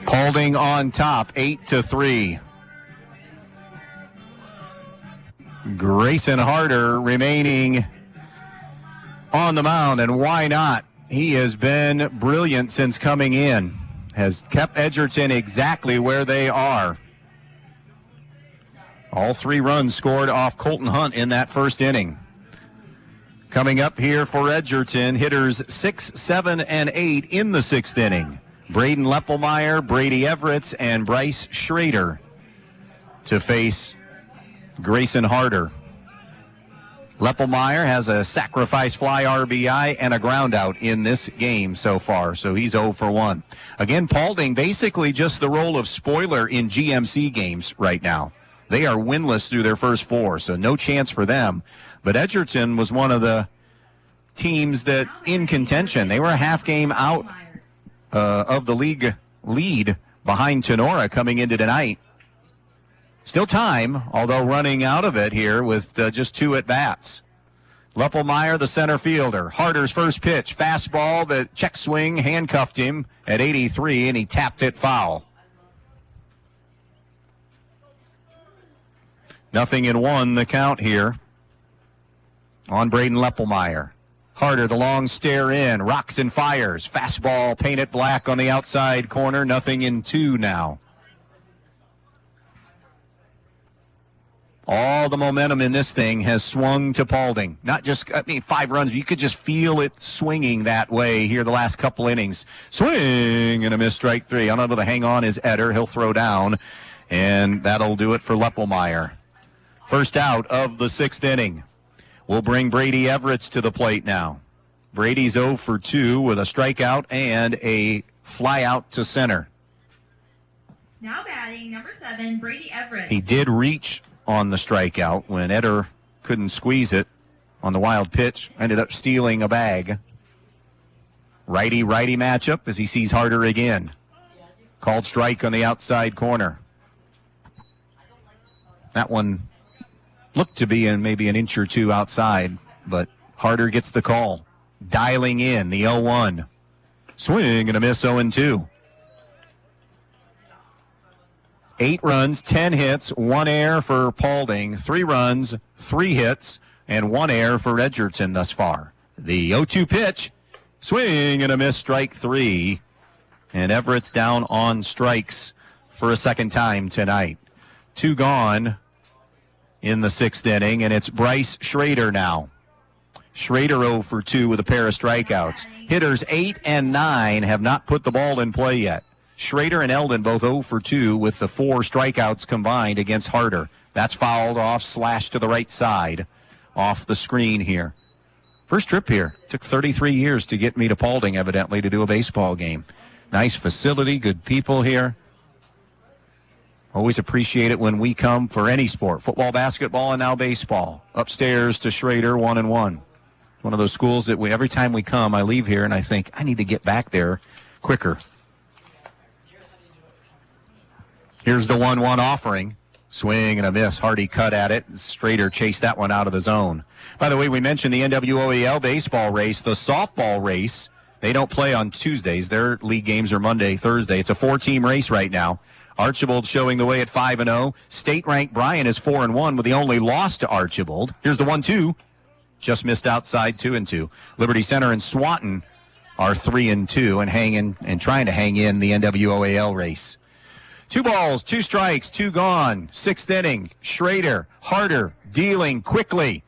Paulding on top, 8-3. Grayson Harder remaining on the mound, and why not? He has been brilliant since coming in. Has kept Edgerton exactly where they are. All 3 runs scored off Colton Hunt in that first inning. Coming up here for Edgerton, hitters 6, 7, and 8 in the 6th inning. Braden Leppelmeyer, Brady Everetts, and Bryce Schrader to face Grayson Harder. Leppelmeyer has a sacrifice fly RBI and a ground out in this game so far, so he's 0 for 1. Again, Paulding basically just the role of spoiler in GMC games right now. They are winless through their first 4, so no chance for them. But Edgerton was one of the teams that in contention. They were a half game out of the league lead behind Tenora coming into tonight. Still time, although running out of it here with just 2 at-bats. Leppelmeyer, the center fielder. Harder's first pitch, fastball, the check swing, handcuffed him at 83, and he tapped it foul. 0-1 the count here on Braden Leppelmeyer. Harder, the long stare in, rocks and fires. Fastball, painted black on the outside corner, 0-2 now. All the momentum in this thing has swung to Paulding. Not just, 5 runs. You could just feel it swinging that way here the last couple innings. Swing and a miss, strike 3. Unable to hang on is Eder. He'll throw down, and that'll do it for Leppelmeyer. First out of the 6th inning. We'll bring Brady Everetts to the plate now. Brady's 0 for 2 with a strikeout and a fly out to center. Now batting, number 7, Brady Everett. He did reach on the strikeout when Eder couldn't squeeze it on the wild pitch. Ended up stealing a bag. Righty-righty matchup as he sees Harder again. Called strike on the outside corner. That one looked to be in maybe an inch or 2 outside, but Harder gets the call. Dialing in the 0-1. Swing and a miss, 0-2. 8 runs, 10 hits, 1 error for Paulding, 3 runs, 3 hits, and 1 error for Edgerton thus far. The 0-2 pitch, swing and a miss, strike 3. And Everett's down on strikes for a second time tonight. 2 gone in the 6th inning, and it's Bryce Schrader now. Schrader 0 for 2 with a pair of strikeouts. Hitters 8 and 9 have not put the ball in play yet. Schrader and Eldon both 0 for 2 with the 4 strikeouts combined against Harder. That's fouled off, slashed to the right side off the screen here. First trip here. Took 33 years to get me to Paulding, evidently, to do a baseball game. Nice facility, good people here. Always appreciate it when we come for any sport. Football, basketball, and now baseball. Upstairs to Schrader, 1-1. One of those schools that every time we come, I leave here and I think, I need to get back there quicker. Here's the 1-1 offering. Swing and a miss. Hardy cut at it. Strader chased that one out of the zone. By the way, we mentioned the NWOEL baseball race, the softball race. They don't play on Tuesdays. Their league games are Monday, Thursday. It's a 4-team race right now. Archibald showing the way at 5-0. State-ranked Bryan is 4-1 with the only loss to Archibald. Here's the 1-2. Just missed outside, 2-2. Liberty Center and Swanton are 3-2 and hanging and trying to hang in the NWOAL race. 2 balls, 2 strikes, 2 gone. 6th inning. Schrader, harder, dealing quickly.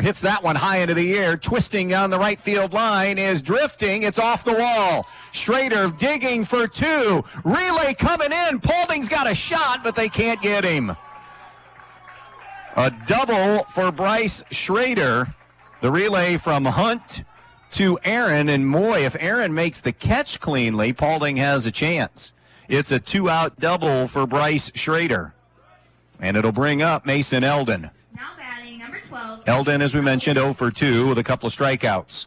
Hits that one high into the air, twisting down the right field line, is drifting. It's off the wall. Schrader digging for 2. Relay coming in. Paulding's got a shot, but they can't get him. A double for Bryce Schrader. The relay from Hunt to Aaron, and boy, if Aaron makes the catch cleanly, Paulding has a chance. It's a 2-out double for Bryce Schrader. And it'll bring up Mason Eldon. Now batting, number 12. Eldon, as we mentioned, 0 for 2 with a couple of strikeouts.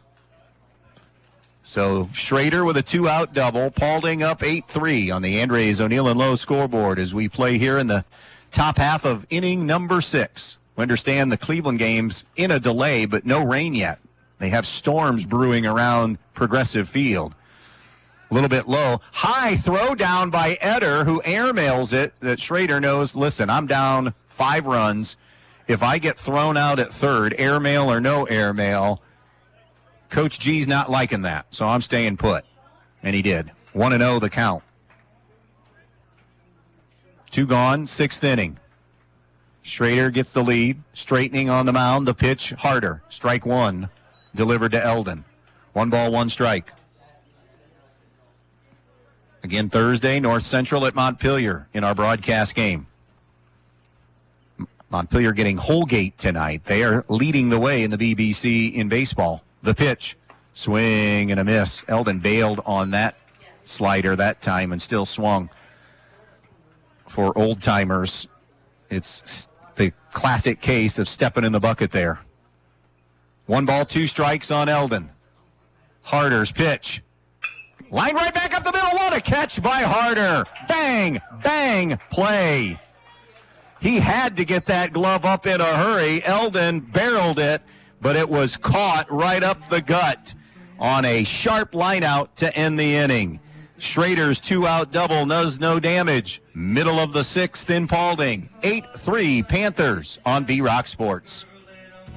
So Schrader with a 2-out double. Paulding up 8-3 on the Andres O'Neill and Lowe scoreboard as we play here in the top half of inning number 6. We understand the Cleveland game's in a delay, but no rain yet. They have storms brewing around Progressive Field. A little bit low. High throw down by Eder, who airmails it. That Schrader knows, listen, I'm down 5 runs. If I get thrown out at third, airmail or no airmail, Coach G's not liking that, so I'm staying put. And he did. 1-0 the count. 2 gone, 6th inning. Schrader gets the lead, straightening on the mound. The pitch, harder. Strike 1, delivered to Eldon. 1 ball, 1 strike. Again, Thursday, North Central at Montpelier in our broadcast game. Montpelier getting Holgate tonight. They are leading the way in the BBC in baseball. The pitch, swing and a miss. Eldon bailed on that slider that time and still swung. For old-timers, it's the classic case of stepping in the bucket there. 1 ball, 2 strikes on Eldon. Harder's pitch. Line right back up the middle. What a catch by Harder. Bang, bang, play. He had to get that glove up in a hurry. Eldon barreled it, but it was caught right up the gut on a sharp line out to end the inning. Schrader's 2-out double does no damage. Middle of the 6th in Paulding. 8-3 Panthers on B-Rock Sports.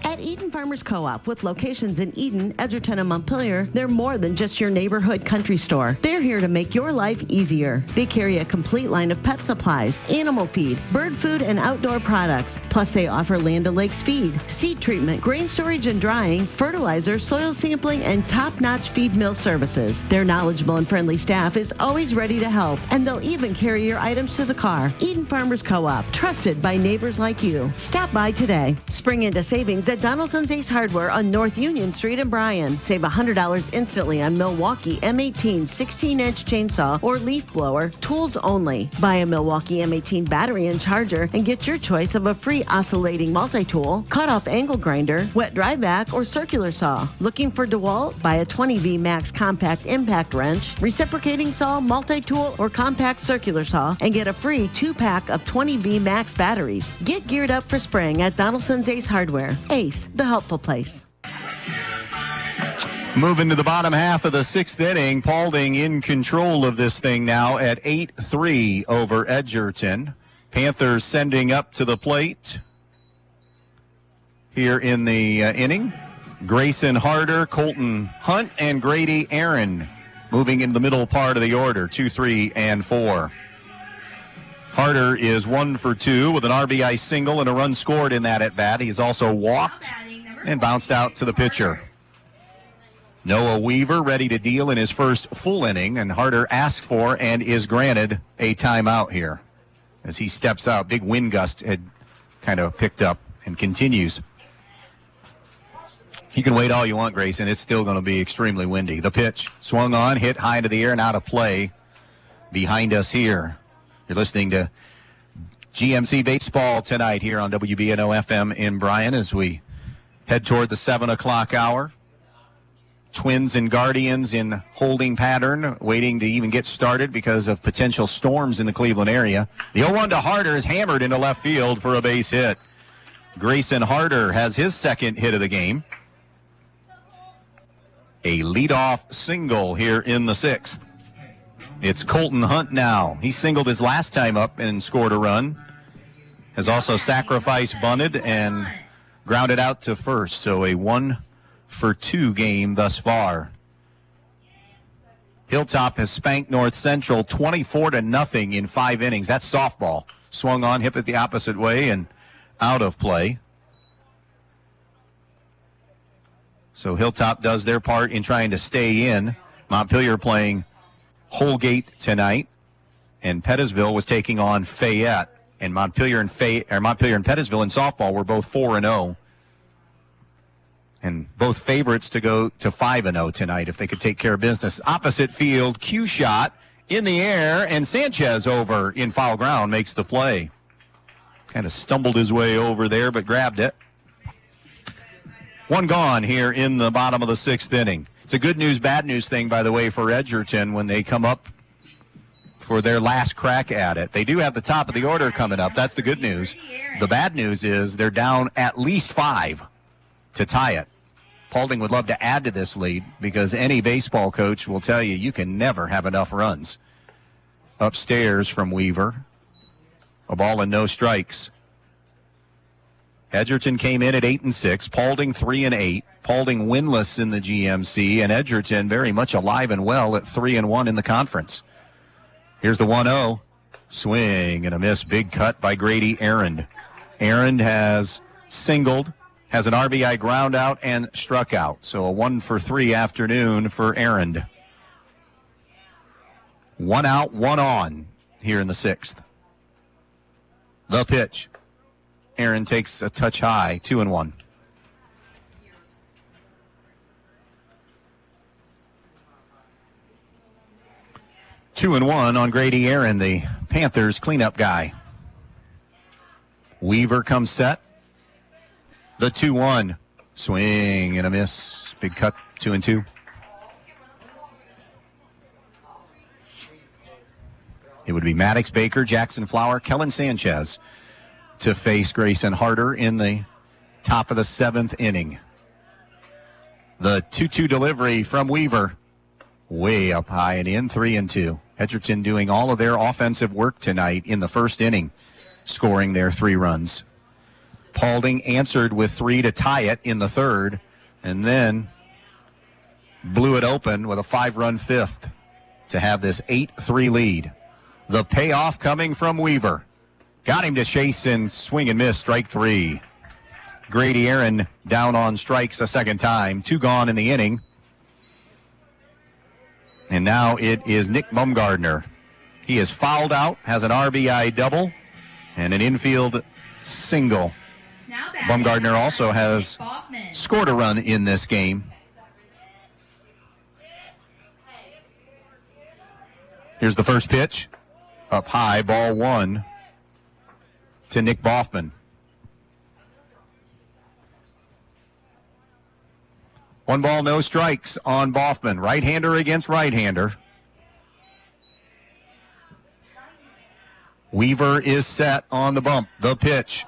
At Eden Farmers Co-op, with locations in Eden, Edgerton, and Montpelier, they're more than just your neighborhood country store. They're here to make your life easier. They carry a complete line of pet supplies, animal feed, bird food, and outdoor products. Plus, they offer Land O'Lakes feed, seed treatment, grain storage and drying, fertilizer, soil sampling, and top-notch feed mill services. Their knowledgeable and friendly staff is always ready to help, and they'll even carry your items to the car. Eden Farmers Co-op, trusted by neighbors like you. Stop by today. Spring into savings at Donaldson's Ace Hardware on North Union Street in Bryan. Save $100 instantly on Milwaukee M18 16-inch chainsaw or leaf blower, tools only. Buy a Milwaukee M18 battery and charger and get your choice of a free oscillating multi-tool, cut-off angle grinder, wet dry vac, or circular saw. Looking for DeWalt? Buy a 20V Max compact impact wrench, reciprocating saw, multi-tool, or compact circular saw, and get a free 2-pack of 20V Max batteries. Get geared up for spring at Donaldson's Ace Hardware. Ace, the helpful place. Moving to the bottom half of the 6th inning, Paulding in control of this thing now at 8-3 over Edgerton. Panthers sending up to the plate here in the inning. Grayson Harder, Colton Hunt, and Grady Aaron moving in the middle part of the order, 2, 3, and 4. Harder is 1 for 2 with an RBI single and a run scored in that at-bat. He's also walked and bounced out to the pitcher. Noah Weaver ready to deal in his first full inning, and Harder asked for and is granted a timeout here as he steps out. Big wind gust had kind of picked up and continues. You can wait all you want, Grayson. It's still going to be extremely windy. The pitch swung on, hit high into the air and out of play behind us here. You're listening to GMC Baseball tonight here on WBNO FM in Bryan as we head toward the 7 o'clock hour. Twins and Guardians in holding pattern, waiting to even get started because of potential storms in the Cleveland area. The 0-1 to Harder is hammered into left field for a base hit. Grayson Harder has his second hit of the game. A leadoff single here in the 6th. It's Colton Hunt now. He singled his last time up and scored a run. Has also sacrifice bunted and grounded out to first. So a 1-for-2 game thus far. Hilltop has spanked North Central 24-0 in 5 innings. That's softball. Swung on, hit it the opposite way, and out of play. So Hilltop does their part in trying to stay in. Montpelier playing Holgate tonight, and Pettisville was taking on Fayette. And Montpelier and Pettisville in softball were both 4-0. And both favorites to go to 5-0 tonight if they could take care of business. Opposite field, Q shot in the air, and Sanchez over in foul ground makes the play. Kind of stumbled his way over there, but grabbed it. 1 gone here in the bottom of the 6th inning. It's a good news, bad news thing, by the way, for Edgerton when they come up for their last crack at it. They do have the top of the order coming up. That's the good news. The bad news is they're down at least 5 to tie it. Paulding would love to add to this lead because any baseball coach will tell you you can never have enough runs. Upstairs from Weaver. A ball and no strikes. Edgerton came in at 8-6. Paulding 3-8. Paulding winless in the GMC, and Edgerton very much alive and well at 3-1 in the conference. Here's the 1-0. Swing and a miss. Big cut by Grady Arend. Arend has singled, has an RBI ground out, and struck out. So a 1-for-3 afternoon for Arend. 1 out, 1 on here in the 6th. The pitch. Arend takes a touch high, 2-1. Two and one on Grady Arend, the Panthers cleanup guy. Weaver comes set. The 2-1. Swing and a miss. Big cut, 2-2. It would be Maddox, Baker, Jackson Flower, Kellen Sanchez to face Grayson Harder in the top of the 7th inning. The 2-2 delivery from Weaver. Way up high and in, 3-2. Edgerton doing all of their offensive work tonight in the 1st inning, scoring their 3 runs. Paulding answered with 3 to tie it in the 3rd, and then blew it open with a 5-run 5th to have this 8-3 lead. The payoff coming from Weaver. Got him to chase and swing and miss, strike 3. Grady Arend down on strikes a second time. 2 gone in the inning. And now it is Nick Bumgardner. He is fouled out, has an RBI double, and an infield single. Bumgardner also has scored a run in this game. Here's the first pitch. Up high, ball 1 to Nick Boffman. 1 ball, no strikes on Boffman. Right-hander against right-hander. Weaver is set on the bump. The pitch.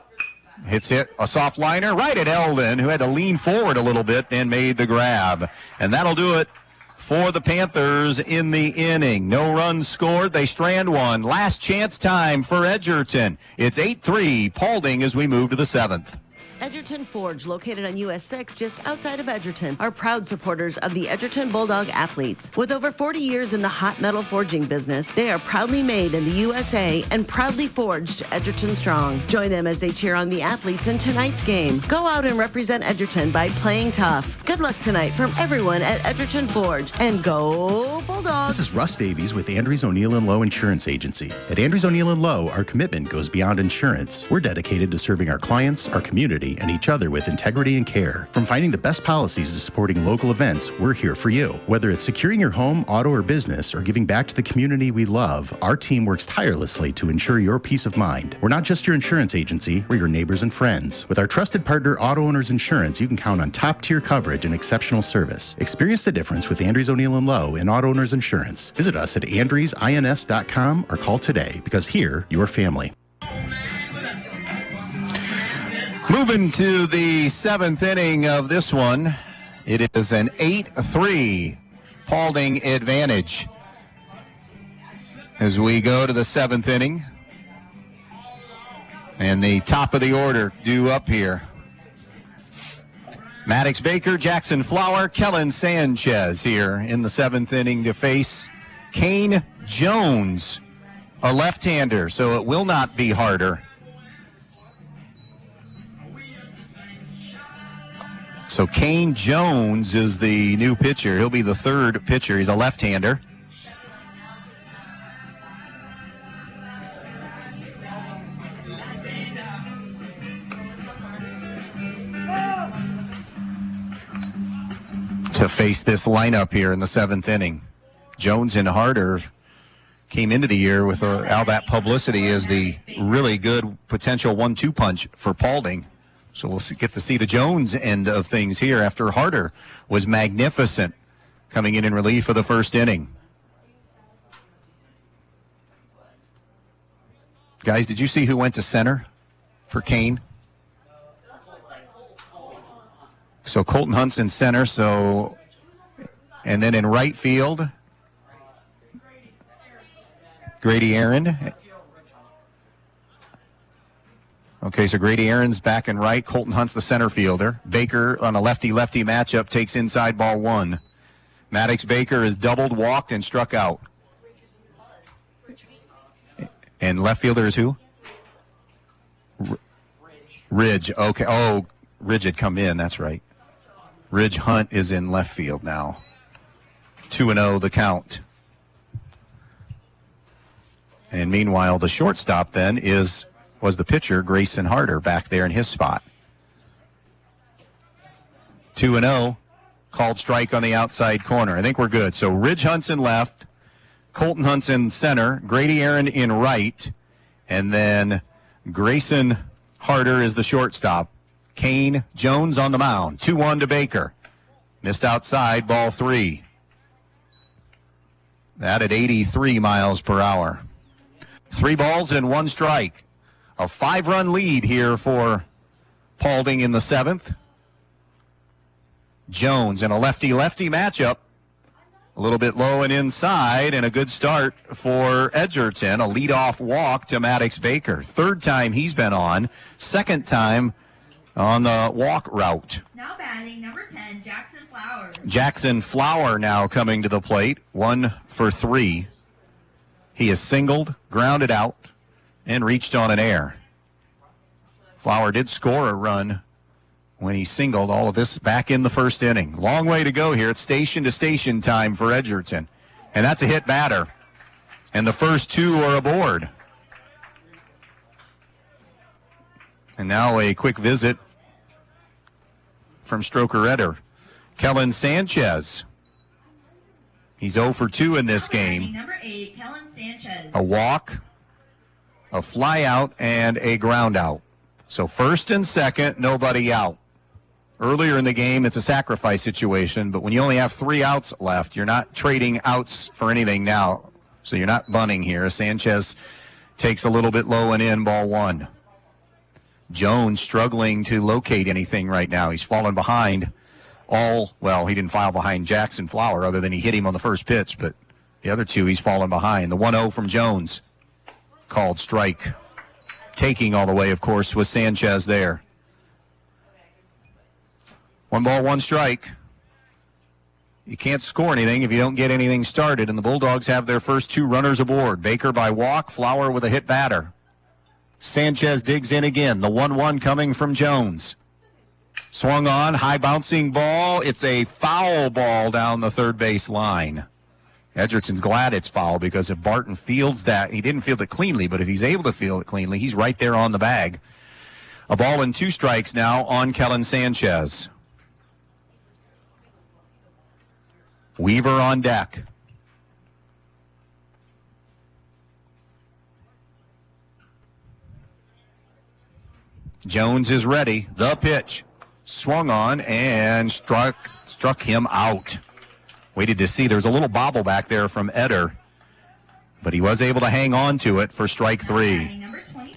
Hits it, a soft liner right at Eldon, who had to lean forward a little bit and made the grab. And that'll do it for the Panthers in the inning. No runs scored. They strand 1. Last chance time for Edgerton. It's 8-3 Paulding as we move to the 7th. Edgerton Forge, located on US 6 just outside of Edgerton, are proud supporters of the Edgerton Bulldog athletes. With over 40 years in the hot metal forging business, they are proudly made in the USA and proudly forged Edgerton strong. Join them as they cheer on the athletes in tonight's game. Go out and represent Edgerton by playing tough. Good luck tonight from everyone at Edgerton Forge, and go Bulldogs! This is Russ Davies with Andrews O'Neill & Lowe Insurance Agency. At Andrews O'Neill & Lowe, our commitment goes beyond insurance. We're dedicated to serving our clients, our community, family and each other with integrity and care. From finding the best policies to supporting local events, we're here for you. Whether it's securing your home, auto, or business, or giving back to the community we love, our team works tirelessly to ensure your peace of mind. We're not just your insurance agency, we're your neighbors and friends. With our trusted partner, Auto Owners Insurance, you can count on top-tier coverage and exceptional service. Experience the difference with Andrews O'Neill & Lowe and Auto Owners Insurance. Visit us at andrewsins.com or call today, because here, your family. Moving to the seventh inning of this one, it is an 8-3 Paulding advantage. As we go to the seventh inning, and the top of the order due up here. Maddox Baker, Jackson Flower, Kellen Sanchez here in the seventh inning to face Kane Jones, a left-hander, so it will not be harder. So Kane Jones is the new pitcher. He'll be the third pitcher. He's a left-hander. To face this lineup here in the seventh inning. Jones and Harder came into the year with all that publicity as the really good potential 1-2 punch for Paulding. So we'll get to see the Jones end of things here after Harder was magnificent coming in relief of the first inning. Guys, did you see who went to center for Kane? So Colton Hunt's in center, and then in right field, Grady Aaron. Okay, so Grady Aaron's back and right. Colton Hunt's the center fielder. Baker on a lefty-lefty matchup takes inside ball one. Maddox Baker is doubled, walked, and struck out. And left fielder is who? Ridge. Okay. Oh, Ridge had come in. That's right. Ridge Hunt is in left field now. 2-0 the count. And meanwhile, the shortstop then was the pitcher, Grayson Harder, back there in his spot. 2-0, called strike on the outside corner. I think we're good. So Ridge Hunt's in left, Colton Hunt's in center, Grady Aaron in right, and then Grayson Harder is the shortstop. Kane Jones on the mound. 2-1 to Baker. Missed outside, ball three. That at 83 miles per hour. 3 balls and 1 strike. A 5-run lead here for Paulding in the seventh. Jones in a lefty-lefty matchup. A little bit low and inside, and a good start for Edgerton. A leadoff walk to Maddox Baker. Third time he's been on. Second time on the walk route. Now batting number 10, Jackson Flower. Jackson Flower now coming to the plate. 1 for 3. He is singled, grounded out, and reached on an error. Flower did score a run when he singled. All of this back in the first inning. Long way to go here. It's station-to-station time for Edgerton. And that's a hit batter. And the first 2 are aboard. And now a quick visit from Stroker-Edder. Kellen Sanchez. He's 0 for 2 in this game. Number 8, Kellen Sanchez. A walk, a fly out, and a ground out. So first and second, nobody out. Earlier in the game, it's a sacrifice situation, but when you only have 3 outs left, you're not trading outs for anything now. So you're not bunting here. Sanchez takes a little bit low and in, ball 1. Jones struggling to locate anything right now. He's fallen behind he didn't file behind Jackson Flower other than he hit him on the first pitch, but the other 2 he's fallen behind. The 1-0 from Jones, called strike. Taking all the way, of course, was Sanchez there. 1 ball, 1 strike. You can't score anything if you don't get anything started, and the Bulldogs have their first 2 runners aboard. Baker by walk, Flower with a hit batter. Sanchez digs in again. The 1-1 coming from Jones. Swung on, high bouncing ball. It's a foul ball down the third base line. Edgerton's glad it's foul because if Barton fields that, he didn't field it cleanly, but if he's able to field it cleanly, he's right there on the bag. A ball and 2 strikes now on Kellen Sanchez. Weaver on deck. Jones is ready. The pitch. Swung on and struck him out. Waited to see. There's a little bobble back there from Eder, but he was able to hang on to it for strike 3.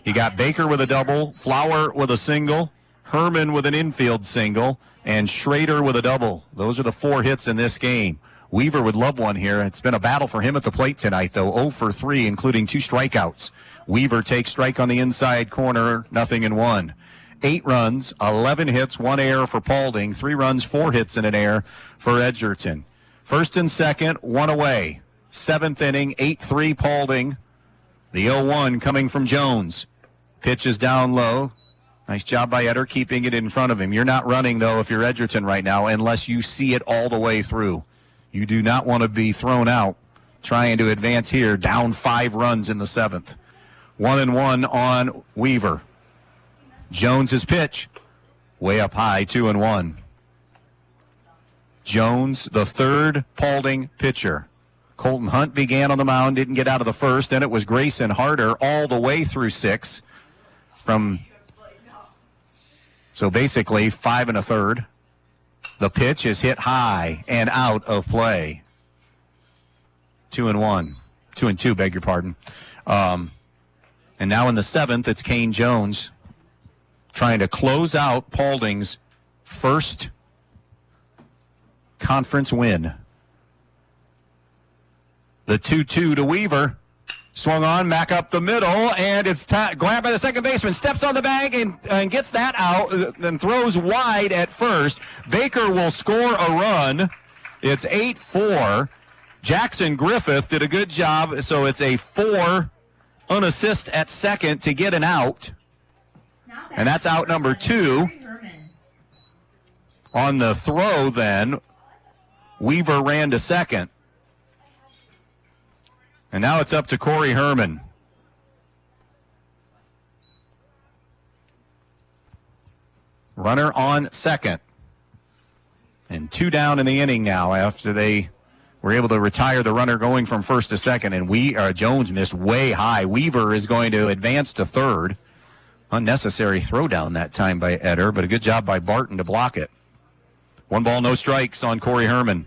He got Baker with a double, Flower with a single, Herman with an infield single, and Schrader with a double. Those are the 4 hits in this game. Weaver would love one here. It's been a battle for him at the plate tonight, though. 0 for 3, including 2 strikeouts. Weaver takes strike on the inside corner, 0-1. 8 runs, 11 hits, 1 error for Paulding, 3 runs, 4 hits and an error for Edgerton. First and second, 1 away. 7th inning, 8-3 Paulding. The 0-1 coming from Jones. Pitch is down low. Nice job by Eder keeping it in front of him. You're not running, though, if you're Edgerton right now, unless you see it all the way through. You do not want to be thrown out trying to advance here, down 5 runs in the 7th. 1-1 on Weaver. Jones's pitch, way up high, 2-1. Jones, the 3rd Paulding pitcher. Colton Hunt began on the mound, didn't get out of the 1st. Then it was Grayson Harder all the way through 6. So basically 5 1/3. The pitch is hit high and out of play. 2-1. 2-2, beg your pardon. And now in the 7th, it's Kane Jones trying to close out Paulding's first conference win. The 2-2 to Weaver. Swung on, back up the middle, and it's grabbed by the second baseman. Steps on the bag and gets that out, and throws wide at first. Baker will score a run. It's 8-4. Jackson Griffith did a good job, so it's a 4 unassist at second to get an out. And that's out number 2. On the throw, then, Weaver ran to second. And now it's up to Corey Herman. Runner on second. And 2 down in the inning now after they were able to retire the runner going from first to second. And Jones missed way high. Weaver is going to advance to third. Unnecessary throw down that time by Eder, but a good job by Barton to block it. 1 ball, no strikes on Corey Herman.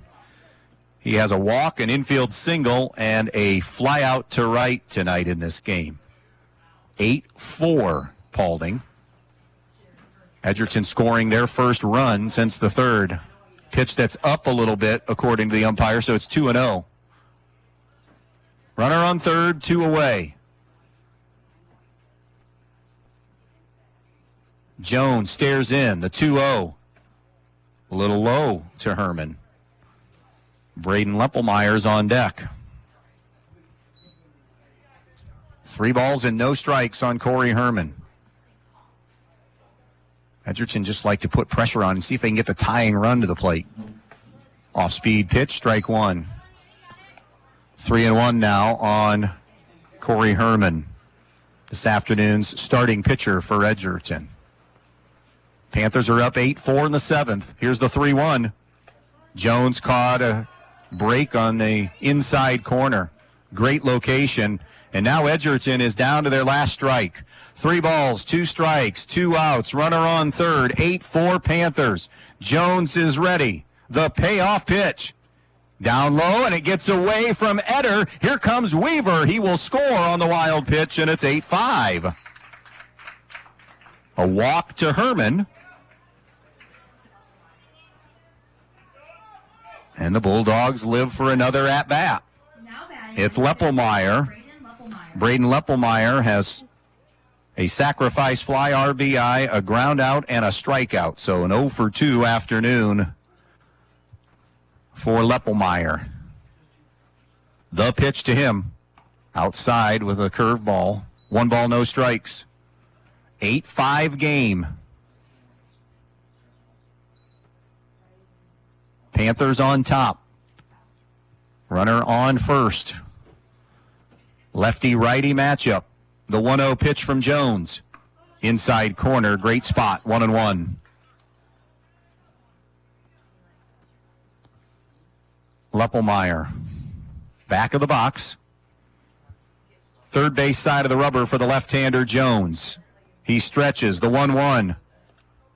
He has a walk, an infield single, and a fly out to right tonight in this game. 8-4 Paulding. Edgerton scoring their first run since the 3rd. Pitch that's up a little bit, according to the umpire, so it's 2-0. Runner on third, 2 away. Jones stares in, the 2-0. A little low to Herman. Braden Leppelmeyer's on deck. 3 balls and no strikes on Corey Herman. Edgerton just like to put pressure on and see if they can get the tying run to the plate. Off-speed pitch, strike 1. 3-1 now on Corey Herman, this afternoon's starting pitcher for Edgerton. Panthers are up 8-4 in the 7th. Here's the 3-1. Jones caught a break on the inside corner. Great location. And now Edgerton is down to their last strike. 3 balls, 2 strikes, 2 outs. Runner on third. 8-4 Panthers. Jones is ready. The payoff pitch. Down low, and it gets away from Eder. Here comes Weaver. He will score on the wild pitch, and it's 8-5. A walk to Herman. And the Bulldogs live for another at-bat. It's Leppelmeyer. Braden Leppelmeyer has a sacrifice fly RBI, a ground out, and a strikeout. So an 0 for 2 afternoon for Leppelmeyer. The pitch to him. Outside with a curveball. 1 ball, no strikes. 8-5 game. Panthers on top. Runner on first. Lefty-righty matchup. The 1-0 pitch from Jones. inside corner. Great spot, 1-1. Leppelmeyer, back of the box. Third base side of the rubber for the left-hander Jones. He stretches the 1-1.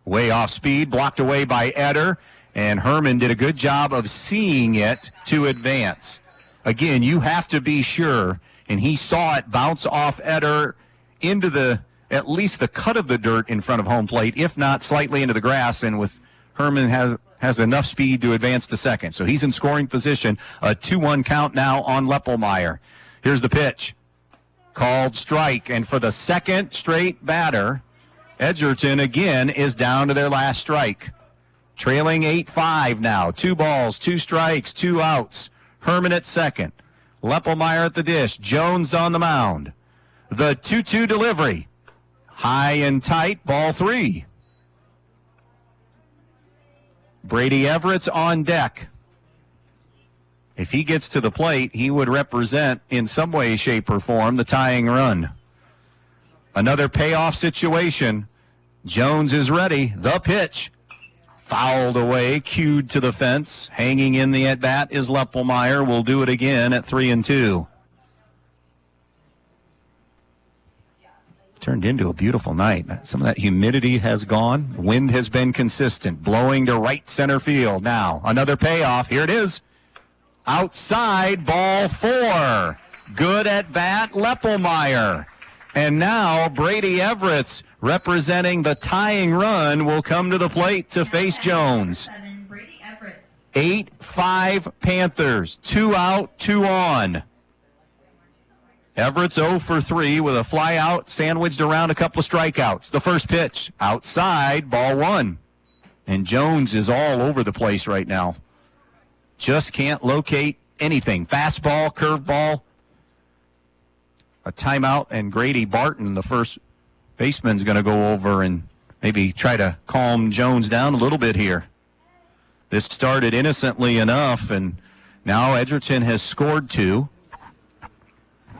Way off speed, blocked away by Eder, and Herman did a good job of seeing it to advance. Again, you have to be sure, and he saw it bounce off Eder into at least the cut of the dirt in front of home plate, if not slightly into the grass, and with Herman has enough speed to advance to second. So he's in scoring position. A 2-1 count now on Leppelmeyer. Here's the pitch. Called strike, and for the second straight batter, Edgerton again is down to their last strike. Trailing 8-5 now. 2 balls, 2 strikes, 2 outs. Herman at second. Leppelmeyer at the dish. Jones on the mound. The 2-2 delivery. High and tight, ball 3. Brady Everett's on deck. If he gets to the plate, he would represent in some way, shape, or form the tying run. Another payoff situation. Jones is ready. The pitch. Fouled away, cued to the fence. Hanging in the at-bat is Leppelmeyer. Will do it again at 3-2. Turned into a beautiful night. Some of that humidity has gone. Wind has been consistent, blowing to right center field. Now, another payoff. Here it is. Outside, ball 4. Good at bat, Leppelmeyer. And now Brady Everett's representing the tying run will come to the plate to face Jones. 8-5 Panthers. 2 out, 2 on. Everett's 0 for 3 with a fly out sandwiched around a couple of strikeouts. The first pitch, outside, ball 1. And Jones is all over the place right now. Just can't locate anything. Fastball, curveball. A timeout, and Grady Barton, the first baseman's going to go over and maybe try to calm Jones down a little bit here. This started innocently enough, and now Edgerton has scored 2.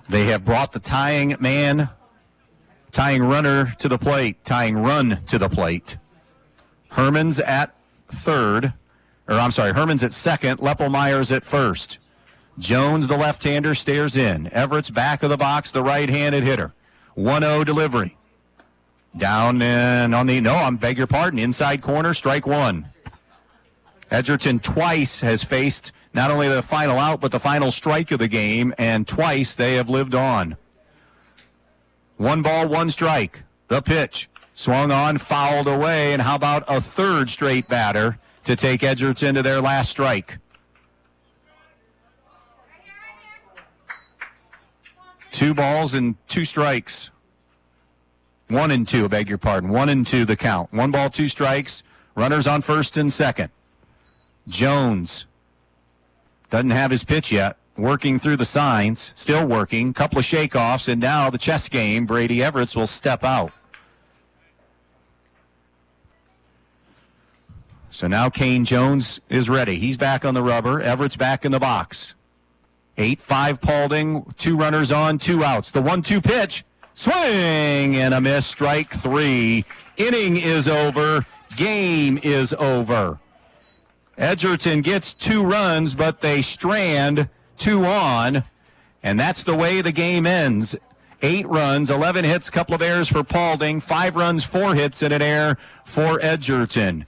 They have brought the tying runner to the plate, tying run to the plate. Herman's at Herman's at second, Leppelmeyer's at first. Jones, the left-hander, stares in. Everett's back of the box, the right-handed hitter. 1-0 delivery. Down and beg your pardon, inside corner, strike 1. Edgerton twice has faced not only the final out, but the final strike of the game, and twice they have lived on. 1 ball, 1 strike. The pitch. Swung on, fouled away, and how about a third straight batter to take Edgerton to their last strike? 2 balls and 2 strikes. 1-2, I beg your pardon. 1-2 the count. 1 ball, 2 strikes. Runners on first and second. Jones doesn't have his pitch yet. Working through the signs. Still working. Couple of shakeoffs, and now the chess game. Brady Everett's will step out. So now Kane Jones is ready. He's back on the rubber. Everett's back in the box. 8-5 Paulding. 2 runners on, 2 outs. The 1-2 pitch. Swing and a miss. Strike 3. Inning is over. Game is over. Edgerton gets 2 runs, but they strand 2 on, and that's the way the game ends. 8 runs, 11 hits, couple of errors for Paulding, 5 runs, 4 hits, and an error for Edgerton.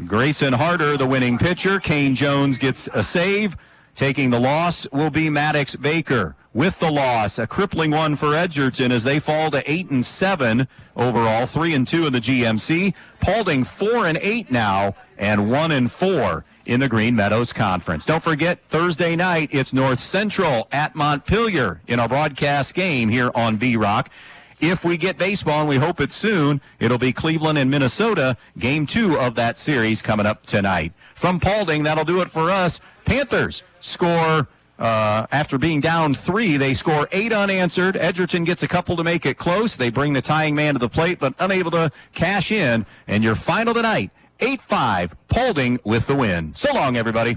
Grayson Harder, the winning pitcher. Kane Jones gets a save. Taking the loss will be Maddox Baker. With the loss, a crippling one for Edgerton as they fall to 8-7 overall, 3-2 in the GMC. Paulding 4-8 now, and 1-4 in the Green Meadows Conference. Don't forget, Thursday night, it's North Central at Montpelier in our broadcast game here on B-Rock. If we get baseball, and we hope it's soon, it'll be Cleveland and Minnesota, game 2 of that series coming up tonight. From Paulding, that'll do it for us. Panthers score, after being down 3, they score 8 unanswered. Edgerton gets a couple to make it close. They bring the tying man to the plate, but unable to cash in. And your final tonight, 8-5, Paulding with the win. So long, everybody.